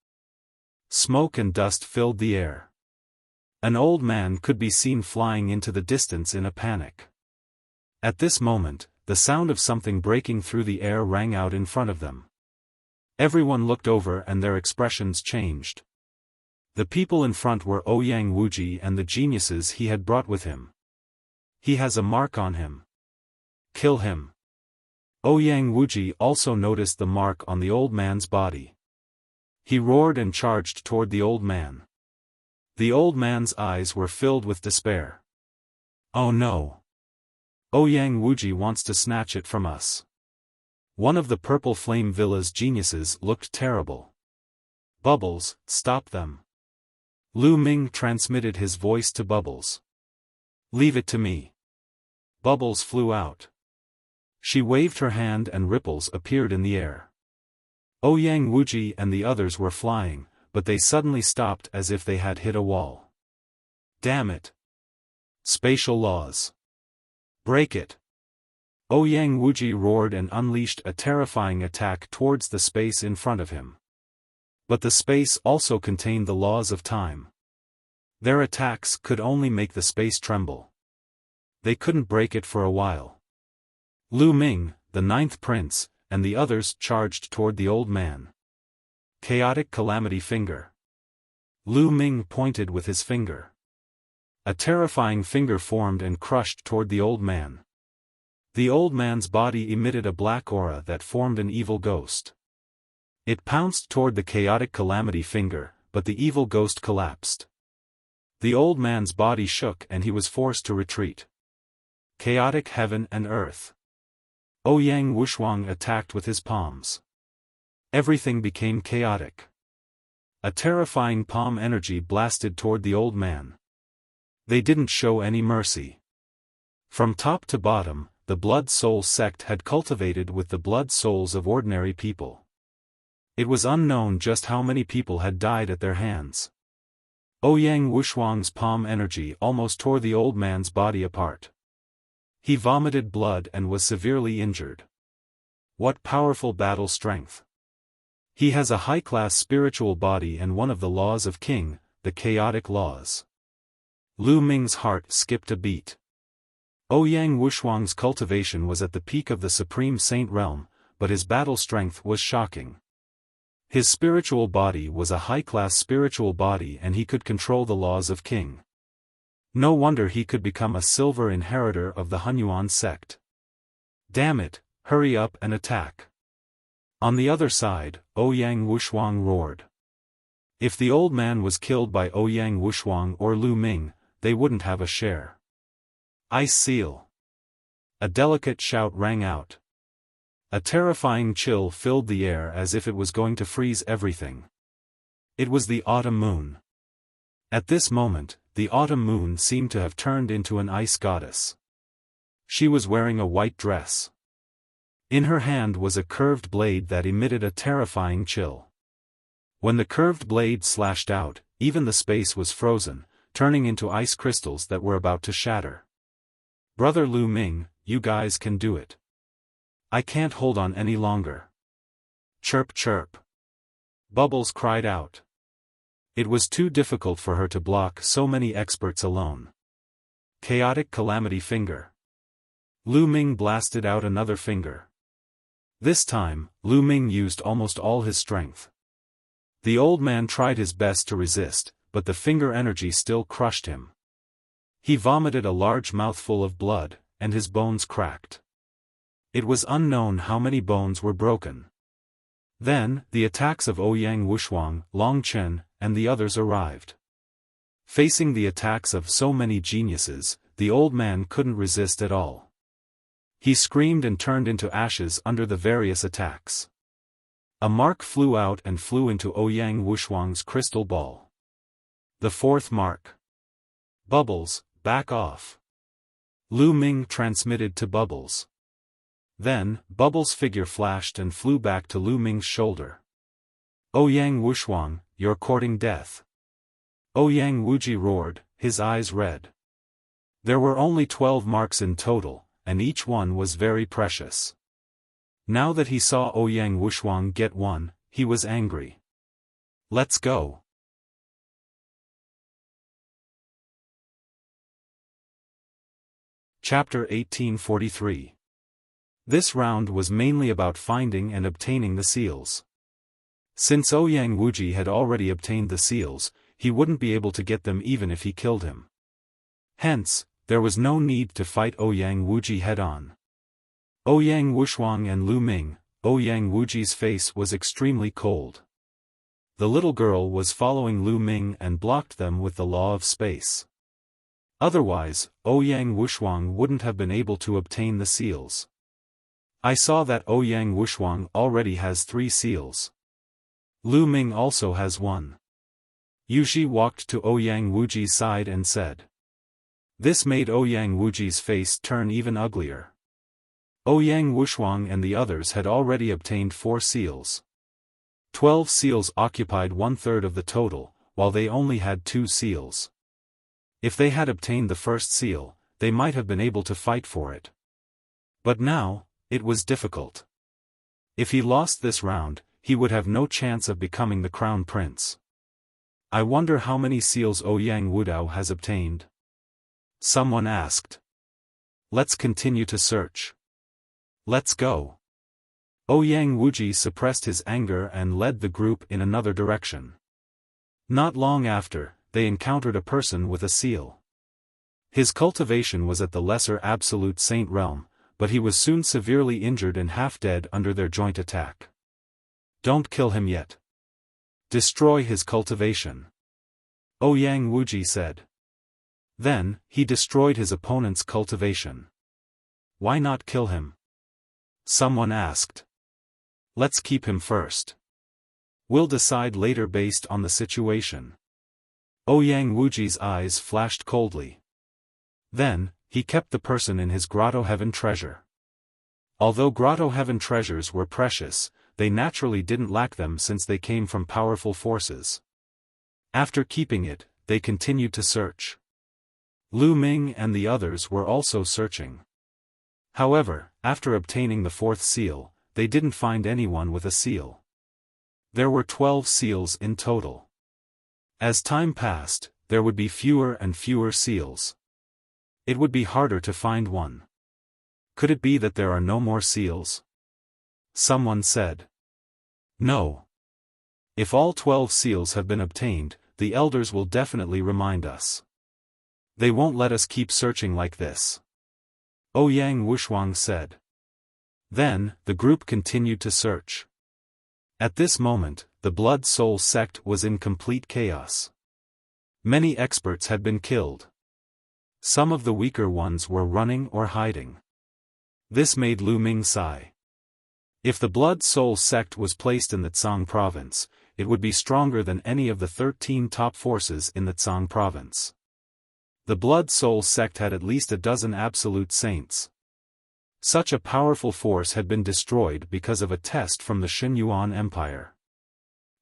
A: Smoke and dust filled the air. An old man could be seen flying into the distance in a panic. At this moment, the sound of something breaking through the air rang out in front of them. Everyone looked over and their expressions changed. The people in front were Ouyang Wuji and the geniuses he had brought with him. "He has a mark on him. Kill him." Ouyang Wuji also noticed the mark on the old man's body. He roared and charged toward the old man. The old man's eyes were filled with despair. "Oh no! Ouyang Wuji wants to snatch it from us." One of the Purple Flame Villa's geniuses looked terrible. "Bubbles, stop them." Lu Ming transmitted his voice to Bubbles. "Leave it to me." Bubbles flew out. She waved her hand and ripples appeared in the air. Ouyang Wuji and the others were flying, but they suddenly stopped as if they had hit a wall. "Damn it! Spatial laws! Break it!" Ouyang Wuji roared and unleashed a terrifying attack towards the space in front of him. But the space also contained the laws of time. Their attacks could only make the space tremble. They couldn't break it for a while. Lu Ming, the 9th prince, and the others charged toward the old man. Chaotic Calamity Finger. Lu Ming pointed with his finger. A terrifying finger formed and crushed toward the old man. The old man's body emitted a black aura that formed an evil ghost. It pounced toward the Chaotic Calamity Finger, but the evil ghost collapsed. The old man's body shook and he was forced to retreat. Chaotic Heaven and Earth. Ouyang Wushuang attacked with his palms. Everything became chaotic. A terrifying palm energy blasted toward the old man. They didn't show any mercy. From top to bottom, the Blood Soul sect had cultivated with the blood souls of ordinary people. It was unknown just how many people had died at their hands. Ouyang Wushuang's palm energy almost tore the old man's body apart. He vomited blood and was severely injured. What powerful battle strength! He has a high-class spiritual body and one of the laws of King, the chaotic laws. Lu Ming's heart skipped a beat. Ouyang Wushuang's cultivation was at the peak of the Supreme Saint realm, but his battle strength was shocking. His spiritual body was a high-class spiritual body and he could control the laws of King. No wonder he could become a silver inheritor of the Hunyuan sect. Damn it, hurry up and attack. On the other side, Ouyang Wushuang roared. If the old man was killed by Ouyang Wushuang or Lu Ming, they wouldn't have a share. Ice Seal. A delicate shout rang out. A terrifying chill filled the air as if it was going to freeze everything. It was the autumn moon. At this moment, the autumn moon seemed to have turned into an ice goddess. She was wearing a white dress. In her hand was a curved blade that emitted a terrifying chill. When the curved blade slashed out, even the space was frozen, turning into ice crystals that were about to shatter. "Brother Lu Ming, you guys can do it. I can't hold on any longer." "Chirp chirp." Bubbles cried out. It was too difficult for her to block so many experts alone. Chaotic Calamity Finger. Lu Ming blasted out another finger. This time, Lu Ming used almost all his strength. The old man tried his best to resist, but the finger energy still crushed him. He vomited a large mouthful of blood, and his bones cracked. It was unknown how many bones were broken. Then, the attacks of Ouyang Wushuang, Long Chen, and the others arrived. Facing the attacks of so many geniuses, the old man couldn't resist at all. He screamed and turned into ashes under the various attacks. A mark flew out and flew into Ouyang Wushuang's crystal ball. The fourth mark. "Bubbles, back off." Lu Ming transmitted to Bubbles. Then, Bubbles' figure flashed and flew back to Lu Ming's shoulder. "Ouyang Wushuang, you're courting death." Ouyang Wuji roared, his eyes red. There were only 12 marks in total, and each one was very precious. Now that he saw Ouyang Wushuang get one, he was angry. "Let's go." Chapter 1843. This round was mainly about finding and obtaining the seals. Since Ouyang Wuji had already obtained the seals, he wouldn't be able to get them even if he killed him. Hence, there was no need to fight Ouyang Wuji head-on. Ouyang Wushuang and Lu Ming, Ouyang Wuji's face was extremely cold. The little girl was following Lu Ming and blocked them with the law of space. Otherwise, Ouyang Wushuang wouldn't have been able to obtain the seals. I saw that Ouyang Wushuang already has 3 seals. Lu Ming also has 1. Yuji walked to Ouyang Wuji's side and said. This made Ouyang Wuji's face turn even uglier. Ouyang Wushuang and the others had already obtained 4 seals. 12 seals occupied 1/3 of the total, while they only had 2 seals. If they had obtained the first seal, they might have been able to fight for it. But now, it was difficult. If he lost this round, he would have no chance of becoming the crown prince. I wonder how many seals Ouyang Wudao has obtained? Someone asked. Let's continue to search. Let's go. Ouyang Wuji suppressed his anger and led the group in another direction. Not long after, they encountered a person with a seal. His cultivation was at the lesser absolute saint realm, but he was soon severely injured and half-dead under their joint attack. Don't kill him yet. Destroy his cultivation. Ouyang Wuji said. Then, he destroyed his opponent's cultivation. Why not kill him? Someone asked. Let's keep him first. We'll decide later based on the situation. Ouyang Wuji's eyes flashed coldly. Then, he kept the person in his Grotto Heaven treasure. Although Grotto Heaven treasures were precious, they naturally didn't lack them since they came from powerful forces. After keeping it, they continued to search. Lu Ming and the others were also searching. However, after obtaining the 4th seal, they didn't find anyone with a seal. There were 12 seals in total. As time passed, there would be fewer and fewer seals. It would be harder to find one. Could it be that there are no more seals? Someone said. No. If all 12 seals have been obtained, the elders will definitely remind us. They won't let us keep searching like this. Ouyang Wushuang said. Then, the group continued to search. At this moment, the Blood Soul sect was in complete chaos. Many experts had been killed. Some of the weaker ones were running or hiding. This made Lu Ming sigh. If the Blood Soul sect was placed in the Tsang province, it would be stronger than any of the 13 top forces in the Tsang province. The Blood Soul sect had at least a dozen absolute saints. Such a powerful force had been destroyed because of a test from the Xinyuan Empire.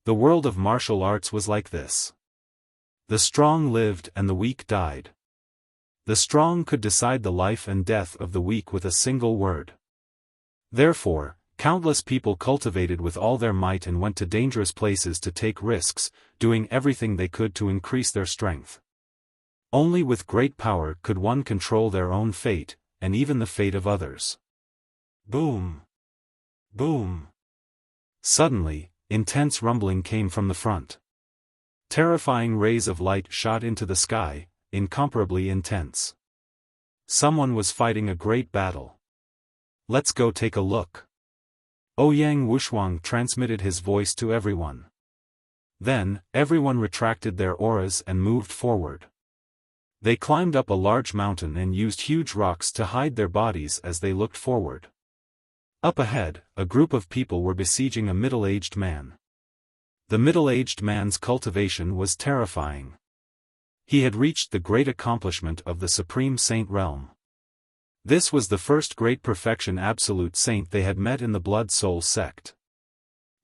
A: The world of martial arts was like this. The strong lived and the weak died. The strong could decide the life and death of the weak with a single word. Therefore, countless people cultivated with all their might and went to dangerous places to take risks, doing everything they could to increase their strength. Only with great power could one control their own fate, and even the fate of others. Boom! Boom! Suddenly, intense rumbling came from the front. Terrifying rays of light shot into the sky, incomparably intense. Someone was fighting a great battle. Let's go take a look. Ouyang Wushuang transmitted his voice to everyone. Then, everyone retracted their auras and moved forward. They climbed up a large mountain and used huge rocks to hide their bodies as they looked forward. Up ahead, a group of people were besieging a middle-aged man. The middle-aged man's cultivation was terrifying. He had reached the great accomplishment of the Supreme Saint realm. This was the first great perfection absolute saint they had met in the Blood Soul sect.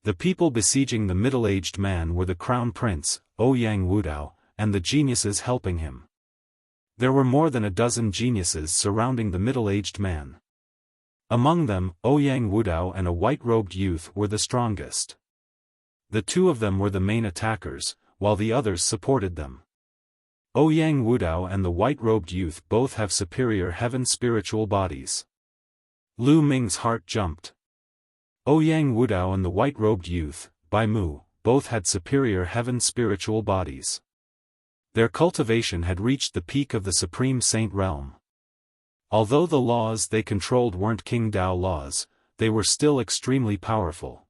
A: The people besieging the middle-aged man were the Crown Prince, Ouyang Wudao, and the geniuses helping him. There were more than a dozen geniuses surrounding the middle-aged man. Among them, Ouyang Wudao and a white-robed youth were the strongest. The two of them were the main attackers, while the others supported them. Ouyang Wudao and the white-robed youth both have superior heaven spiritual bodies. Lu Ming's heart jumped. Ouyang Wudao and the white-robed youth, Bai Mu, both had superior heaven spiritual bodies. Their cultivation had reached the peak of the Supreme Saint realm. Although the laws they controlled weren't King Dao laws, they were still extremely powerful.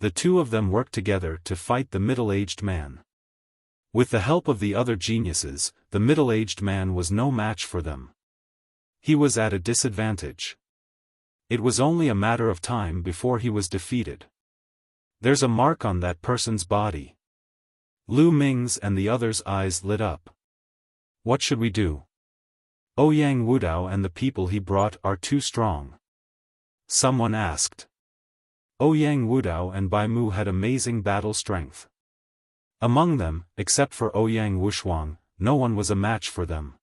A: The two of them worked together to fight the middle-aged man. With the help of the other geniuses, the middle-aged man was no match for them. He was at a disadvantage. It was only a matter of time before he was defeated. There's a mark on that person's body. Lu Ming's and the others' eyes lit up. What should we do? Ouyang Wudao and the people he brought are too strong. Someone asked. Ouyang Wudao and Bai Mu had amazing battle strength. Among them, except for Ouyang Wushuang, no one was a match for them.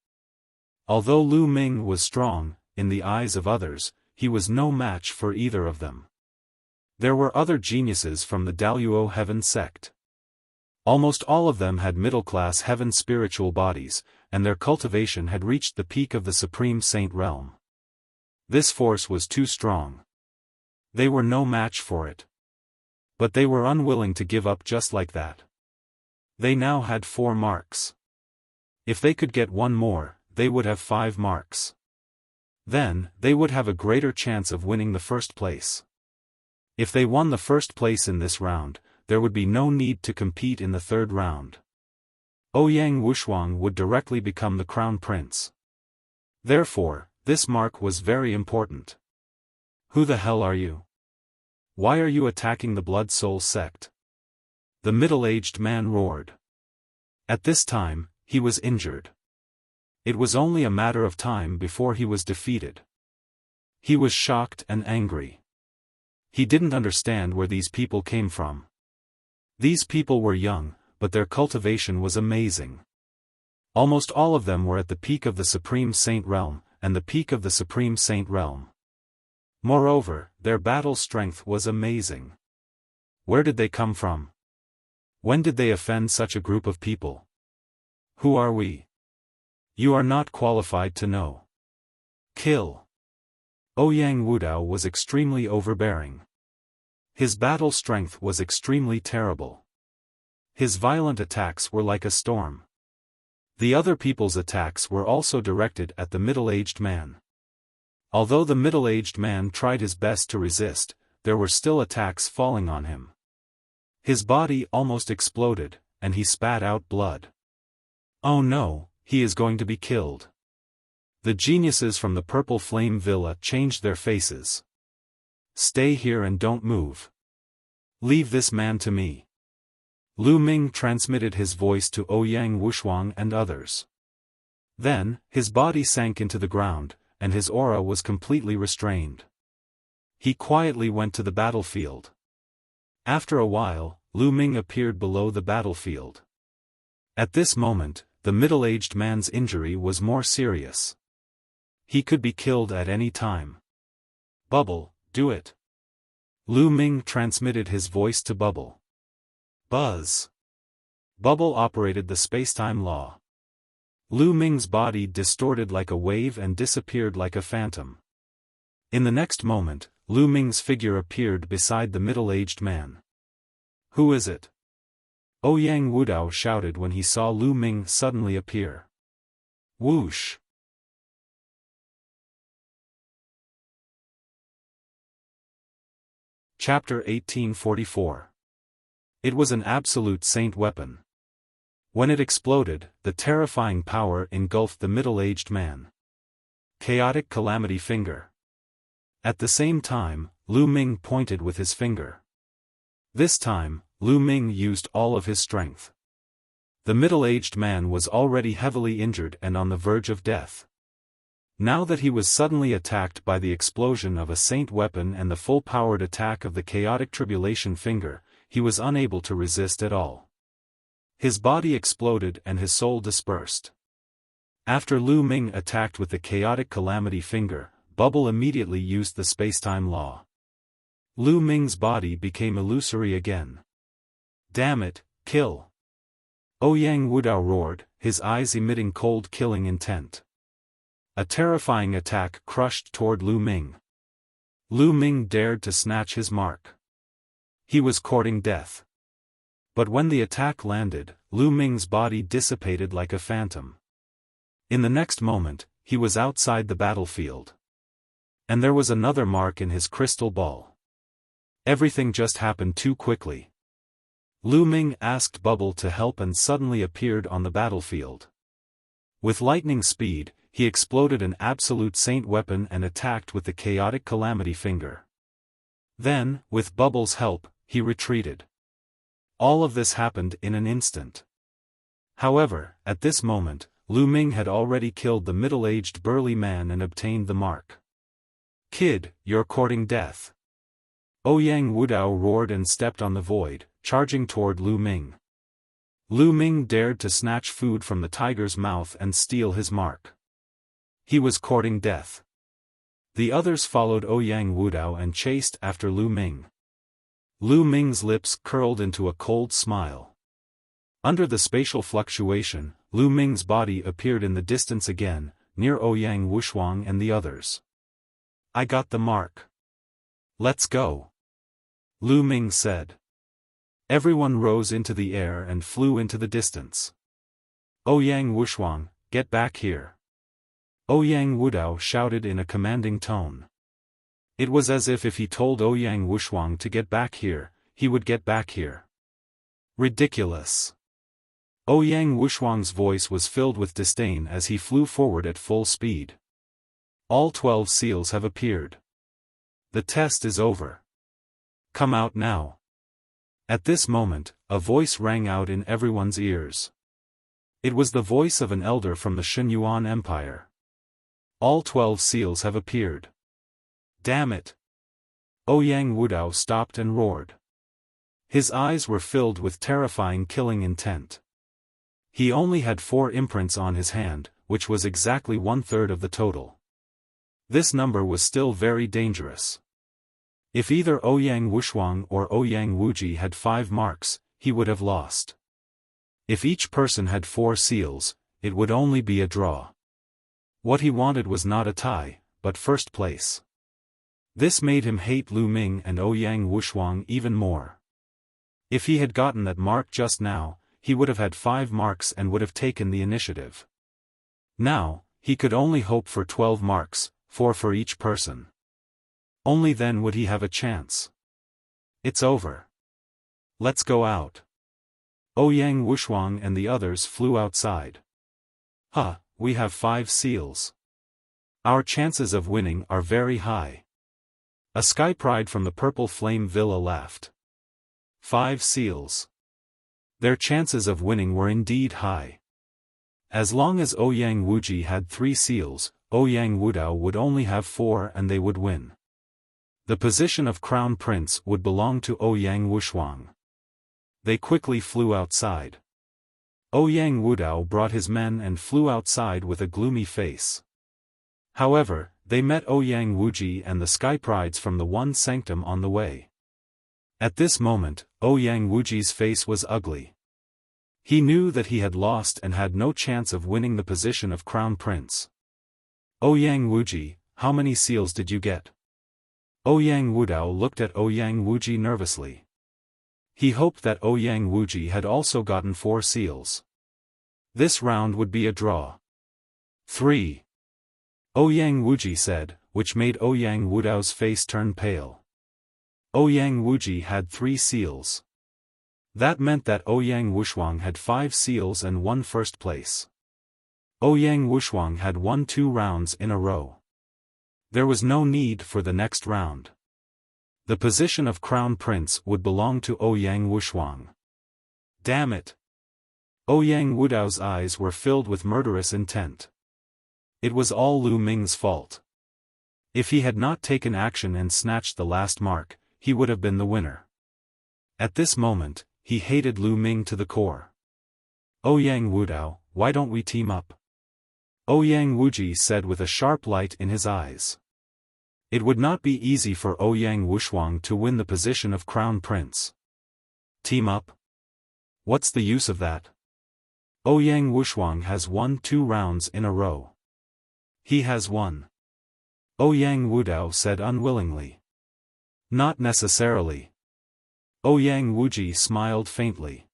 A: Although Lu Ming was strong, in the eyes of others, he was no match for either of them. There were other geniuses from the Daluo Heaven sect. Almost all of them had middle-class heaven spiritual bodies, and their cultivation had reached the peak of the Supreme Saint realm. This force was too strong. They were no match for it. But they were unwilling to give up just like that. They now had 4 marks. If they could get one more, they would have 5 marks. Then, they would have a greater chance of winning the first place. If they won the first place in this round, there would be no need to compete in the third round. Ouyang Wushuang would directly become the Crown Prince. Therefore, this mark was very important. Who the hell are you? Why are you attacking the Blood Soul sect? The middle-aged man roared. At this time, he was injured. It was only a matter of time before he was defeated. He was shocked and angry. He didn't understand where these people came from. These people were young, but their cultivation was amazing. Almost all of them were at the peak of the Supreme Saint realm, and the peak of the Supreme Saint realm. Moreover, their battle strength was amazing. Where did they come from? When did they offend such a group of people? Who are we? You are not qualified to know. Kill. Ouyang Wudao was extremely overbearing. His battle strength was extremely terrible. His violent attacks were like a storm. The other people's attacks were also directed at the middle-aged man. Although the middle-aged man tried his best to resist, there were still attacks falling on him. His body almost exploded, and he spat out blood. Oh no, he is going to be killed. The geniuses from the Purple Flame Villa changed their faces. Stay here and don't move. Leave this man to me. Lu Ming transmitted his voice to Ouyang Wushuang and others. Then, his body sank into the ground, and his aura was completely restrained. He quietly went to the battlefield. After a while, Lu Ming appeared below the battlefield. At this moment, the middle-aged man's injury was more serious. He could be killed at any time. Bubble, do it. Lu Ming transmitted his voice to Bubble. Buzz. Bubble operated the spacetime law. Lu Ming's body distorted like a wave and disappeared like a phantom. In the next moment, Lu Ming's figure appeared beside the middle-aged man. Who is it? Ouyang Wudao shouted when he saw Lu Ming suddenly appear. Whoosh! Chapter 1844. It was an absolute saint weapon. When it exploded, the terrifying power engulfed the middle-aged man. Chaotic Calamity Finger. At the same time, Lu Ming pointed with his finger. This time, Lu Ming used all of his strength. The middle-aged man was already heavily injured and on the verge of death. Now that he was suddenly attacked by the explosion of a saint weapon and the full-powered attack of the chaotic tribulation finger, he was unable to resist at all. His body exploded and his soul dispersed. After Lu Ming attacked with the chaotic calamity finger, Bubble immediately used the spacetime law. Lu Ming's body became illusory again. Damn it, kill! Ouyang Wudao roared, his eyes emitting cold killing intent. A terrifying attack crushed toward Lu Ming. Lu Ming dared to snatch his mark. He was courting death. But when the attack landed, Lu Ming's body dissipated like a phantom. In the next moment, he was outside the battlefield. And there was another mark in his crystal ball. Everything just happened too quickly. Lu Ming asked Bubble to help and suddenly appeared on the battlefield. With lightning speed, he exploded an absolute saint weapon and attacked with the chaotic calamity finger. Then, with Bubble's help, he retreated. All of this happened in an instant. However, at this moment, Lu Ming had already killed the middle-aged burly man and obtained the mark. Kid, you're courting death. Ouyang Wudao roared and stepped on the void, charging toward Lu Ming. Lu Ming dared to snatch food from the tiger's mouth and steal his mark. He was courting death. The others followed Ouyang Wudao and chased after Lu Ming. Lu Ming's lips curled into a cold smile. Under the spatial fluctuation, Lu Ming's body appeared in the distance again, near Ouyang Wushuang and the others. I got the mark. Let's go. Lu Ming said. Everyone rose into the air and flew into the distance. Ouyang Wushuang, get back here. Ouyang Wudao shouted in a commanding tone. It was as if he told Ouyang Wushuang to get back here, he would get back here. Ridiculous. Ouyang Wushuang's voice was filled with disdain as he flew forward at full speed. All 12 seals have appeared. The test is over. Come out now. At this moment, a voice rang out in everyone's ears. It was the voice of an elder from the Shenyuan Empire. All 12 seals have appeared. Damn it! Ouyang Wudao stopped and roared. His eyes were filled with terrifying killing intent. He only had 4 imprints on his hand, which was exactly 1/3 of the total. This number was still very dangerous. If either Ouyang Wushuang or Ouyang Wuji had 5 marks, he would have lost. If each person had 4 seals, it would only be a draw. What he wanted was not a tie, but first place. This made him hate Lu Ming and Ouyang Wushuang even more. If he had gotten that mark just now, he would have had 5 marks and would have taken the initiative. Now, he could only hope for 12 marks, 4 for each person. Only then would he have a chance. It's over. Let's go out. Ouyang Wushuang and the others flew outside. Huh, we have 5 seals. Our chances of winning are very high. A sky pride from the Purple Flame Villa laughed. 5 seals. Their chances of winning were indeed high. As long as Ouyang Wuji had 3 seals, Ouyang Wudao would only have 4 and they would win. The position of Crown Prince would belong to Ouyang Wushuang. They quickly flew outside. Ouyang Wudao brought his men and flew outside with a gloomy face. However, they met Ouyang Wuji and the Sky Prides from the One Sanctum on the way. At this moment, Ouyang Wuji's face was ugly. He knew that he had lost and had no chance of winning the position of Crown Prince. Ouyang Wuji, how many seals did you get? Ouyang Wudao looked at Ouyang Wuji nervously. He hoped that Ouyang Wuji had also gotten 4 seals. This round would be a draw. 3. Ouyang Wuji said, which made Ouyang Wudao's face turn pale. Ouyang Wuji had 3 seals. That meant that Ouyang Wushuang had 5 seals and won first place. Ouyang Wushuang had won 2 rounds in a row. There was no need for the next round. The position of Crown Prince would belong to Ouyang Wushuang. Damn it! Ouyang Wudao's eyes were filled with murderous intent. It was all Lu Ming's fault. If he had not taken action and snatched the last mark, he would have been the winner. At this moment, he hated Lu Ming to the core. Ouyang Wudao, why don't we team up? Ouyang Wuji said with a sharp light in his eyes. It would not be easy for Ouyang Wushuang to win the position of Crown Prince. Team up? What's the use of that? Ouyang Wushuang has won 2 rounds in a row. He has won. Ouyang Wudao said unwillingly. Not necessarily. Ouyang Wuji smiled faintly.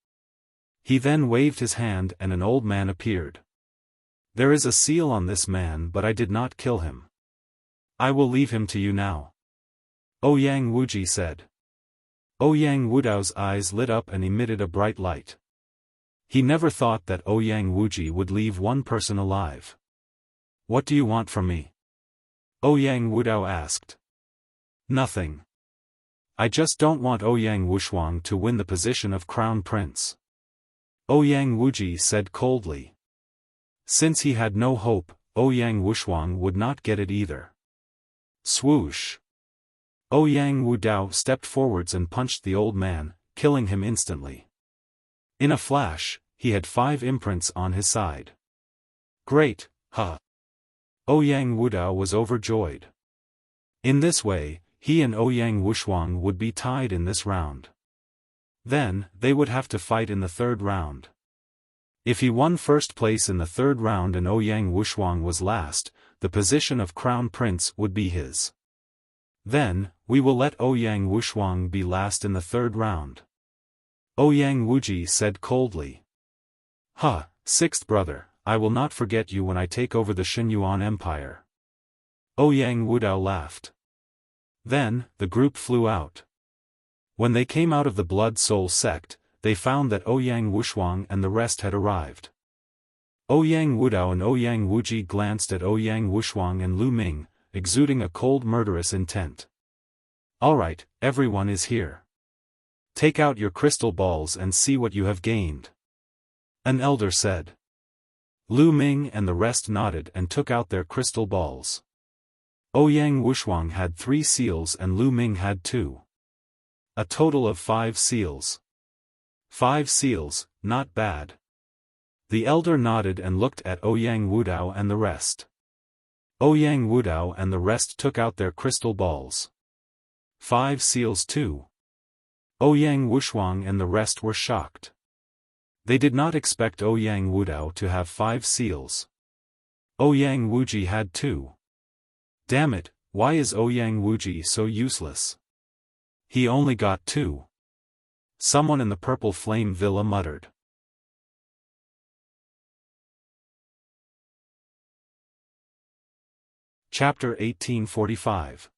A: He then waved his hand and an old man appeared. There is a seal on this man but I did not kill him. I will leave him to you now. Ouyang Wuji said. Ouyang Wudao's eyes lit up and emitted a bright light. He never thought that Ouyang Wuji would leave one person alive. What do you want from me? Ouyang Wudao asked. Nothing. I just don't want Ouyang Wushuang to win the position of Crown Prince. Ouyang Wuji said coldly. Since he had no hope, Ouyang Wushuang would not get it either. Swoosh! Ouyang Wudao stepped forwards and punched the old man, killing him instantly. In a flash, he had 5 imprints on his side. Great, huh? Ouyang Wudao was overjoyed. In this way, he and Ouyang Wushuang would be tied in this round. Then, they would have to fight in the 3rd round. If he won first place in the 3rd round and Ouyang Wushuang was last, the position of Crown Prince would be his. Then, we will let Ouyang Wushuang be last in the 3rd round. Ouyang Wuji said coldly. Huh, 6th brother, I will not forget you when I take over the Xinyuan Empire. Ouyang Wudao laughed. Then, the group flew out. When they came out of the Blood Soul sect, they found that Ouyang Wushuang and the rest had arrived. Ouyang Wudao and Ouyang Wuji glanced at Ouyang Wushuang and Lu Ming, exuding a cold murderous intent. Alright, everyone is here. Take out your crystal balls and see what you have gained. An elder said. Lu Ming and the rest nodded and took out their crystal balls. Ouyang Wushuang had 3 seals and Lu Ming had 2. A total of 5 seals. 5 seals, not bad. The elder nodded and looked at Ouyang Wudao and the rest. Ouyang Wudao and the rest took out their crystal balls. 5 seals too. Ouyang Wushuang and the rest were shocked. They did not expect Ouyang Wudao to have 5 seals. Ouyang Wuji had 2. Damn it, why is Ouyang Wuji so useless? He only got 2. Someone in the Purple Flame Villa muttered. Chapter 1845.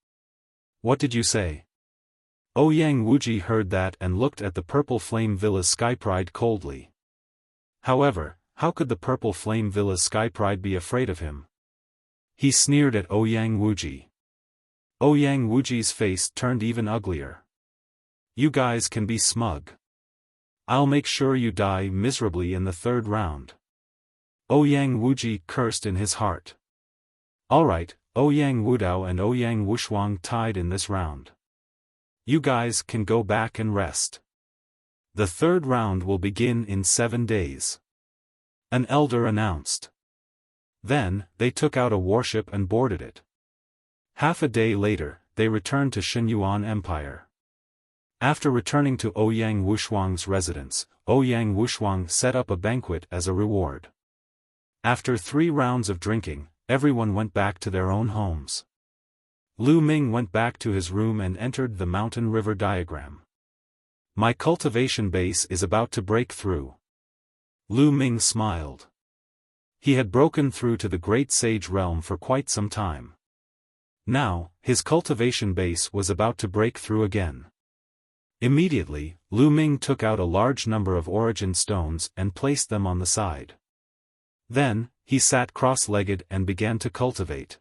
A: What did you say? Ouyang Wuji heard that and looked at the Purple Flame Villa's Skypride coldly. However, how could the Purple Flame Villa's Skypride be afraid of him? He sneered at Ouyang Wuji. Ouyang Wuji's face turned even uglier. You guys can be smug. I'll make sure you die miserably in the 3rd round. Ouyang Wuji cursed in his heart. Alright, Ouyang Wudao and Ouyang Wushuang tied in this round. You guys can go back and rest. The third round will begin in 7 days. An elder announced. Then, they took out a warship and boarded it. Half a day later, they returned to Xinyuan Empire. After returning to Ouyang Wushuang's residence, Ouyang Wushuang set up a banquet as a reward. After 3 rounds of drinking, everyone went back to their own homes. Lu Ming went back to his room and entered the mountain river diagram. My cultivation base is about to break through. Lu Ming smiled. He had broken through to the Great Sage realm for quite some time. Now, his cultivation base was about to break through again. Immediately, Lu Ming took out a large number of origin stones and placed them on the side. Then, he sat cross-legged and began to cultivate.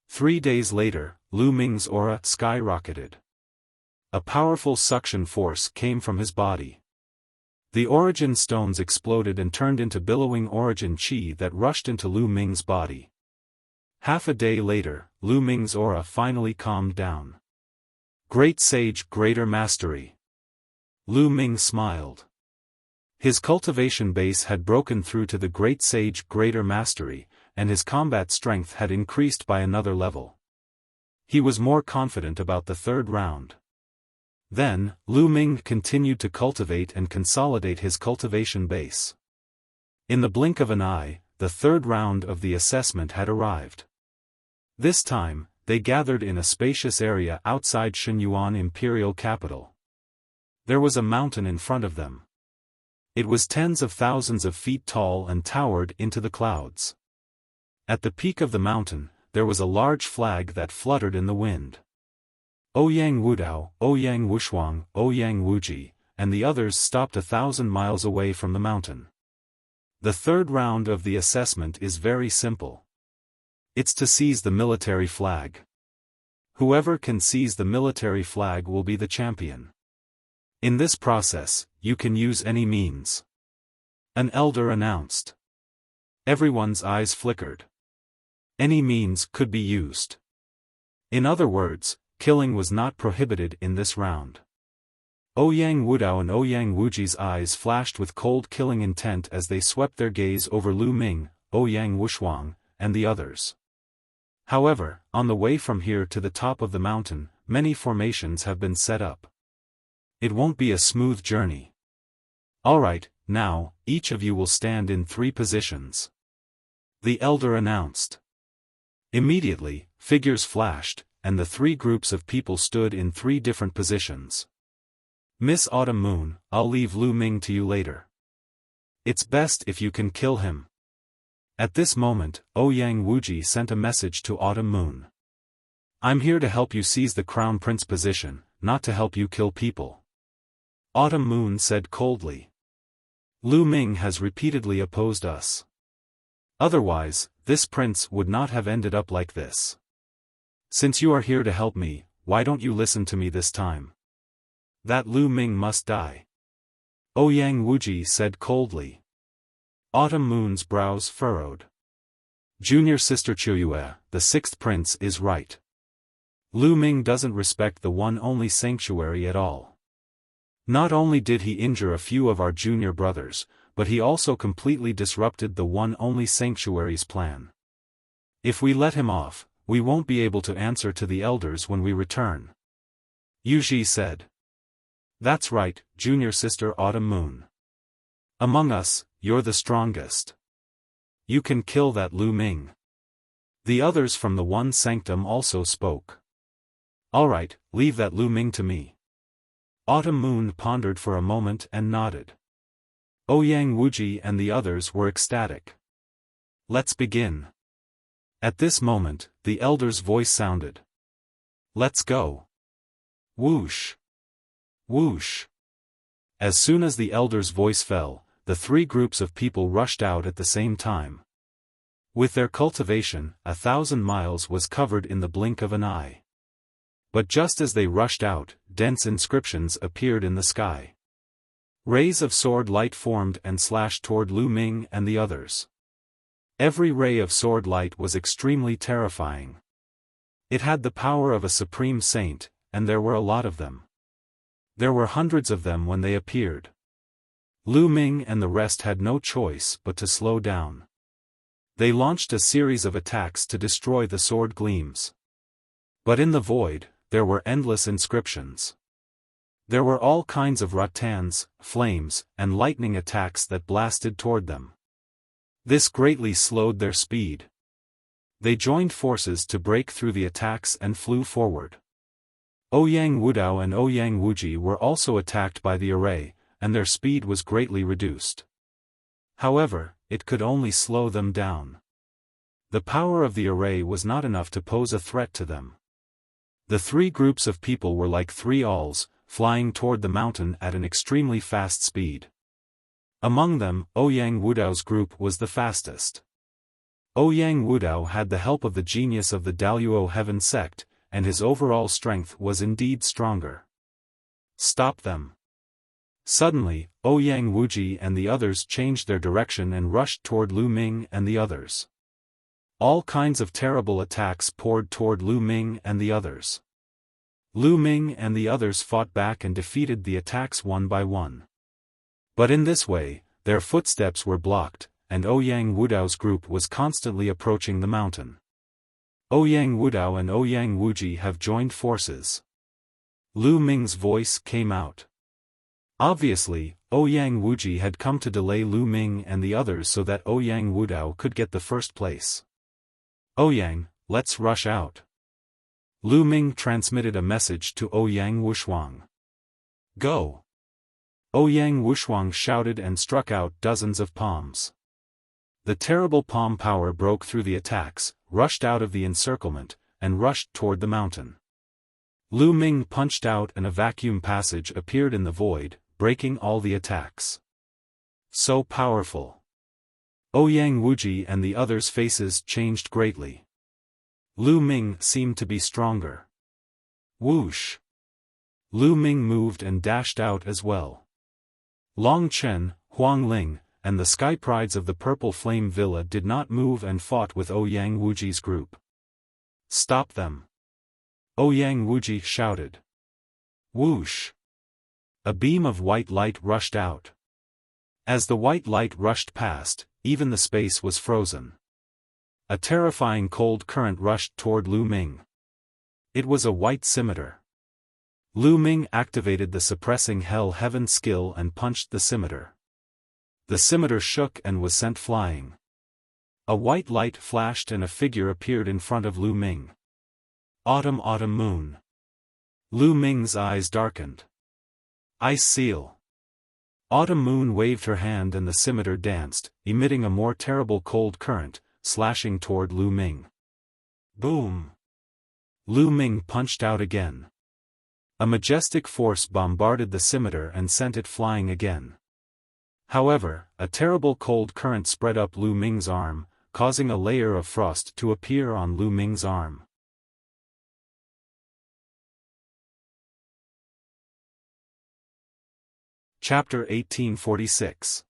A: 3 days later, Lu Ming's aura skyrocketed. A powerful suction force came from his body. The origin stones exploded and turned into billowing origin chi that rushed into Lu Ming's body. Half a day later, Lu Ming's aura finally calmed down. Great Sage Greater Mastery. Lu Ming smiled. His cultivation base had broken through to the Great Sage Greater Mastery, and his combat strength had increased by another level. He was more confident about the third round. Then, Lu Ming continued to cultivate and consolidate his cultivation base. In the blink of an eye, the third round of the assessment had arrived. This time, they gathered in a spacious area outside Xinyuan Imperial Capital. There was a mountain in front of them. It was tens of thousands of feet tall and towered into the clouds. At the peak of the mountain, there was a large flag that fluttered in the wind. Ouyang Wudao, Ouyang Wushuang, Ouyang Wuji, and the others stopped 1,000 miles away from the mountain. The third round of the assessment is very simple. It's to seize the military flag. Whoever can seize the military flag will be the champion. In this process, you can use any means. An elder announced. Everyone's eyes flickered. Any means could be used. In other words, killing was not prohibited in this round. Ouyang Wudao and Ouyang Wuji's eyes flashed with cold killing intent as they swept their gaze over Lu Ming, Ouyang Wushuang, and the others. However, on the way from here to the top of the mountain, many formations have been set up. It won't be a smooth journey. Alright, now, each of you will stand in 3 positions. The elder announced. Immediately, figures flashed, and the 3 groups of people stood in 3 different positions. Miss Autumn Moon, I'll leave Lu Ming to you later. It's best if you can kill him. At this moment, Ouyang Wuji sent a message to Autumn Moon. I'm here to help you seize the Crown Prince position, not to help you kill people. Autumn Moon said coldly. Lu Ming has repeatedly opposed us. Otherwise, this prince would not have ended up like this. Since you are here to help me, why don't you listen to me this time? That Lu Ming must die. Ouyang Wuji said coldly. Autumn Moon's brows furrowed. Junior sister Chuyue, the 6th prince is right. Lu Ming doesn't respect the one only sanctuary at all. Not only did he injure a few of our junior brothers, but he also completely disrupted the one only sanctuary's plan. If we let him off, we won't be able to answer to the elders when we return. Yuji said. That's right, junior sister Autumn Moon. Among us, you're the strongest. You can kill that Lu Ming. The others from the One Sanctum also spoke. Alright, leave that Lu Ming to me. Autumn Moon pondered for a moment and nodded. Ouyang Wuji and the others were ecstatic. Let's begin. At this moment, the elder's voice sounded. Let's go. Whoosh. Whoosh. As soon as the elder's voice fell, the 3 groups of people rushed out at the same time. With their cultivation, 1,000 miles was covered in the blink of an eye. But just as they rushed out, dense inscriptions appeared in the sky. Rays of sword light formed and slashed toward Lu Ming and the others. Every ray of sword light was extremely terrifying. It had the power of a supreme saint, and there were a lot of them. There were hundreds of them when they appeared. Lu Ming and the rest had no choice but to slow down. They launched a series of attacks to destroy the sword gleams. But in the void, there were endless inscriptions. There were all kinds of rattans, flames, and lightning attacks that blasted toward them. This greatly slowed their speed. They joined forces to break through the attacks and flew forward. Ouyang Wudao and Ouyang Wuji were also attacked by the array, and their speed was greatly reduced. However, it could only slow them down. The power of the array was not enough to pose a threat to them. The three groups of people were like three owls, flying toward the mountain at an extremely fast speed. Among them, Ouyang Wudao's group was the fastest. Ouyang Wudao had the help of the genius of the Daluo Heaven sect, and his overall strength was indeed stronger. Stop them. Suddenly, Ouyang Wuji and the others changed their direction and rushed toward Lu Ming and the others. All kinds of terrible attacks poured toward Lu Ming and the others. Lu Ming and the others fought back and defeated the attacks one by one. But in this way, their footsteps were blocked, and Ouyang Wudao's group was constantly approaching the mountain. Ouyang Wudao and Ouyang Wuji have joined forces. Lu Ming's voice came out. Obviously, Ouyang Wuji had come to delay Lu Ming and the others so that Ouyang Wudao could get the first place. Ouyang, let's rush out. Lu Ming transmitted a message to Ouyang Wushuang. Go! Ouyang Wushuang shouted and struck out dozens of palms. The terrible palm power broke through the attacks, rushed out of the encirclement, and rushed toward the mountain. Lu Ming punched out and a vacuum passage appeared in the void, breaking all the attacks. So powerful. Ouyang Wuji and the others' faces changed greatly. Lu Ming seemed to be stronger. Whoosh! Lu Ming moved and dashed out as well. Long Chen, Huang Ling, and the Sky Prides of the Purple Flame Villa did not move and fought with Ouyang Wuji's group. Stop them! Ouyang Wuji shouted. Whoosh! A beam of white light rushed out. As the white light rushed past, even the space was frozen. A terrifying cold current rushed toward Lu Ming. It was a white scimitar. Lu Ming activated the suppressing Hell Heaven skill and punched the scimitar. The scimitar shook and was sent flying. A white light flashed and a figure appeared in front of Lu Ming. Autumn Moon. Lu Ming's eyes darkened. Ice Seal. Autumn Moon waved her hand and the scimitar danced, emitting a more terrible cold current, slashing toward Lu Ming. Boom! Lu Ming punched out again. A majestic force bombarded the scimitar and sent it flying again. However, a terrible cold current spread up Lu Ming's arm, causing a layer of frost to appear on Lu Ming's arm. Chapter 1846.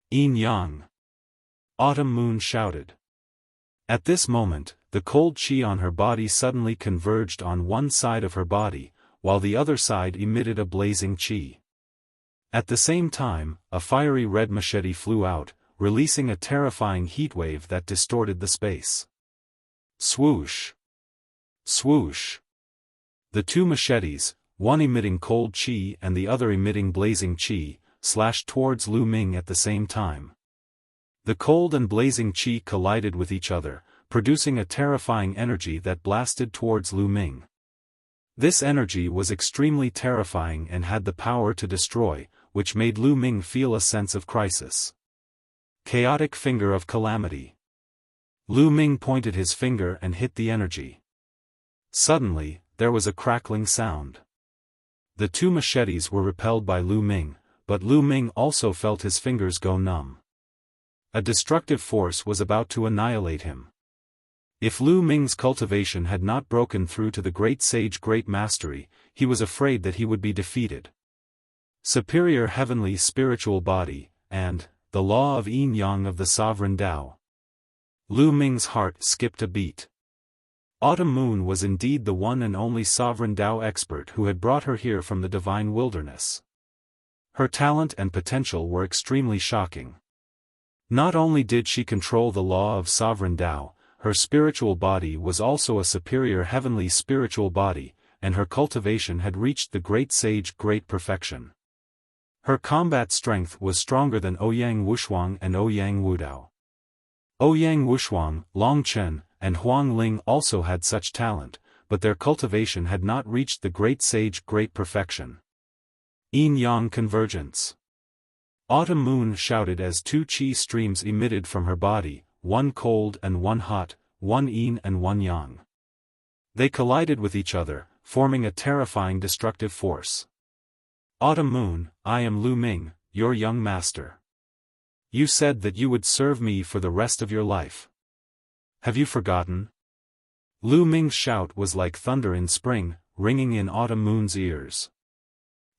A: Yin Yang. Autumn Moon shouted. At this moment, the cold chi on her body suddenly converged on one side of her body, while the other side emitted a blazing chi. At the same time, a fiery red machete flew out, releasing a terrifying heatwave that distorted the space. Swoosh! Swoosh! The two machetes, one emitting cold chi and the other emitting blazing chi, slashed towards Lu Ming at the same time. The cold and blazing chi collided with each other, producing a terrifying energy that blasted towards Lu Ming. This energy was extremely terrifying and had the power to destroy, which made Lu Ming feel a sense of crisis. Chaotic Finger of Calamity. Lu Ming pointed his finger and hit the energy. Suddenly, there was a crackling sound. The two machetes were repelled by Lu Ming, but Lu Ming also felt his fingers go numb. A destructive force was about to annihilate him. If Lu Ming's cultivation had not broken through to the great sage great mastery, he was afraid that he would be defeated. Superior heavenly spiritual body, and the law of Yin Yang of the sovereign Tao. Lu Ming's heart skipped a beat. Autumn Moon was indeed the one and only sovereign Tao expert who had brought her here from the divine wilderness. Her talent and potential were extremely shocking. Not only did she control the law of sovereign Tao, her spiritual body was also a superior heavenly spiritual body, and her cultivation had reached the great sage great perfection. Her combat strength was stronger than Ouyang Wushuang and Ouyang Wudao. Ouyang Wushuang, Long Chen, and Huang Ling also had such talent, but their cultivation had not reached the great sage great perfection. Yin-yang convergence. Autumn Moon shouted as two qi streams emitted from her body, one cold and one hot, one yin and one yang. They collided with each other, forming a terrifying destructive force. Autumn Moon, I am Lu Ming, your young master. You said that you would serve me for the rest of your life. Have you forgotten? Lu Ming's shout was like thunder in spring, ringing in Autumn Moon's ears.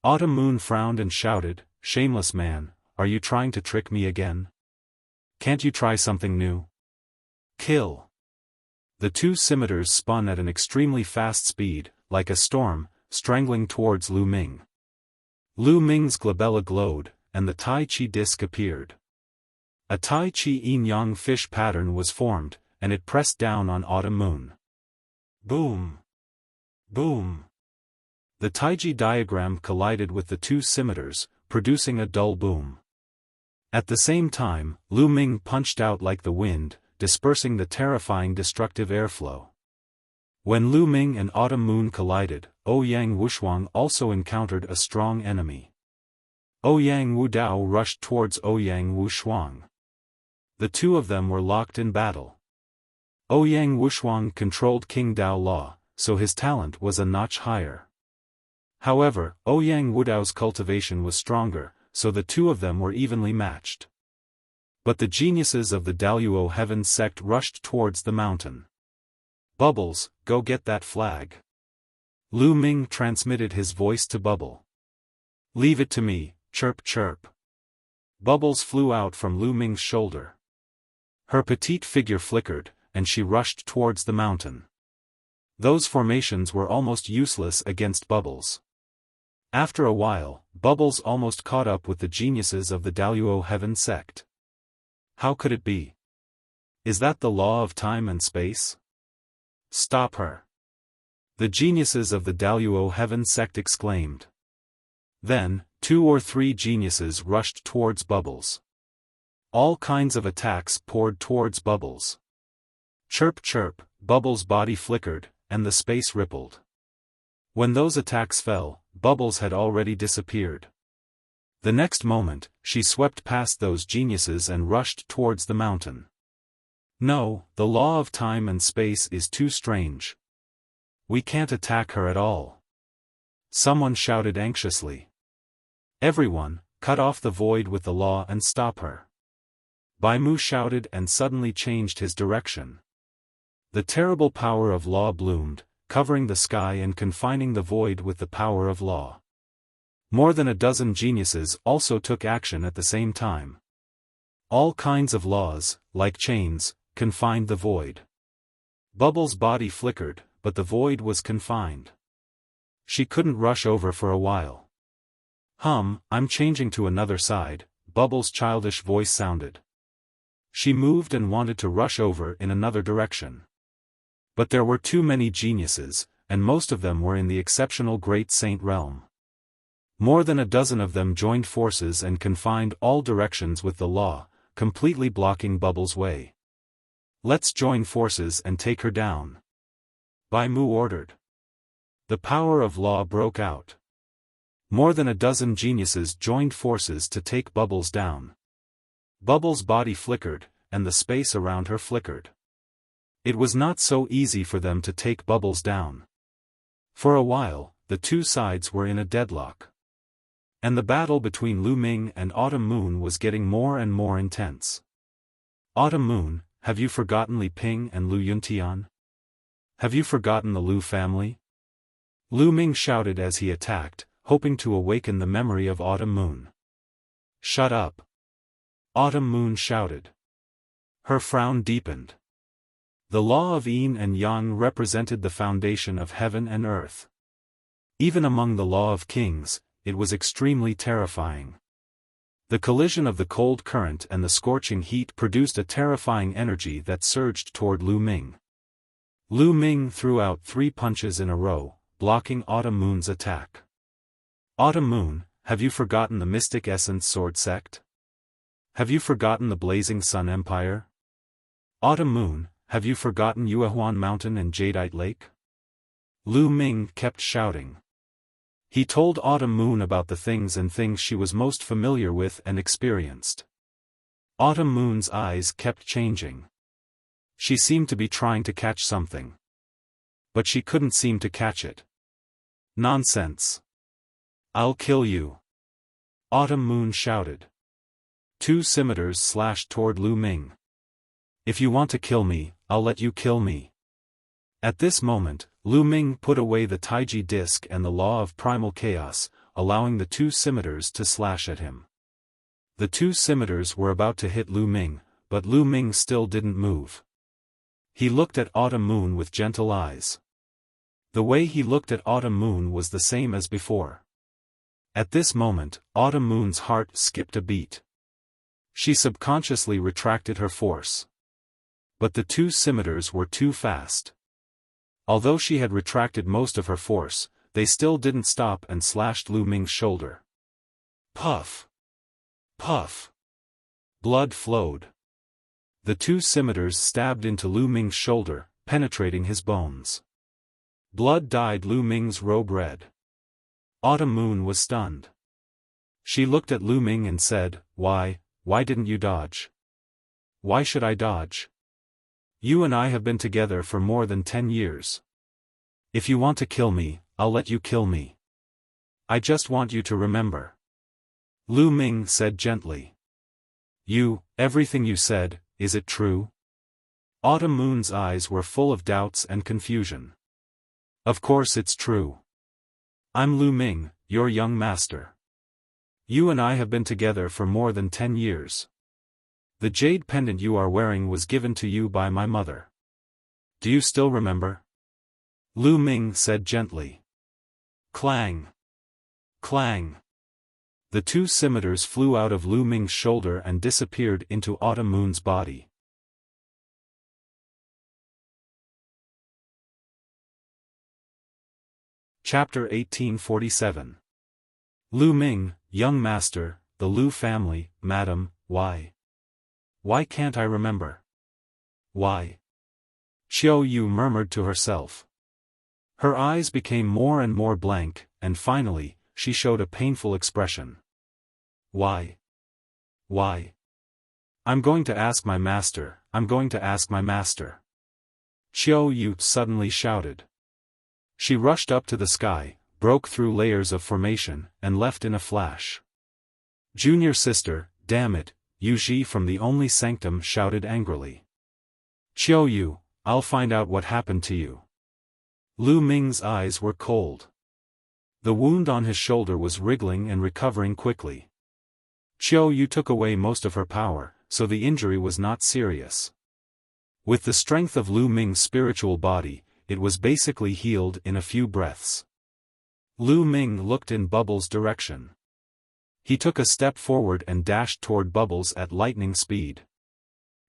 A: Autumn Moon frowned and shouted, shameless man, are you trying to trick me again? Can't you try something new? Kill. The two scimitars spun at an extremely fast speed, like a storm, strangling towards Lu Ming. Lu Ming's glabella glowed, and the Tai Chi disc appeared. A Tai Chi yin-yang fish pattern was formed, and it pressed down on Autumn Moon. Boom! Boom! The Taiji diagram collided with the two scimitars, producing a dull boom. At the same time, Lu Ming punched out like the wind, dispersing the terrifying destructive airflow. When Lu Ming and Autumn Moon collided, Ouyang Wushuang also encountered a strong enemy. Ouyang Wudao rushed towards Ouyang Wushuang. The two of them were locked in battle. Ouyang Wushuang controlled King Dao Law, so his talent was a notch higher. However, Ouyang Wudao's cultivation was stronger, so the two of them were evenly matched. But the geniuses of the Daluo Heaven sect rushed towards the mountain. Bubbles, go get that flag. Lu Ming transmitted his voice to Bubble. Leave it to me, chirp chirp. Bubbles flew out from Lu Ming's shoulder. Her petite figure flickered, and she rushed towards the mountain. Those formations were almost useless against Bubbles. After a while, Bubbles almost caught up with the geniuses of the Daluo Heaven sect. How could it be? Is that the law of time and space? Stop her! The geniuses of the Daluo Heaven sect exclaimed. Then, 2 or 3 geniuses rushed towards Bubbles. All kinds of attacks poured towards Bubbles. Chirp chirp, Bubbles' body flickered, and the space rippled. When those attacks fell, Bubbles had already disappeared. The next moment, she swept past those geniuses and rushed towards the mountain. No, the law of time and space is too strange. We can't attack her at all. Someone shouted anxiously. Everyone, cut off the void with the law and stop her. Bai Mu shouted and suddenly changed his direction. The terrible power of law bloomed, covering the sky and confining the void with the power of law. More than a dozen geniuses also took action at the same time. All kinds of laws, like chains, confined the void. Bubbles' body flickered, but the void was confined. She couldn't rush over for a while. I'm changing to another side, Bubbles' childish voice sounded. She moved and wanted to rush over in another direction. But there were too many geniuses, and most of them were in the exceptional Great Saint realm. More than a dozen of them joined forces and confined all directions with the law, completely blocking Bubbles' way. Let's join forces and take her down. Bai Mu ordered. The power of law broke out. More than a dozen geniuses joined forces to take Bubbles down. Bubbles' body flickered, and the space around her flickered. It was not so easy for them to take Bubbles down. For a while, the two sides were in a deadlock. And the battle between Lu Ming and Autumn Moon was getting more and more intense. Autumn Moon, have you forgotten Li Ping and Lu Yuntian? Have you forgotten the Lu family? Lu Ming shouted as he attacked, hoping to awaken the memory of Autumn Moon. Shut up! Autumn Moon shouted. Her frown deepened. The law of yin and yang represented the foundation of heaven and earth. Even among the law of kings, it was extremely terrifying. The collision of the cold current and the scorching heat produced a terrifying energy that surged toward Lu Ming. Lu Ming threw out 3 punches in a row, blocking Autumn Moon's attack. Autumn Moon, have you forgotten the Mystic Essence Sword Sect? Have you forgotten the Blazing Sun Empire? Autumn Moon, have you forgotten Yuehuan Mountain and Jadeite Lake? Lu Ming kept shouting. He told Autumn Moon about the things she was most familiar with and experienced. Autumn Moon's eyes kept changing. She seemed to be trying to catch something. But she couldn't seem to catch it. Nonsense. I'll kill you. Autumn Moon shouted. 2 scimitars slashed toward Lu Ming. If you want to kill me, I'll let you kill me. At this moment, Lu Ming put away the Taiji disc and the law of primal chaos, allowing the 2 scimitars to slash at him. The 2 scimitars were about to hit Lu Ming, but Lu Ming still didn't move. He looked at Autumn Moon with gentle eyes. The way he looked at Autumn Moon was the same as before. At this moment, Autumn Moon's heart skipped a beat. She subconsciously retracted her force. But the 2 scimitars were too fast. Although she had retracted most of her force, they still didn't stop and slashed Lu Ming's shoulder. Puff! Puff! Blood flowed. The 2 scimitars stabbed into Lu Ming's shoulder, penetrating his bones. Blood dyed Lu Ming's robe red. Autumn Moon was stunned. She looked at Lu Ming and said, why didn't you dodge? Why should I dodge? You and I have been together for more than 10 years. If you want to kill me, I'll let you kill me. I just want you to remember. Lu Ming said gently. Everything you said, is it true? Autumn Moon's eyes were full of doubts and confusion. Of course it's true. I'm Lu Ming, your young master. You and I have been together for more than 10 years. The jade pendant you are wearing was given to you by my mother. Do you still remember? Lu Ming said gently. Clang! Clang! The 2 scimitars flew out of Lu Ming's shoulder and disappeared into Autumn Moon's body. Chapter 1847. Lu Ming, young master, the Lu family, madam, why? Why can't I remember? Why? Xiao Yu murmured to herself. Her eyes became more and more blank, and finally, she showed a painful expression. Why? Why? I'm going to ask my master, I'm going to ask my master. Xiao Yu suddenly shouted. She rushed up to the sky, broke through layers of formation, and left in a flash. Junior sister, damn it, Yu Ji from the only sanctum shouted angrily. Xiao Yu, I'll find out what happened to you. Lu Ming's eyes were cold. The wound on his shoulder was wriggling and recovering quickly. Xiao Yu took away most of her power, so the injury was not serious. With the strength of Lu Ming's spiritual body, it was basically healed in a few breaths. Lu Ming looked in Bubbles' direction. He took a step forward and dashed toward Bubbles at lightning speed.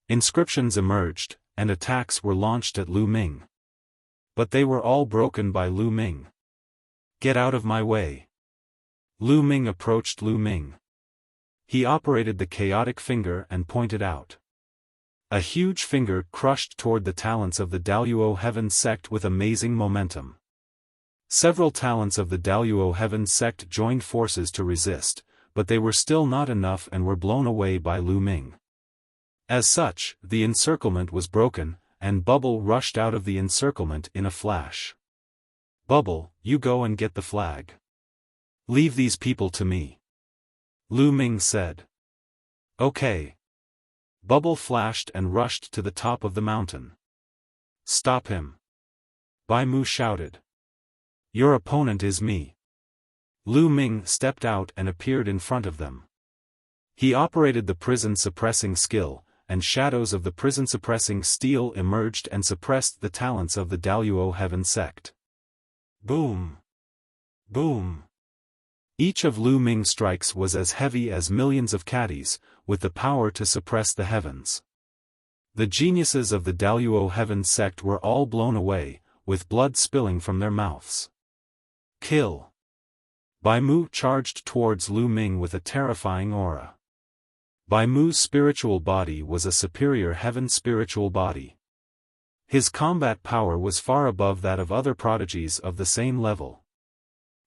A: Inscriptions emerged, and attacks were launched at Lu Ming. But they were all broken by Lu Ming. Get out of my way. Lu Ming approached Lu Ming. He operated the chaotic finger and pointed out. A huge finger crushed toward the talents of the Daluo Heaven sect with amazing momentum. Several talents of the Daluo Heaven sect joined forces to resist, but they were still not enough and were blown away by Lu Ming. As such, the encirclement was broken, and Bubble rushed out of the encirclement in a flash. Bubble, you go and get the flag. Leave these people to me. Lu Ming said. Okay. Bubble flashed and rushed to the top of the mountain. Stop him. Bai Mu shouted. Your opponent is me. Lu Ming stepped out and appeared in front of them. He operated the prison suppressing skill, and shadows of the prison-suppressing steel emerged and suppressed the talents of the Daluo Heaven sect. Boom! Boom! Each of Lu Ming's strikes was as heavy as millions of caddies, with the power to suppress the heavens. The geniuses of the Daluo Heaven sect were all blown away, with blood spilling from their mouths. Kill! Bai Mu charged towards Lu Ming with a terrifying aura. Bai Mu's spiritual body was a superior heaven spiritual body. His combat power was far above that of other prodigies of the same level.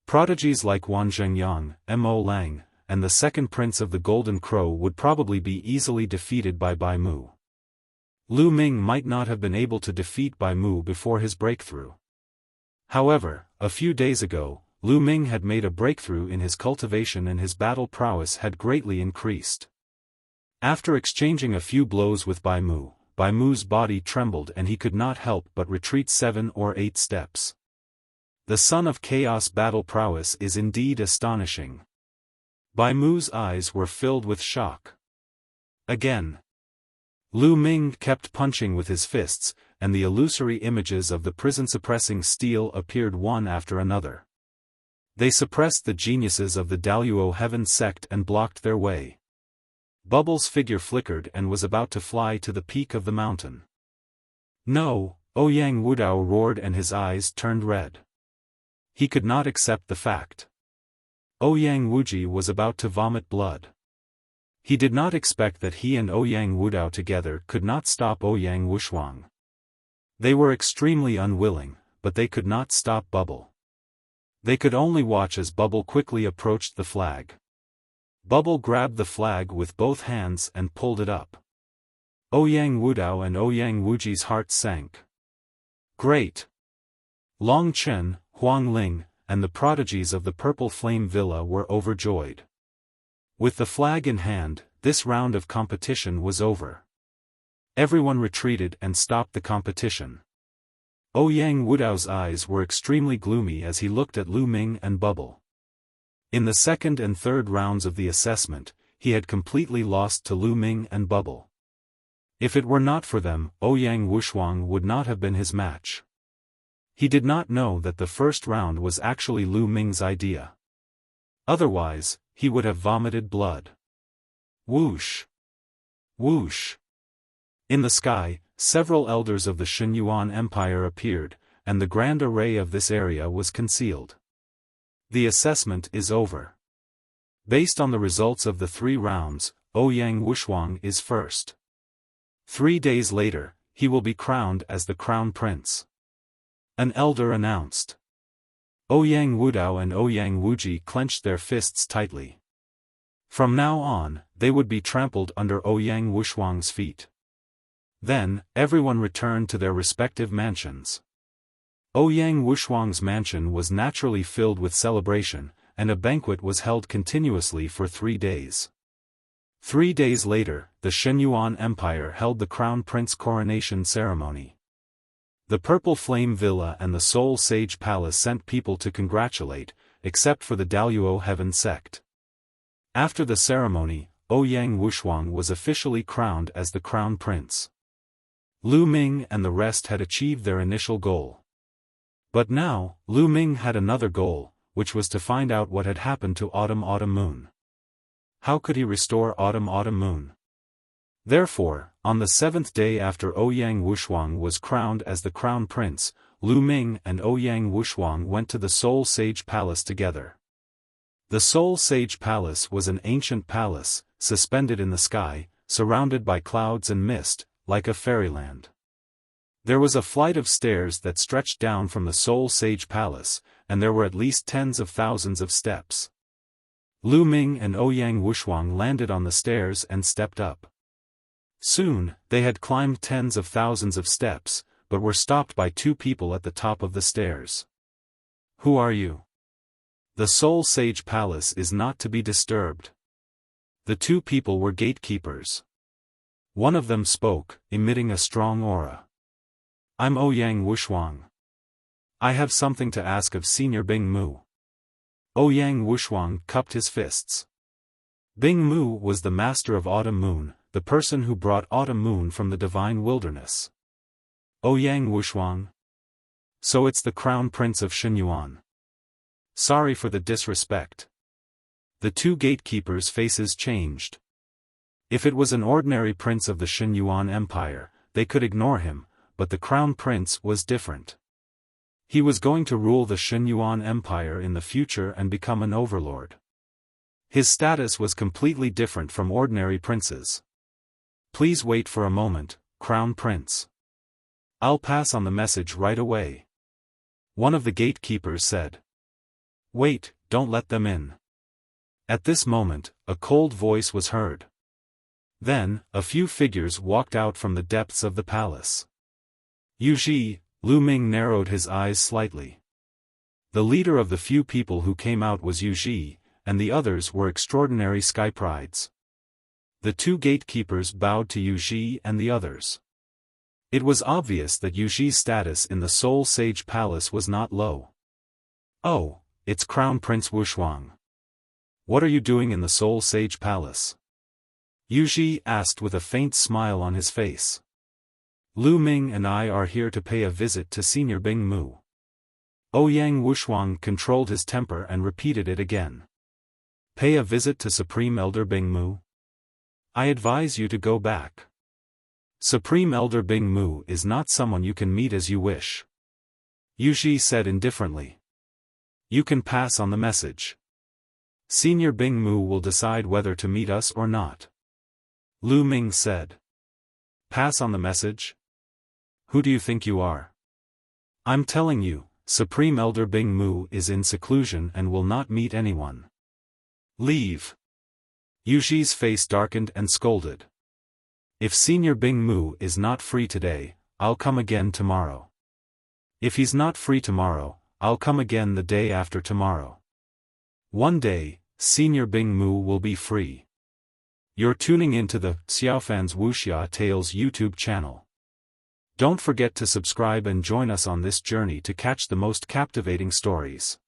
A: Prodigies like Wan Zhengyang, Mo Lang, and the second prince of the Golden Crow would probably be easily defeated by Bai Mu. Lu Ming might not have been able to defeat Bai Mu before his breakthrough. However, a few days ago, Lu Ming had made a breakthrough in his cultivation and his battle prowess had greatly increased. After exchanging a few blows with Bai Mu's body trembled and he could not help but retreat 7 or 8 steps. The Son of Chaos battle prowess is indeed astonishing. Bai Mu's eyes were filled with shock. Again. Lu Ming kept punching with his fists, and the illusory images of the prison-suppressing steel appeared one after another. They suppressed the geniuses of the Daluo Heaven sect and blocked their way. Bubble's figure flickered and was about to fly to the peak of the mountain. No, Ouyang Wudao roared and his eyes turned red. He could not accept the fact. Ouyang Wuji was about to vomit blood. He did not expect that he and Ouyang Wudao together could not stop Ouyang Wushuang. They were extremely unwilling, but they could not stop Bubble. They could only watch as Bubble quickly approached the flag. Bubble grabbed the flag with both hands and pulled it up. Ouyang Wudao and Ouyang Wuji's hearts sank. Great! Long Chen, Huang Ling, and the prodigies of the Purple Flame Villa were overjoyed. With the flag in hand, this round of competition was over. Everyone retreated and stopped the competition. Ouyang Wudao's eyes were extremely gloomy as he looked at Lu Ming and Bubble. In the second and third rounds of the assessment, he had completely lost to Lu Ming and Bubble. If it were not for them, Ouyang Wushuang would not have been his match. He did not know that the first round was actually Lu Ming's idea. Otherwise, he would have vomited blood. Whoosh! Whoosh! In the sky, several elders of the Xinyuan Empire appeared, and the grand array of this area was concealed. The assessment is over. Based on the results of the 3 rounds, Ouyang Wushuang is first. 3 days later, he will be crowned as the Crown Prince. An elder announced. Ouyang Wudao and Ouyang Wuji clenched their fists tightly. From now on, they would be trampled under Ouyang Wushuang's feet. Then, everyone returned to their respective mansions. Ouyang Wushuang's mansion was naturally filled with celebration, and a banquet was held continuously for 3 days. 3 days later, the Xinyuan Empire held the Crown Prince coronation ceremony. The Purple Flame Villa and the Soul Sage Palace sent people to congratulate, except for the Daluo Heaven sect. After the ceremony, Ouyang Wushuang was officially crowned as the Crown Prince. Lu Ming and the rest had achieved their initial goal. But now, Lu Ming had another goal, which was to find out what had happened to Autumn Moon. How could he restore Autumn Moon? Therefore, on the 7th day after Ouyang Wushuang was crowned as the Crown Prince, Lu Ming and Ouyang Wushuang went to the Soul Sage Palace together. The Soul Sage Palace was an ancient palace, suspended in the sky, surrounded by clouds and mist, like a fairyland. There was a flight of stairs that stretched down from the Soul Sage Palace, and there were at least tens of thousands of steps. Lu Ming and Ouyang Wushuang landed on the stairs and stepped up. Soon, they had climbed tens of thousands of steps, but were stopped by 2 people at the top of the stairs. Who are you? The Soul Sage Palace is not to be disturbed. The 2 people were gatekeepers. One of them spoke, emitting a strong aura. I'm Ouyang Wushuang. I have something to ask of Senior Bing Mu. Ouyang Wushuang cupped his fists. Bing Mu was the master of Autumn Moon, the person who brought autumn moon from the divine wilderness. Ouyang Wushuang. So it's the crown prince of Xinyuan. Sorry for the disrespect. The two gatekeepers' faces changed. If it was an ordinary prince of the Xinyuan Empire, they could ignore him, but the crown prince was different. He was going to rule the Xinyuan Empire in the future and become an overlord. His status was completely different from ordinary princes. Please wait for a moment, Crown Prince. I'll pass on the message right away. One of the gatekeepers said. Wait, don't let them in. At this moment, a cold voice was heard. Then, a few figures walked out from the depths of the palace. Yuji, Lu Ming narrowed his eyes slightly. The leader of the few people who came out was Yuji, and the others were extraordinary skyprides. The two gatekeepers bowed to Yuji and the others. It was obvious that Yuji's status in the Soul Sage Palace was not low. Oh, it's Crown Prince Wushuang. What are you doing in the Soul Sage Palace? Yuji asked with a faint smile on his face. Lu Ming and I are here to pay a visit to Senior Bing Mu. Ouyang Wushuang controlled his temper and repeated it again. Pay a visit to Supreme Elder Bing Mu? I advise you to go back. Supreme Elder Bing Mu is not someone you can meet as you wish. Yuji said indifferently. You can pass on the message. Senior Bing Mu will decide whether to meet us or not. Lu Ming said. Pass on the message? Who do you think you are? I'm telling you, Supreme Elder Bing Mu is in seclusion and will not meet anyone. Leave. Yuji's face darkened and scolded. If Senior Bing Mu is not free today, I'll come again tomorrow. If he's not free tomorrow, I'll come again the day after tomorrow. One day, Senior Bing Mu will be free. You're tuning into the Xiaofan's Wuxia Tales YouTube channel. Don't forget to subscribe and join us on this journey to catch the most captivating stories.